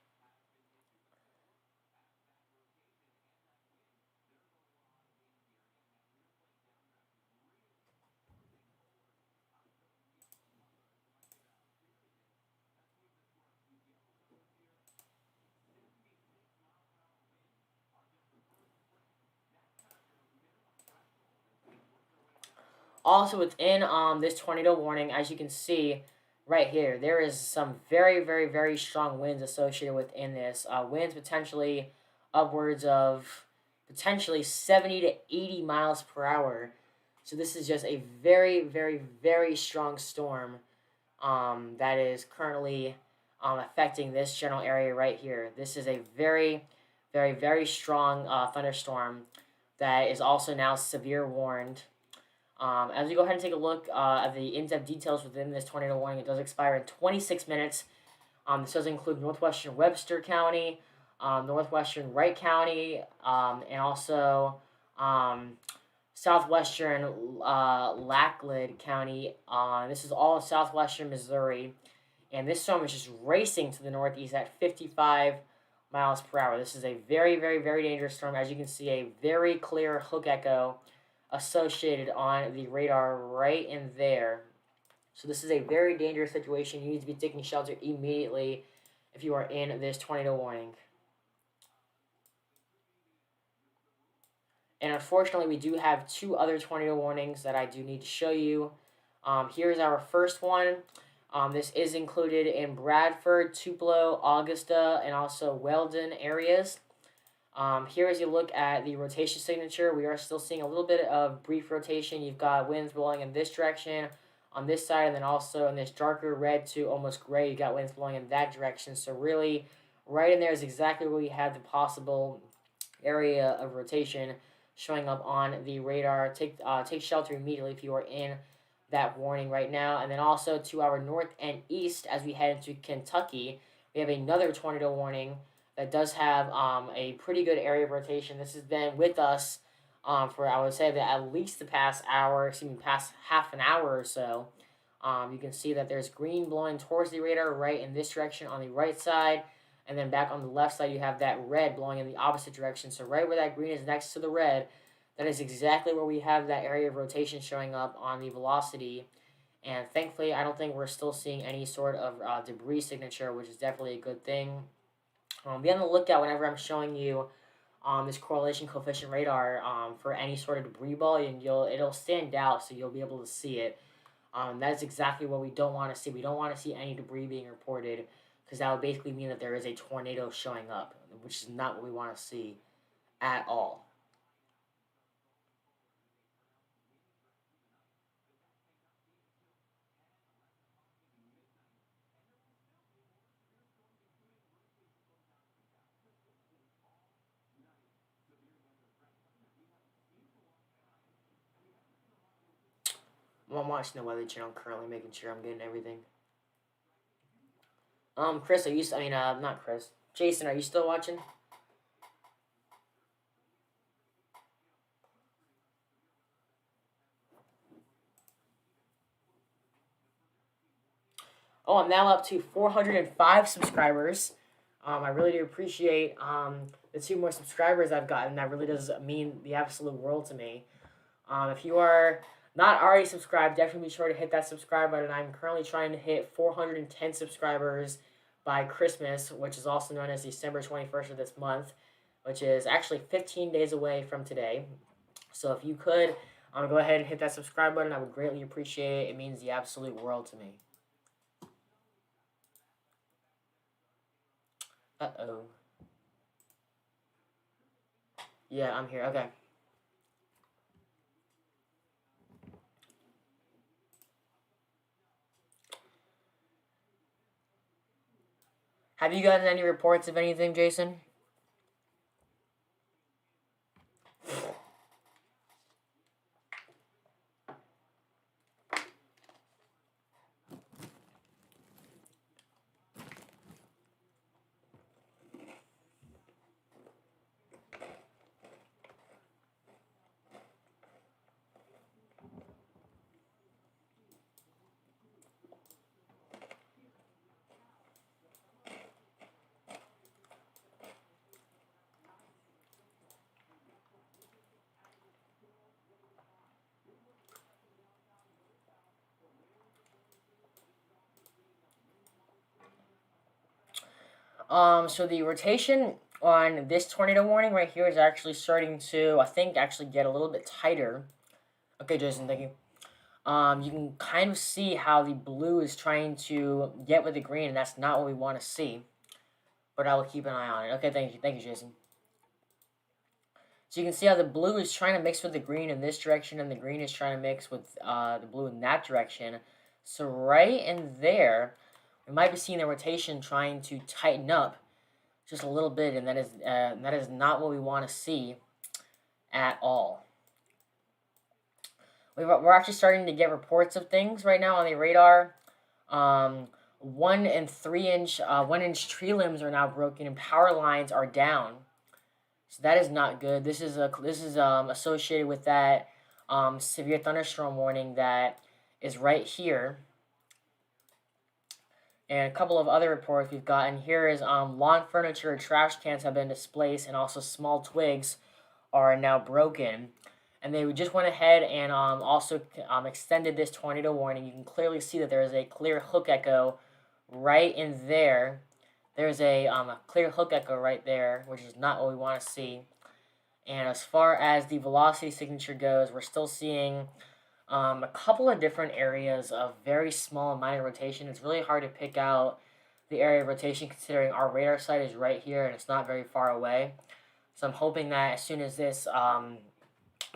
Also, within this tornado warning, as you can see right here, there is some very, very, very strong winds associated within this. Winds potentially upwards of potentially 70 to 80 miles per hour. So this is just a very, very, very strong storm that is currently affecting this general area right here. This is a very, very, very strong thunderstorm that is also now severe warned. As we go ahead and take a look at the in-depth details within this tornado warning, it does expire in 26 minutes. This does include northwestern Webster County, northwestern Wright County, and also um, southwestern Laclede County. This is all of southwestern Missouri. And this storm is just racing to the northeast at 55 miles per hour. This is a very, very, very dangerous storm. As you can see, a very clear hook echo associated on the radar right in there. So this is a very dangerous situation. You need to be taking shelter immediately if you are in this tornado warning. And unfortunately, we do have two other tornado warnings that I do need to show you. Here's our first one. This is included in Bradford, Tupelo, Augusta, and also Weldon areas. Here, as you look at the rotation signature, we are still seeing a little bit of brief rotation. You've got winds blowing in this direction on this side, and then also in this darker red to almost gray, you got winds blowing in that direction. So really, right in there is exactly where we have the possible area of rotation showing up on the radar. Take shelter immediately if you are in that warning right now. And then also to our north and east, as we head into Kentucky, we have another tornado warning that does have a pretty good area of rotation. This has been with us for, I would say, that at least the past hour, past half an hour or so. You can see that there's green blowing towards the radar right in this direction on the right side. And then back on the left side, you have that red blowing in the opposite direction. So right where that green is next to the red, that is exactly where we have that area of rotation showing up on the velocity. And thankfully, I don't think we're still seeing any sort of debris signature, which is definitely a good thing. Be on the lookout whenever I'm showing you this correlation coefficient radar for any sort of debris ball, and it'll stand out, so you'll be able to see it. That is exactly what we don't want to see. We don't want to see any debris being reported, because that would basically mean that there is a tornado showing up, which is not what we want to see at all. I'm watching the Weather Channel currently, making sure I'm getting everything. Chris, not Chris. Jason, are you still watching? Oh, I'm now up to 405 subscribers. I really do appreciate the 2 more subscribers I've gotten. That really does mean the absolute world to me. If you are not already subscribed, definitely be sure to hit that subscribe button. I'm currently trying to hit 410 subscribers by Christmas, which is also known as December 21st of this month, which is actually 15 days away from today. So if you could go ahead and hit that subscribe button, I would greatly appreciate it. It means the absolute world to me. Uh-oh. Yeah, I'm here. Okay. Have you gotten any reports of anything, Jason? So the rotation on this tornado warning right here is actually starting to, I think, actually get a little bit tighter. Okay, Jason, thank you. You can kind of see how the blue is trying to get with the green, and that's not what we want to see. But I will keep an eye on it. Okay, thank you, Jason. So you can see how the blue is trying to mix with the green in this direction, and the green is trying to mix with the blue in that direction. So right in there, we might be seeing the rotation trying to tighten up just a little bit, and that is not what we want to see at all. We're actually starting to get reports of things right now on the radar. 1 and 3 inch 1 inch tree limbs are now broken and power lines are down. So that is not good. This is associated with that severe thunderstorm warning that is right here. And a couple of other reports we've gotten here is lawn furniture and trash cans have been displaced, and also small twigs are now broken. And they just went ahead and also extended this tornado warning. You can clearly see that there is a clear hook echo right in there. There's a clear hook echo right there, which is not what we want to see. And as far as the velocity signature goes, we're still seeing a couple of different areas of very small minor rotation. It's really hard to pick out the area of rotation considering our radar site is right here and it's not very far away. So I'm hoping that as soon as this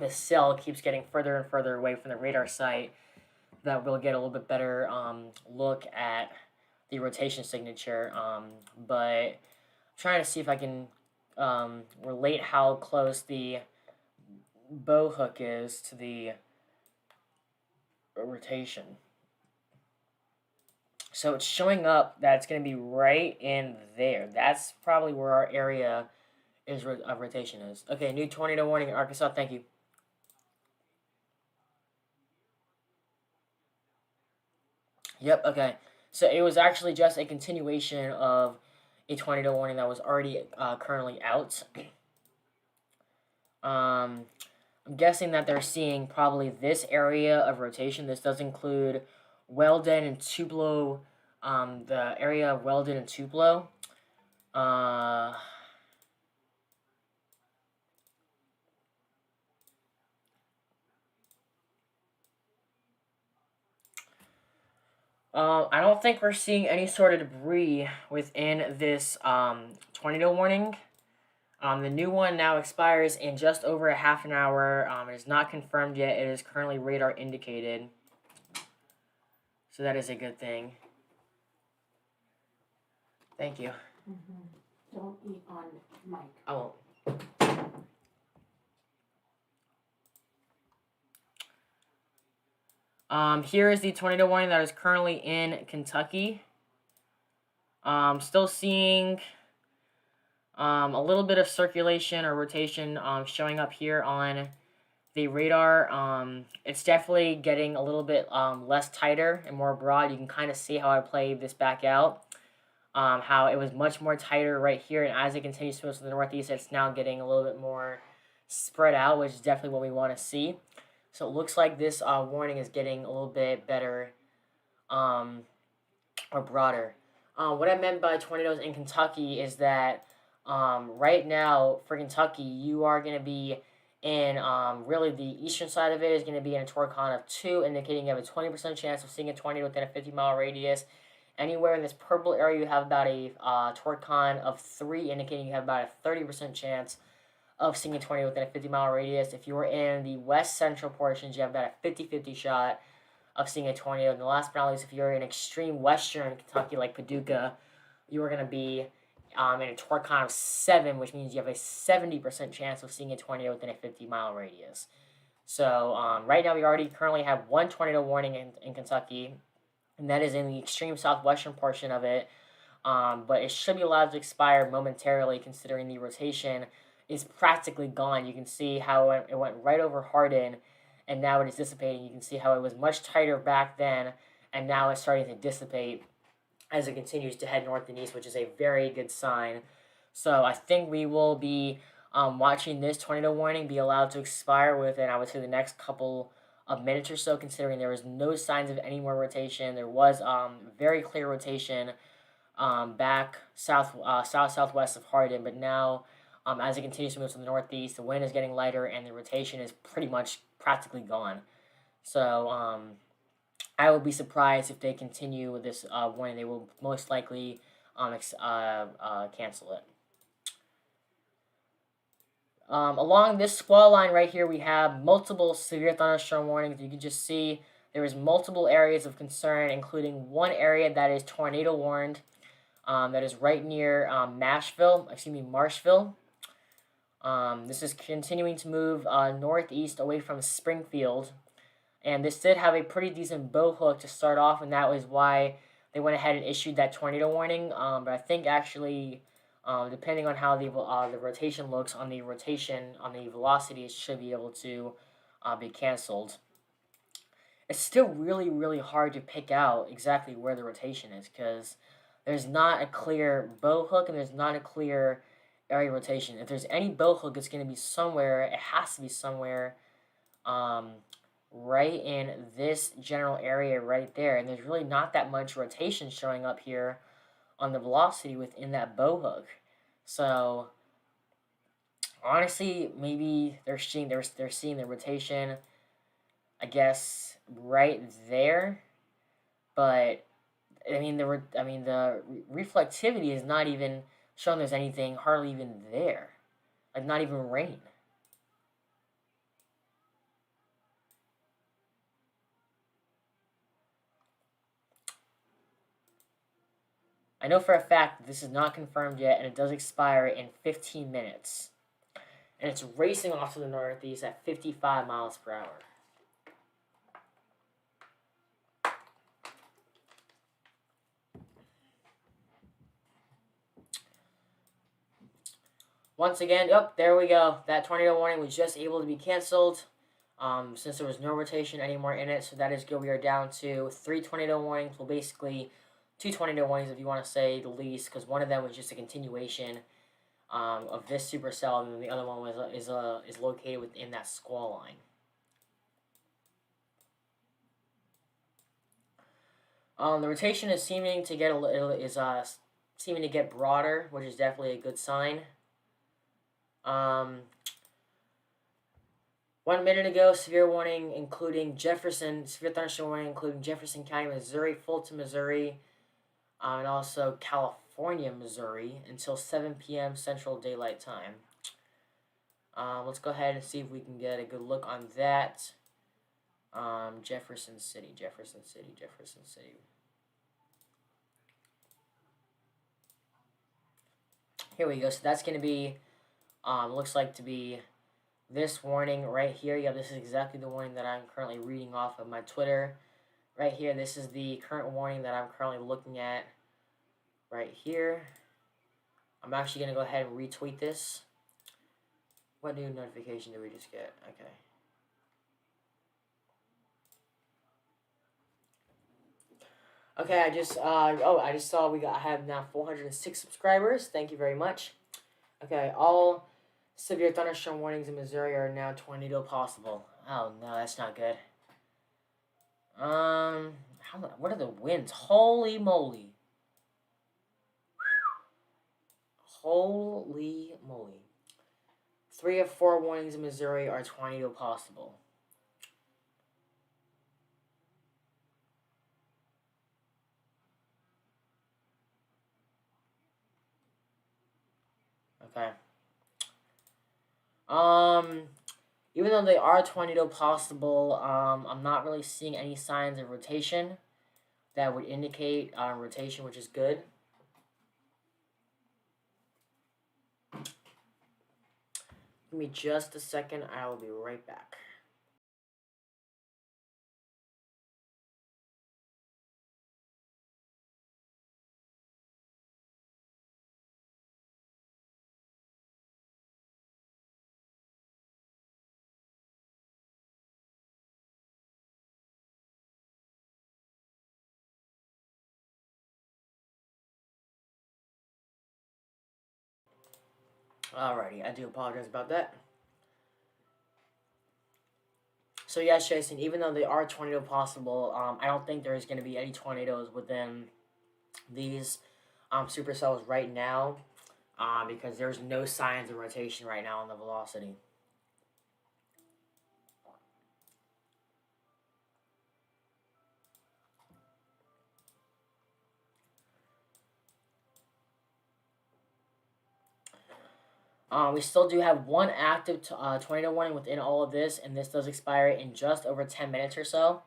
cell keeps getting further and further away from the radar site, that we'll get a little bit better look at the rotation signature. But I'm trying to see if I can relate how close the bow hook is to the rotation. So it's showing up that it's going to be right in there. That's probably where our area of rotation is. Okay, new tornado warning in Arkansas. Thank you. Yep, okay. So it was actually just a continuation of a tornado warning that was already currently out. I'm guessing that they're seeing probably this area of rotation. This does include Weldon and Tupelo, the area of Weldon and Tupelo. I don't think we're seeing any sort of debris within this tornado warning. The new one now expires in just over a half an hour. It is not confirmed yet. It is currently radar indicated. So that is a good thing. Thank you. Mm-hmm. Don't eat on mic. I won't. Here is the tornado warning that is currently in Kentucky. Still seeing a little bit of circulation or rotation showing up here on the radar. It's definitely getting a little bit less tighter and more broad. You can kind of see how I played this back out. How it was much more tighter right here, and as it continues to move to the northeast, it's now getting a little bit more spread out, which is definitely what we want to see. So it looks like this warning is getting a little bit better or broader. What I meant by tornadoes in Kentucky is that right now for Kentucky, you are going to be in really the eastern side of it is going to be in a torcon of 2, indicating you have a 20% chance of seeing a tornado within a 50-mile radius. Anywhere in this purple area, you have about a torcon of 3, indicating you have about a 30% chance of seeing a tornado within a 50-mile radius. If you were in the west central portions, you have about a 50-50 shot of seeing a tornado. And the last but not least, if you're in extreme western Kentucky, like Paducah, you are going to be in a torcon of 7, which means you have a 70% chance of seeing a tornado within a 50-mile radius. So right now, we already currently have 1 tornado warning in Kentucky, and that is in the extreme southwestern portion of it. But it should be allowed to expire momentarily, considering the rotation is practically gone. You can see how it went right over Hardin, and now it is dissipating. You can see how it was much tighter back then, and now it's starting to dissipate as it continues to head north and east, which is a very good sign. So I think we will be watching this tornado warning be allowed to expire within, I would say, the next couple of minutes or so, considering there was no signs of any more rotation. There was very clear rotation back southwest of Hardin, but now as it continues to move to the northeast, the wind is getting lighter and the rotation is pretty much practically gone. So I would be surprised if they continue with this warning. They will most likely cancel it. Along this squall line right here, we have multiple severe thunderstorm warnings. You can just see there is multiple areas of concern, including one area that is tornado warned. That is right near Marshville. This is continuing to move northeast away from Springfield. And this did have a pretty decent bow hook to start off, and that was why they went ahead and issued that tornado warning. But I think actually, depending on how the rotation looks on the velocity, it should be able to be canceled. It's still really, really hard to pick out exactly where the rotation is, because there's not a clear bow hook and there's not a clear area rotation. If there's any bow hook, it's going to be somewhere. It has to be somewhere right in this general area right there. And there's really not that much rotation showing up here on the velocity within that bow hook. So honestly, maybe they're seeing the rotation, I guess, right there. But I mean the reflectivity is not even showing there's anything hardly even there, like not even rain. I know for a fact that this is not confirmed yet, and it does expire in 15 minutes. And it's racing off to the northeast at 55 miles per hour. Once again, there we go. That tornado warning was just able to be canceled since there was no rotation anymore in it. So that is good. We are down to 3 tornado warnings. Well, basically 2 tornado warnings if you want to say the least, because one of them was just a continuation of this supercell, and then the other one is located within that squall line. The rotation is seeming to get broader, which is definitely a good sign. 1 minute ago, severe thunderstorm warning including Jefferson County, Missouri, Fulton, Missouri, and also California, Missouri, until 7 p.m. Central Daylight Time. Let's go ahead and see if we can get a good look on that. Jefferson City. Here we go. So that's going to be, looks like to be this warning right here. Yeah, this is exactly the warning that I'm currently reading off of my Twitter. Right here, this is the current warning that I'm currently looking at right here. I'm actually going to go ahead and retweet this. What new notification did we just get? Okay. Okay, I just saw I have now 406 subscribers. Thank you very much. Okay, all severe thunderstorm warnings in Missouri are now tornado possible. Oh no, that's not good. What are the winds? Holy moly. Holy moly. 3 of 4 warnings in Missouri are tornado possible. Okay. Even though they are tornado possible, I'm not really seeing any signs of rotation that would indicate rotation, which is good. Give me just a second. I will be right back. Alrighty, I do apologize about that. So yes, Jason, even though they are tornado possible, I don't think there is going to be any tornadoes within these supercells right now, because there's no signs of rotation right now on the velocity. We still do have one active tornado warning within all of this, and this does expire in just over 10 minutes or so.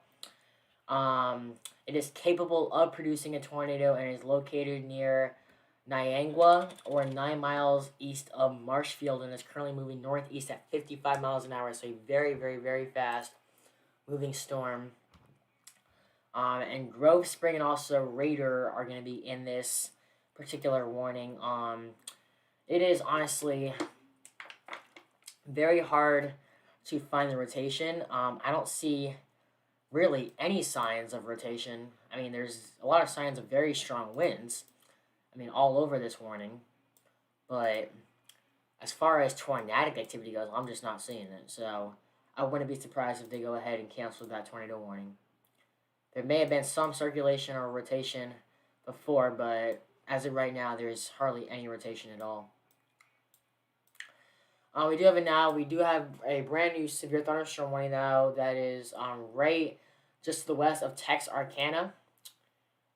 It is capable of producing a tornado and is located near Niangua, or 9 miles east of Marshfield, and is currently moving northeast at 55 miles an hour, so a very, very, very fast moving storm. And Grove Spring and also Raider are going to be in this particular warning. It is honestly very hard to find the rotation. I don't see really any signs of rotation. I mean, there's a lot of signs of very strong winds. I mean, all over this warning. But as far as tornadic activity goes, I'm just not seeing it. So I wouldn't be surprised if they go ahead and cancel that tornado warning. There may have been some circulation or rotation before, but as of right now, there's hardly any rotation at all. We do have a brand new severe thunderstorm warning now that is right just to the west of Texarkana.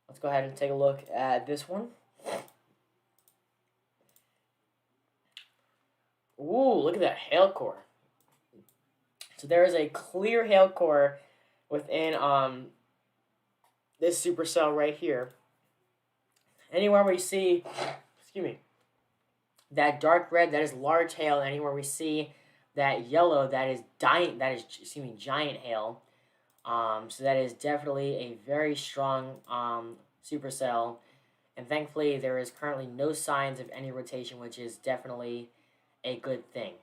Let's go ahead and take a look at this one. Ooh, look at that hail core. So there is a clear hail core within this supercell right here. Anywhere we see, that dark red, that is large hail. Anywhere we see that yellow, that is giant hail. So that is definitely a very strong supercell. And thankfully, there is currently no signs of any rotation, which is definitely a good thing.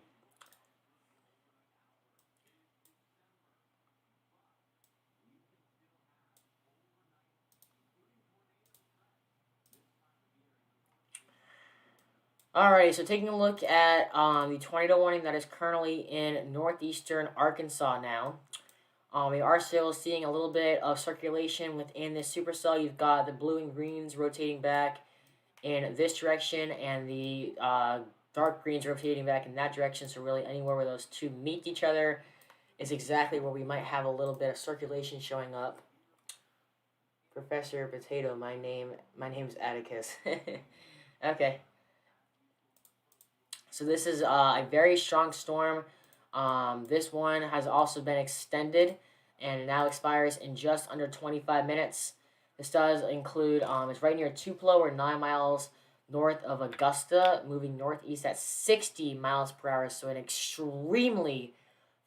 Alright, so taking a look at the tornado warning that is currently in northeastern Arkansas now. We are still seeing a little bit of circulation within this supercell. You've got the blue and greens rotating back in this direction, and the dark greens rotating back in that direction. So really anywhere where those two meet each other is exactly where we might have a little bit of circulation showing up. Professor Potato, my name's Atticus. Okay. So this is a very strong storm. This one has also been extended and now expires in just under 25 minutes. This does include, it's right near Tupelo, or 9 miles north of Augusta, moving northeast at 60 miles per hour. So an extremely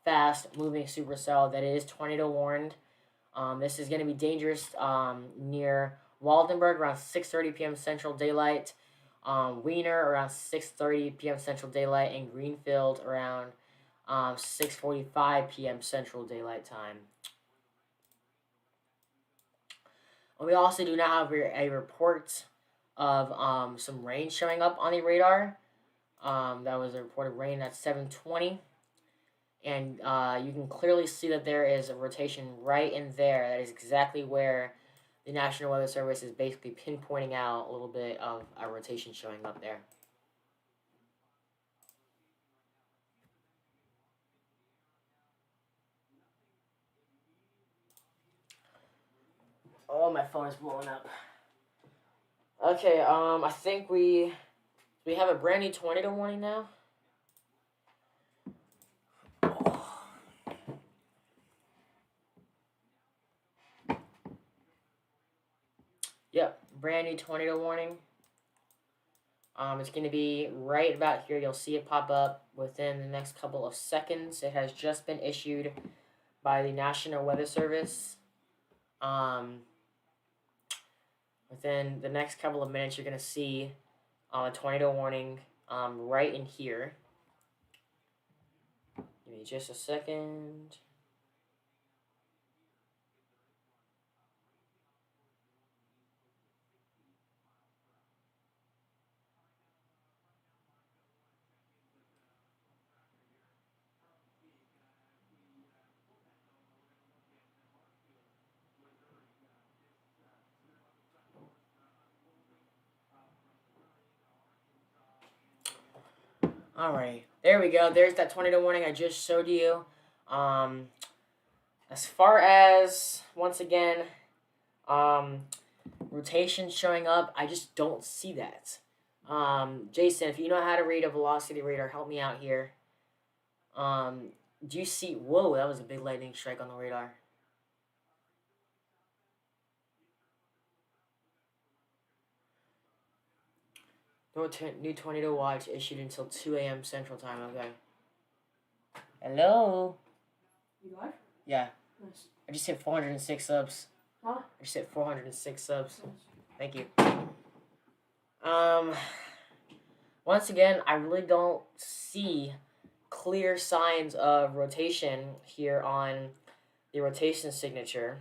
fast moving supercell that is tornado warned. This is going to be dangerous near Waldenburg around 6:30 p.m. Central Daylight. Wiener around 6:30 p.m. Central Daylight, and Greenfield around 6:45 p.m. Central Daylight Time. And we also do now have a report of some rain showing up on the radar. That was a reported rain at 7:20. And you can clearly see that there is a rotation right in there. That is exactly where the National Weather Service is basically pinpointing out a little bit of a rotation showing up there. Oh, my phone is blowing up. Okay, I think we have a brand new tornado warning now. Yep, brand new tornado warning. It's going to be right about here. You'll see it pop up within the next couple of seconds. It has just been issued by the National Weather Service. Within the next couple of minutes, you're going to see a tornado warning right in here. Give me just a second. Alright, there we go. There's that tornado warning I just showed you. As far as, once again, rotation showing up, I just don't see that. Jason, if you know how to read a velocity radar, help me out here. Do you see... Whoa, that was a big lightning strike on the radar. No new tornado watch issued until 2 a.m. Central Time. Okay. Hello? You live? Yeah. Nice. I just hit 406 subs. Huh? I just hit 406 subs. Nice. Thank you. Once again, I really don't see clear signs of rotation here on the rotation signature.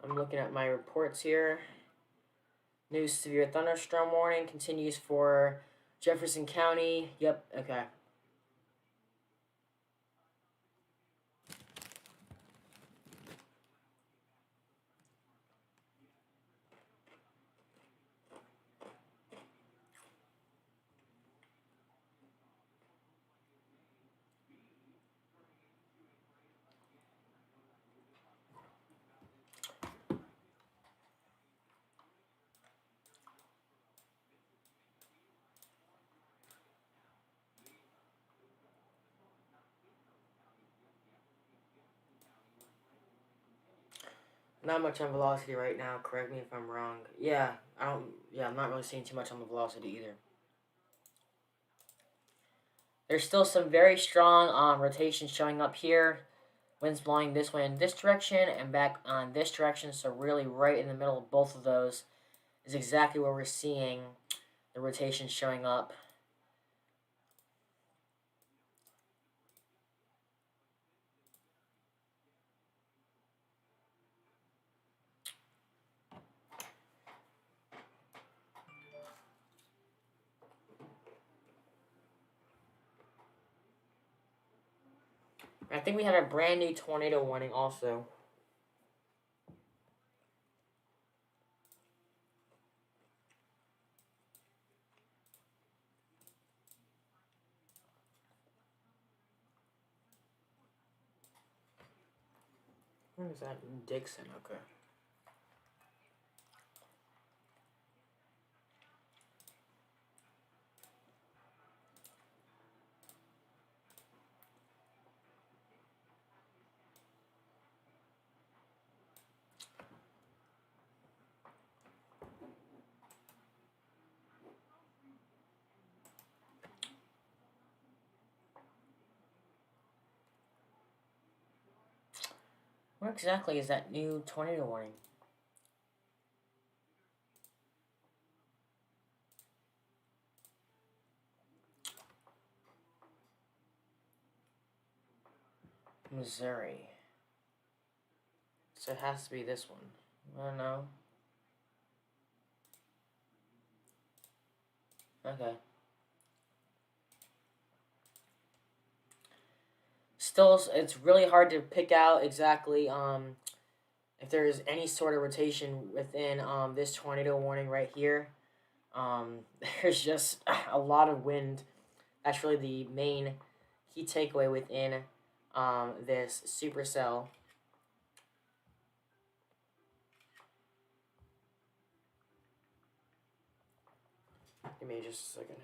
I'm looking at my reports here. New severe thunderstorm warning continues for Jefferson County. Yep, okay. Not much on velocity right now. Correct me if I'm wrong. Yeah, I'm not really seeing too much on the velocity either. There's still some very strong rotations showing up here. Winds blowing this way in this direction and back on this direction. So really right in the middle of both of those is exactly where we're seeing the rotation showing up. I think we have a brand new tornado warning also. Where is that? Dixon, okay. Where exactly is that new tornado warning? Missouri. So it has to be this one. I don't know. Okay. Still, it's really hard to pick out exactly if there's any sort of rotation within this tornado warning right here. There's just a lot of wind. That's really the main key takeaway within this supercell. Give me just a second.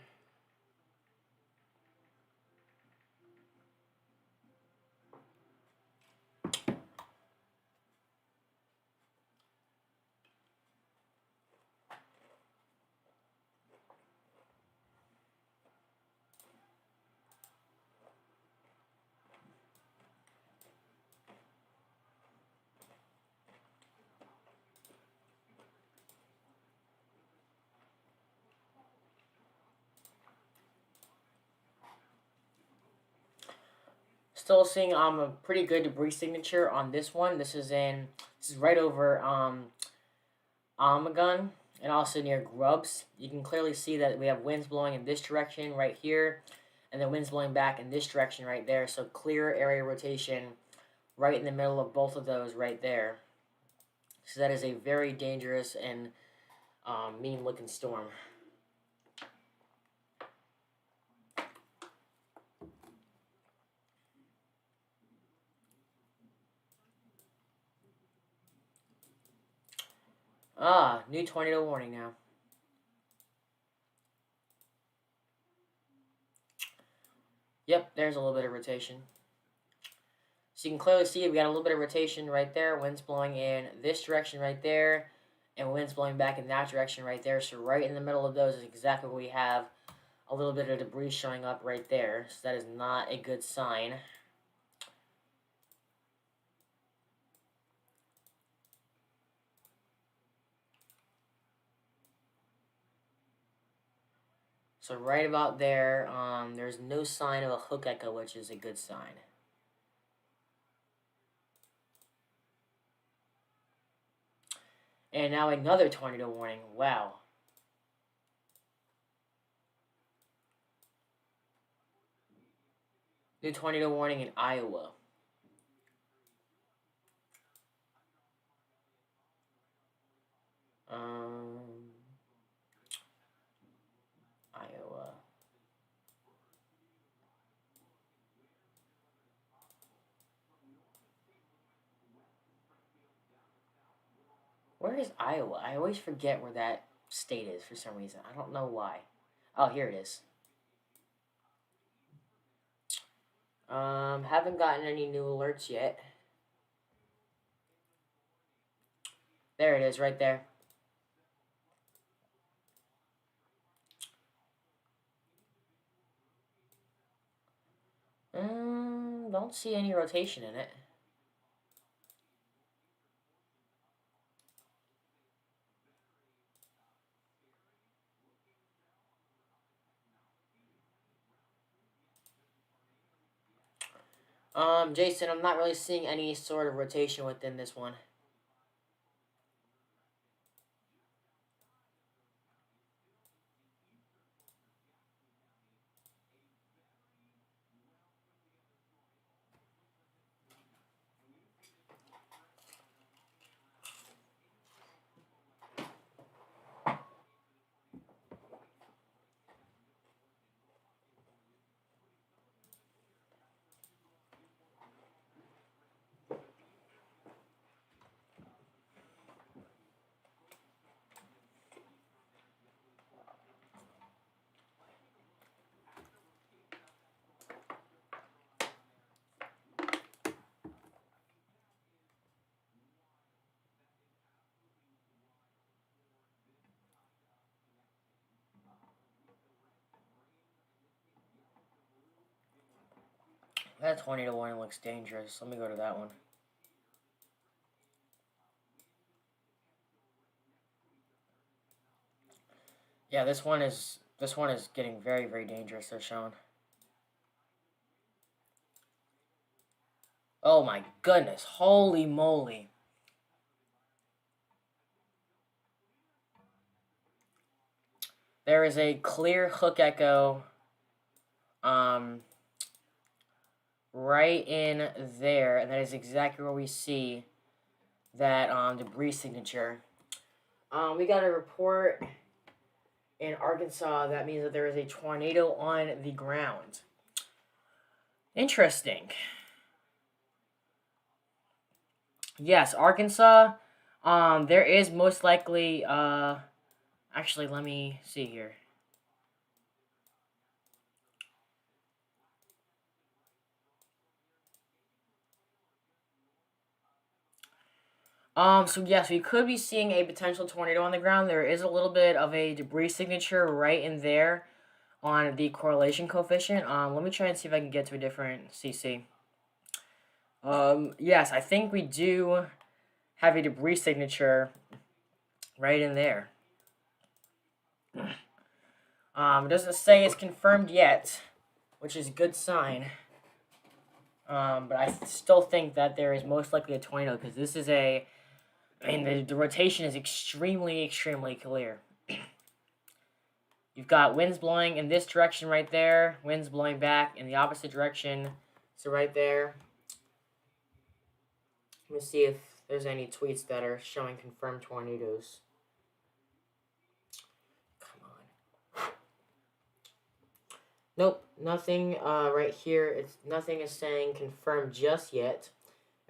Still seeing a pretty good debris signature on this one. This is right over Amagun and also near Grubs. You can clearly see that we have winds blowing in this direction right here, and then winds blowing back in this direction right there. So clear area rotation right in the middle of both of those right there. So that is a very dangerous and mean looking storm. New tornado warning now. Yep, there's a little bit of rotation. So you can clearly see we got a little bit of rotation right there. Winds blowing in this direction right there, and winds blowing back in that direction right there. So right in the middle of those is exactly where we have a little bit of debris showing up right there. So that is not a good sign. So right about there, there's no sign of a hook echo, which is a good sign. And now another tornado warning. Wow. New tornado warning in Iowa. Iowa. Where is Iowa? I always forget where that state is for some reason. I don't know why. Oh, here it is. Haven't gotten any new alerts yet. There it is, right there. Don't see any rotation in it. Jason, I'm not really seeing any sort of rotation within this one. That tornado warning looks dangerous. Let me go to that one. Yeah, this one is getting very, very dangerous. They're showing. Oh my goodness! Holy moly! There is a clear hook echo, um, right in there, and that is exactly where we see that debris signature. We got a report in Arkansas. That means that there is a tornado on the ground. Interesting. Yes, Arkansas. There is most likely. Actually, let me see here. So yes, we could be seeing a potential tornado on the ground. There is a little bit of a debris signature right in there on the correlation coefficient. Let me try and see if I can get to a different CC. Yes, I think we do have a debris signature right in there. It doesn't say it's confirmed yet, which is a good sign. But I still think that there is most likely a tornado because this is a. I mean, the rotation is extremely, extremely clear. You've got winds blowing in this direction right there, winds blowing back in the opposite direction. So right there. Let me see if there's any tweets that are showing confirmed tornadoes. Come on. Nope, nothing right here. Nothing is saying confirmed just yet.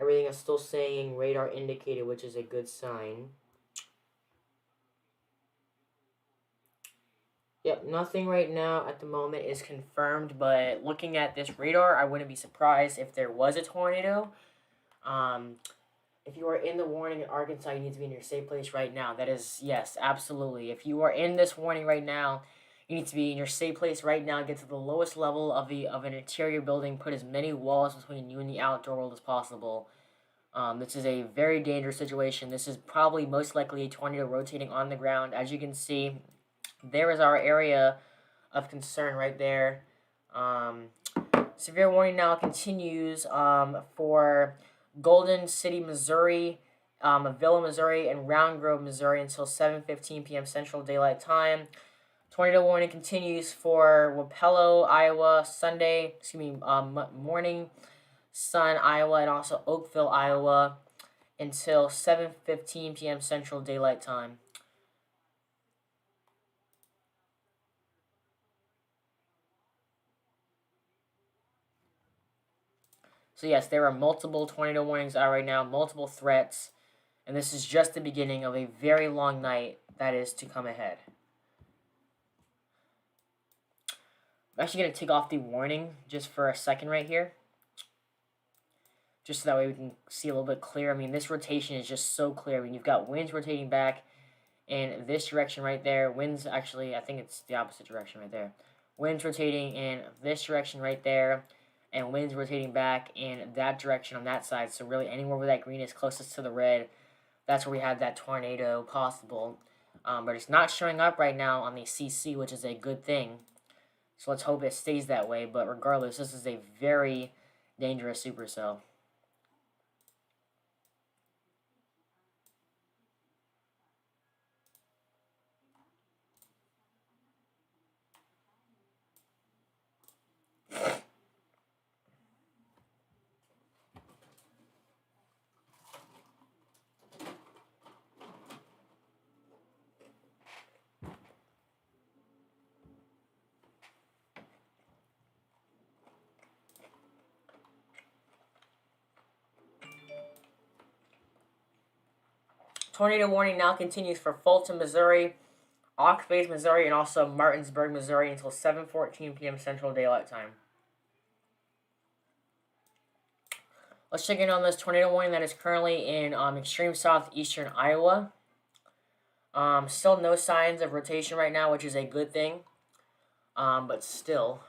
Everything is still saying radar indicated, which is a good sign. Yep, nothing right now at the moment is confirmed, but looking at this radar, I wouldn't be surprised if there was a tornado. If you are in the warning in Arkansas, you need to be in your safe place right now. That is, yes, absolutely. If you are in this warning right now, you need to be in your safe place right now. Get to the lowest level of an interior building. Put as many walls between you and the outdoor world as possible. This is a very dangerous situation. This is probably most likely a tornado rotating on the ground. As you can see, there is our area of concern right there. Severe warning now continues for Golden City, Missouri, Villa, Missouri, and Round Grove, Missouri until 7:15 p.m. Central Daylight Time. Tornado warning continues for Wapello, Iowa, morning, Sun, Iowa, and also Oakville, Iowa until 7:15 p.m. Central Daylight Time. So yes, there are multiple tornado warnings out right now, multiple threats, and this is just the beginning of a very long night that is to come ahead. I'm actually going to take off the warning just for a second right here. Just so that way we can see a little bit clearer. I mean, this rotation is just so clear. I mean, you've got winds rotating back in this direction right there. Winds, actually, I think it's the opposite direction right there. Winds rotating in this direction right there. And winds rotating back in that direction on that side. So really anywhere where that green is closest to the red, that's where we have that tornado possible. But it's not showing up right now on the CC, which is a good thing. So let's hope it stays that way. But regardless, this is a very dangerous supercell. Tornado warning now continues for Fulton, Missouri, Ox Base, Missouri, and also Martinsburg, Missouri until 7:14 p.m. Central Daylight Time. Let's check in on this tornado warning that is currently in extreme southeastern Iowa. Still no signs of rotation right now, which is a good thing. But still.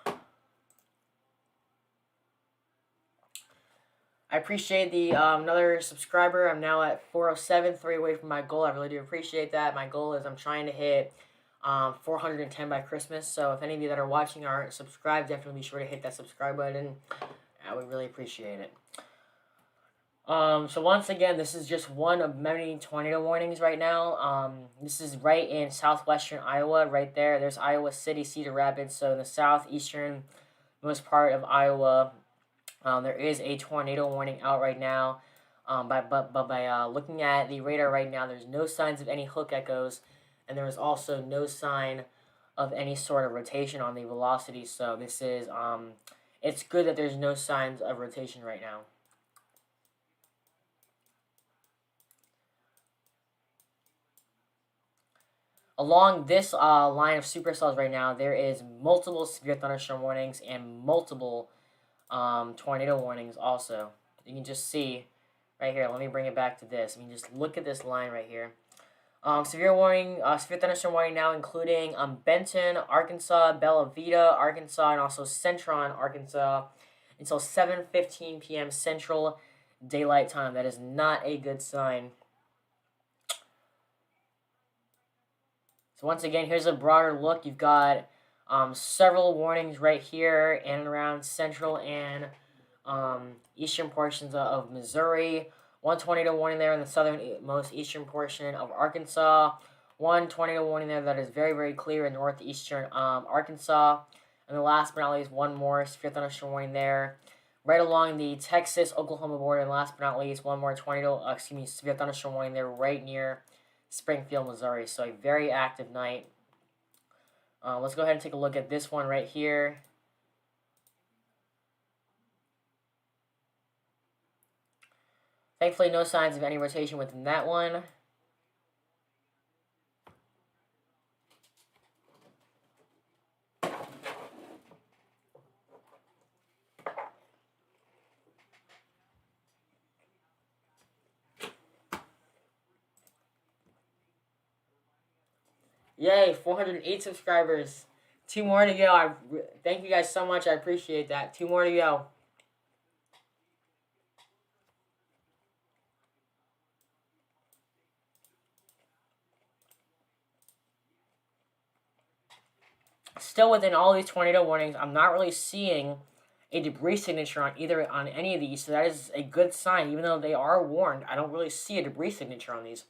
I appreciate the another subscriber. I'm now at 407, 3 away from my goal. I really do appreciate that. My goal is I'm trying to hit 410 by Christmas. So if any of you that are watching aren't subscribed, definitely be sure to hit that subscribe button. I would really appreciate it. So once again, this is just one of many tornado warnings right now. This is right in southwestern Iowa, right there. There's Iowa City, Cedar Rapids. So in the southeastern most part of Iowa, there is a tornado warning out right now. By looking at the radar right now, there's no signs of any hook echoes, and there is also no sign of any sort of rotation on the velocity. So this is it's good that there's no signs of rotation right now. Along this line of supercells right now, there is multiple severe thunderstorm warnings and multiple tornado warnings also. You can just see right here. Let me bring it back to this. I mean, just look at this line right here. Severe thunderstorm warning now, including Benton, Arkansas, Bella Vita, Arkansas, and also Centron, Arkansas, until 7:15 p.m. Central Daylight Time. That is not a good sign. So once again, here's a broader look. You've got several warnings right here and around central and eastern portions of Missouri. One tornado warning there in the southernmost eastern portion of Arkansas. One tornado warning there that is very, very clear in northeastern Arkansas. And the last but not least, one more severe thunderstorm warning there right along the Texas-Oklahoma border. And last but not least, one more severe thunderstorm warning there right near Springfield, Missouri. So a very active night. Let's go ahead and take a look at this one right here. Thankfully, no signs of any rotation within that one. Yay, 408 subscribers. 2 more to go. Thank you guys so much. I appreciate that. 2 more to go. Still within all these tornado warnings, I'm not really seeing a debris signature on any of these, so that is a good sign. Even though they are warned, I don't really see a debris signature on these.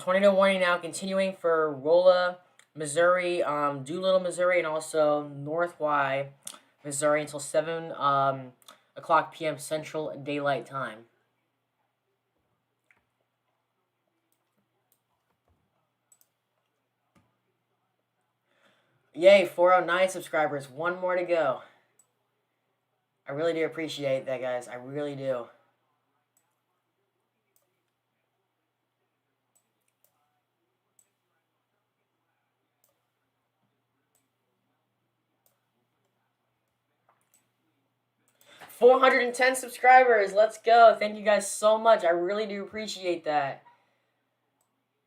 Tornado warning now continuing for Rolla, Missouri, Doolittle, Missouri, and also North Y, Missouri until 7 o'clock p.m. Central Daylight Time. Yay, 409 subscribers. 1 more to go. I really do appreciate that, guys. I really do. $410 subscribers. Let's go. Thank you guys so much. I really do appreciate that.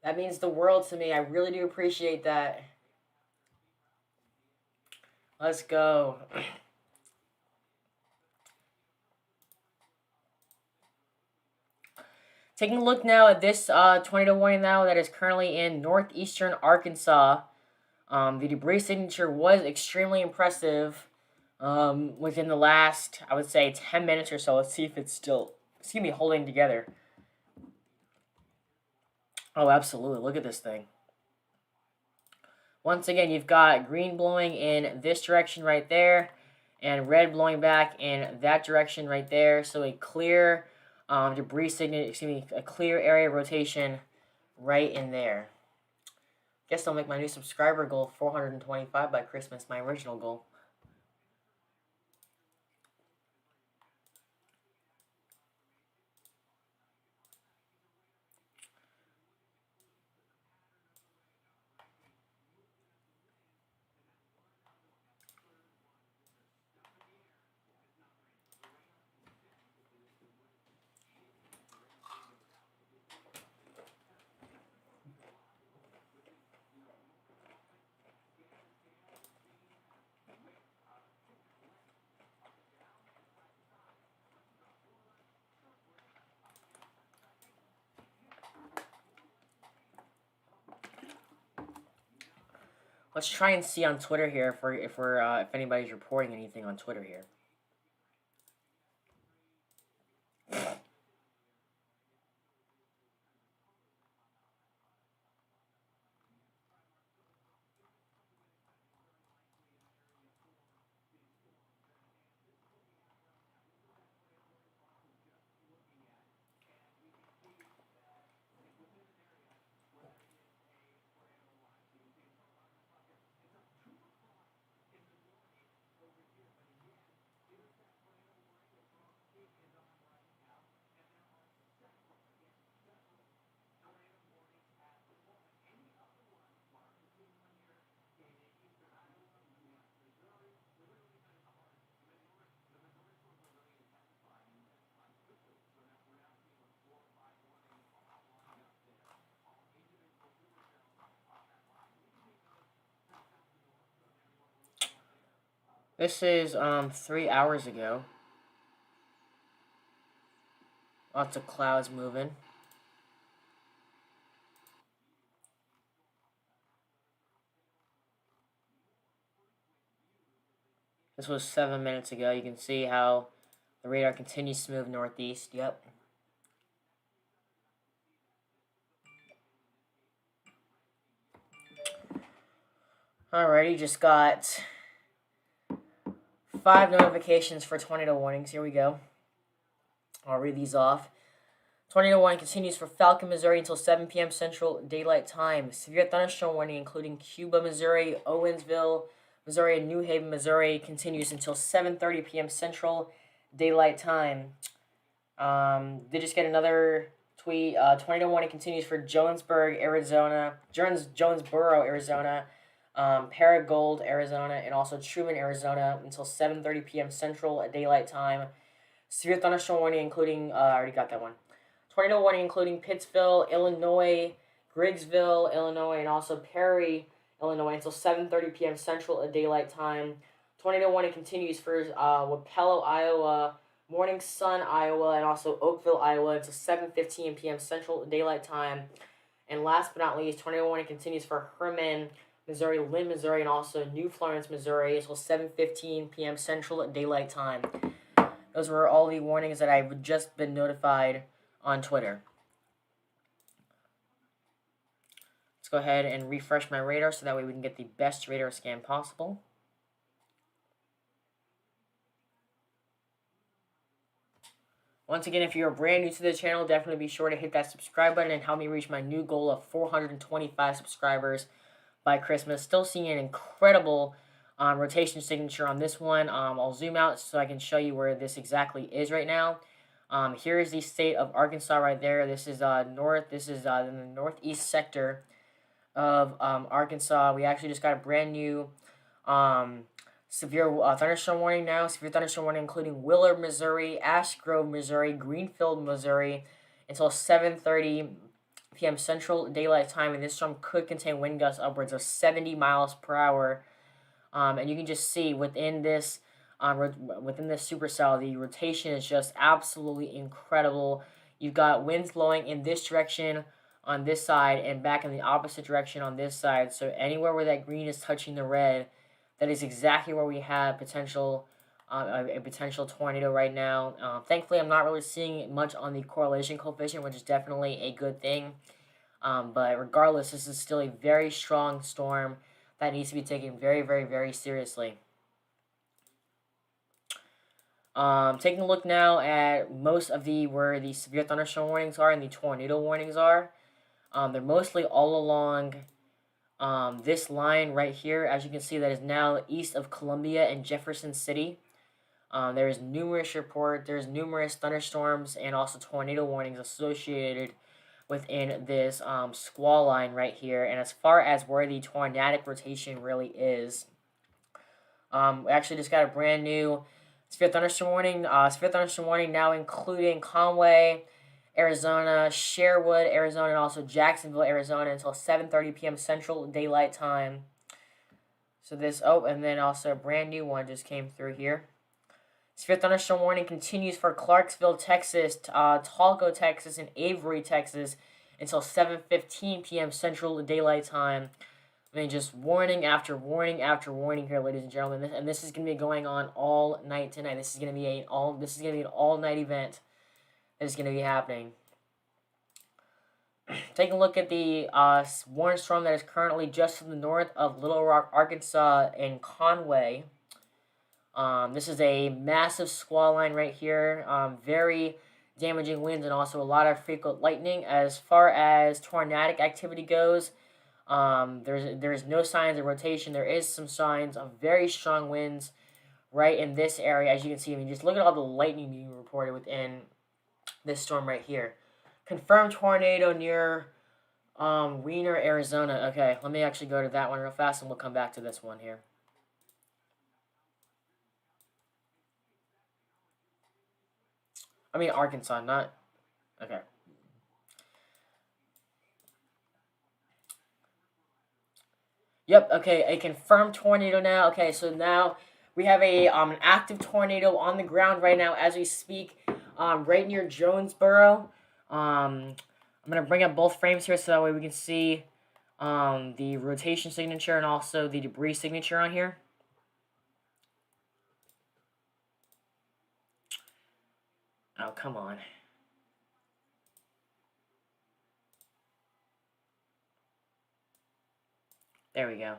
That means the world to me. I really do appreciate that. Let's go. Taking a look now at this tornado warning now that is currently in northeastern Arkansas. The debris signature was extremely impressive within the last, I would say, 10 minutes or so. Let's see if it's still, holding together. Oh, absolutely. Look at this thing. Once again, you've got green blowing in this direction right there, and red blowing back in that direction right there. So a clear debris signature, a clear area of rotation right in there. Guess I'll make my new subscriber goal 425 by Christmas, my original goal. Let's try and see on Twitter here if anybody's reporting anything on Twitter here. This is 3 hours ago. Lots of clouds moving. This was 7 minutes ago. You can see how the radar continues to move northeast. Yep. Alrighty, just got 5 notifications for tornado warnings. Here we go. I'll read these off. Tornado warning continues for Falcon, Missouri until 7 p.m. Central Daylight Time. Severe thunderstorm warning including Cuba, Missouri, Owensville, Missouri, and New Haven, Missouri continues until 7:30 p.m. Central Daylight Time. Did just get another tweet. Tornado warning continues for Jonesboro, Arizona, Paragould, Arizona, and also Truman, Arizona until 7:30 p.m. Central Daylight Time. Severe thunderstorm warning including, I already got that one. Tornado warning including Pittsville, Illinois, Griggsville, Illinois, and also Perry, Illinois until 7:30 p.m. Central Daylight Time. Tornado warning continues for Wapello, Iowa, Morning Sun, Iowa, and also Oakville, Iowa until 7:15 p.m. Central Daylight Time. And last but not least, tornado warning continues for Herman, Missouri, Lynn, Missouri, and also New Florence, Missouri until 7:15 p.m. Central Daylight Time. Those were all the warnings that I've just been notified on Twitter. Let's go ahead and refresh my radar so that way we can get the best radar scan possible. Once again, if you're brand new to the channel, definitely be sure to hit that subscribe button and help me reach my new goal of 425 subscribers by Christmas. Still seeing an incredible rotation signature on this one. I'll zoom out so I can show you where this exactly is right now. Here is the state of Arkansas right there. This is north. This is in the northeast sector of Arkansas. We actually just got a brand new severe thunderstorm warning now. Severe thunderstorm warning including Willard, Missouri, Ash Grove, Missouri, Greenfield, Missouri until 7:30 p.m. Central Daylight Time. And this storm could contain wind gusts upwards of 70 miles per hour. And you can just see within this supercell, the rotation is just absolutely incredible. You've got winds blowing in this direction on this side and back in the opposite direction on this side. So anywhere where that green is touching the red, that is exactly where we have a potential tornado right now. Thankfully, I'm not really seeing much on the correlation coefficient, which is definitely a good thing. But regardless, this is still a very strong storm that needs to be taken very, very, very seriously. Taking a look now at most of where the severe thunderstorm warnings are and the tornado warnings are. They're mostly all along this line right here. As you can see, that is now east of Columbia and Jefferson City. There's numerous thunderstorms and also tornado warnings associated within this squall line right here. And as far as where the tornadic rotation really is, we actually just got a brand new severe thunderstorm warning. Severe thunderstorm warning now including Conway, Arizona, Sherwood, Arizona, and also Jacksonville, Arizona until 7:30 p.m. Central Daylight Time. So this, and then also a brand new one just came through here. Severe thunderstorm warning continues for Clarksville, Texas, Talco, Texas, and Avery, Texas until 7:15 p.m. Central Daylight Time. I mean, just warning after warning after warning here, ladies and gentlemen, and this is going to be going on all night tonight. This is going to be an all night event that is going to be happening. Take a look at the warning storm that is currently just to the north of Little Rock, Arkansas, and Conway. This is a massive squall line right here. Very damaging winds and also a lot of frequent lightning. As far as tornadic activity goes, there's no signs of rotation. There is some signs of very strong winds right in this area, as you can see. I mean, just look at all the lightning being reported within this storm right here. Confirmed tornado near Wiener, Arizona. Okay, let me actually go to that one real fast, and we'll come back to this one here. I mean, Arkansas, not... Okay. Yep, okay, a confirmed tornado now. Okay, so now we have an active tornado on the ground right now as we speak, right near Jonesboro. I'm going to bring up both frames here so that way we can see the rotation signature and also the debris signature on here. Oh, come on. There we go.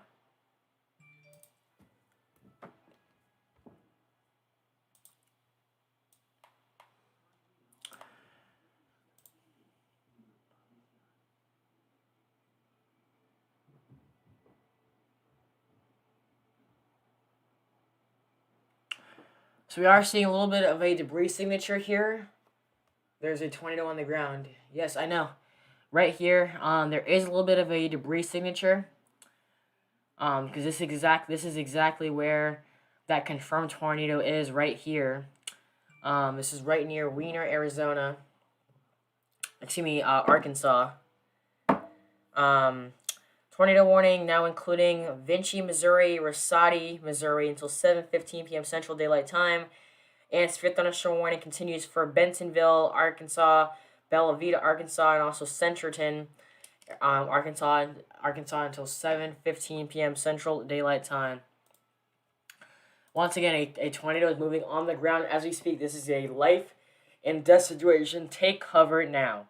So we are seeing a little bit of a debris signature here. There's a tornado on the ground. Yes, I know. Right here, there is a little bit of a debris signature. Because this is exactly where that confirmed tornado is right here. This is right near Wiener, Arizona. Excuse me, Arkansas. Tornado warning now including Vinci, Missouri, Rosati, Missouri until 7:15 p.m. Central Daylight Time. And severe thunderstorm warning continues for Bentonville, Arkansas, Bella Vita, Arkansas, and also Centerton, Arkansas until 7:15 p.m. Central Daylight Time. Once again, a tornado is moving on the ground as we speak. This is a life and death situation. Take cover now.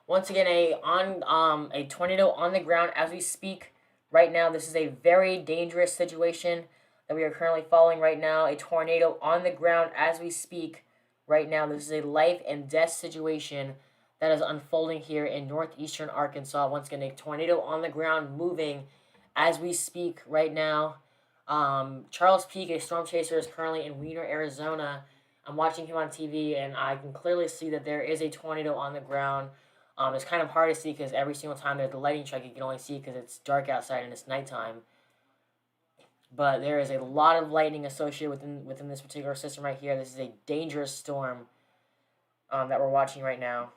Once again, a tornado on the ground as we speak right now. This is a very dangerous situation that we are currently following right now. A tornado on the ground as we speak right now. This is a life and death situation that is unfolding here in northeastern Arkansas. Once again, a tornado on the ground moving as we speak right now. Charles Peak, a storm chaser, is currently in Wiener, Arizona. I'm watching him on TV, and I can clearly see that there is a tornado on the ground. It's kind of hard to see because every single time there's the lightning strike, you can only see because it's dark outside and it's nighttime. But there is a lot of lightning associated within this particular system right here. This is a dangerous storm that we're watching right now.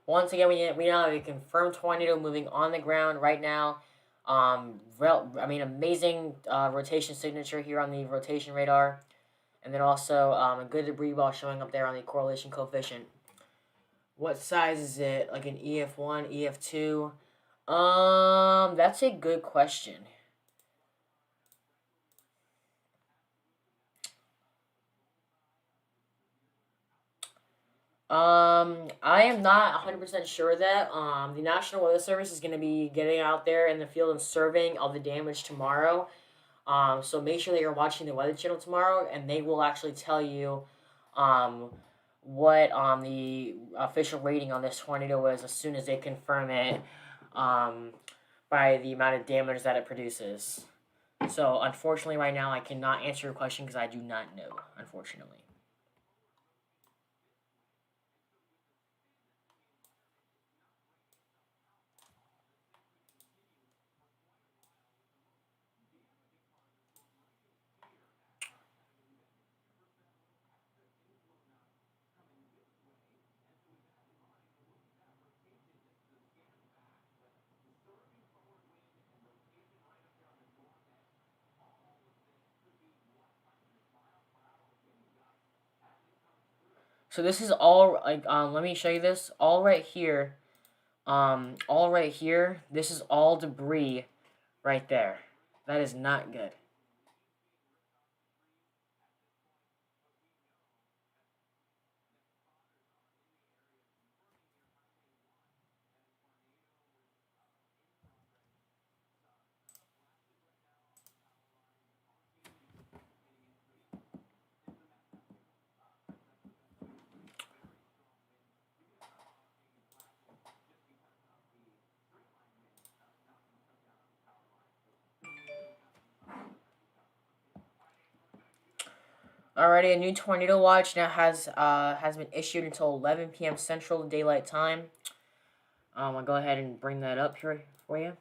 Once again, we now have a confirmed tornado moving on the ground right now. Amazing rotation signature here on the rotation radar. And then also a good debris ball showing up there on the correlation coefficient. What size is it? Like an EF1, EF2? That's a good question. I am not 100% sure that. The National Weather Service is going to be getting out there in the field and surveying all the damage tomorrow. So make sure that you're watching the Weather Channel tomorrow, and they will actually tell you, um, what the official rating on this tornado is as soon as they confirm it, um, by the amount of damage that it produces. So unfortunately, right now I cannot answer your question because I do not know. Unfortunately. So this is all like let me show you this all right here. All right here. This is all debris right there. That is not good. Alrighty, a new tornado watch now has been issued until 11 p.m. Central Daylight Time. I'll go ahead and bring that up here for you.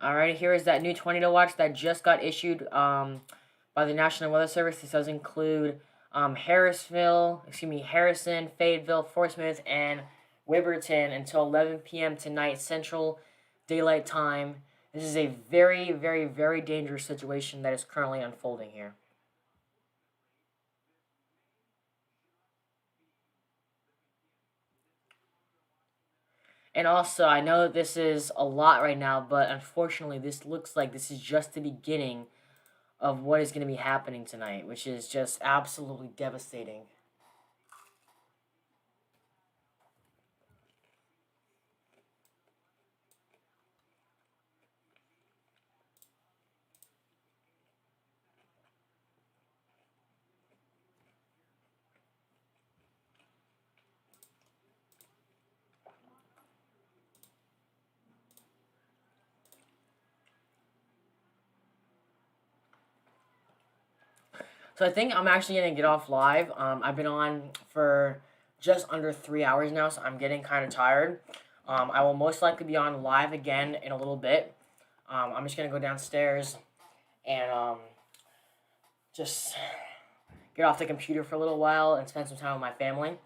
Alrighty, here is that new tornado watch that just got issued by the National Weather Service. This does include Harrison, Fayetteville, Fort Smith, and Whipperton until 11 p.m. tonight Central Daylight Time. This is a very, very, very dangerous situation that is currently unfolding here. And also, I know that this is a lot right now, but unfortunately, this looks like this is just the beginning of what is going to be happening tonight, which is just absolutely devastating. So I think I'm actually gonna get off live. I've been on for just under 3 hours now, so I'm getting kind of tired. I will most likely be on live again in a little bit. I'm just gonna go downstairs and just get off the computer for a little while and spend some time with my family.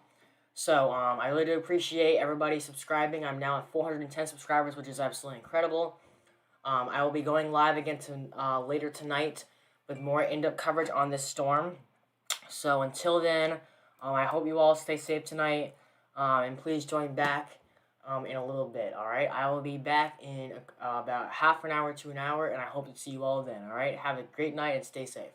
So I really do appreciate everybody subscribing. I'm now at 410 subscribers, which is absolutely incredible. I will be going live again later tonight with more in-depth coverage on this storm. So until then, I hope you all stay safe tonight, and please join back in a little bit. All right, I will be back in about half an hour to an hour, and I hope to see you all then. All right, have a great night and stay safe.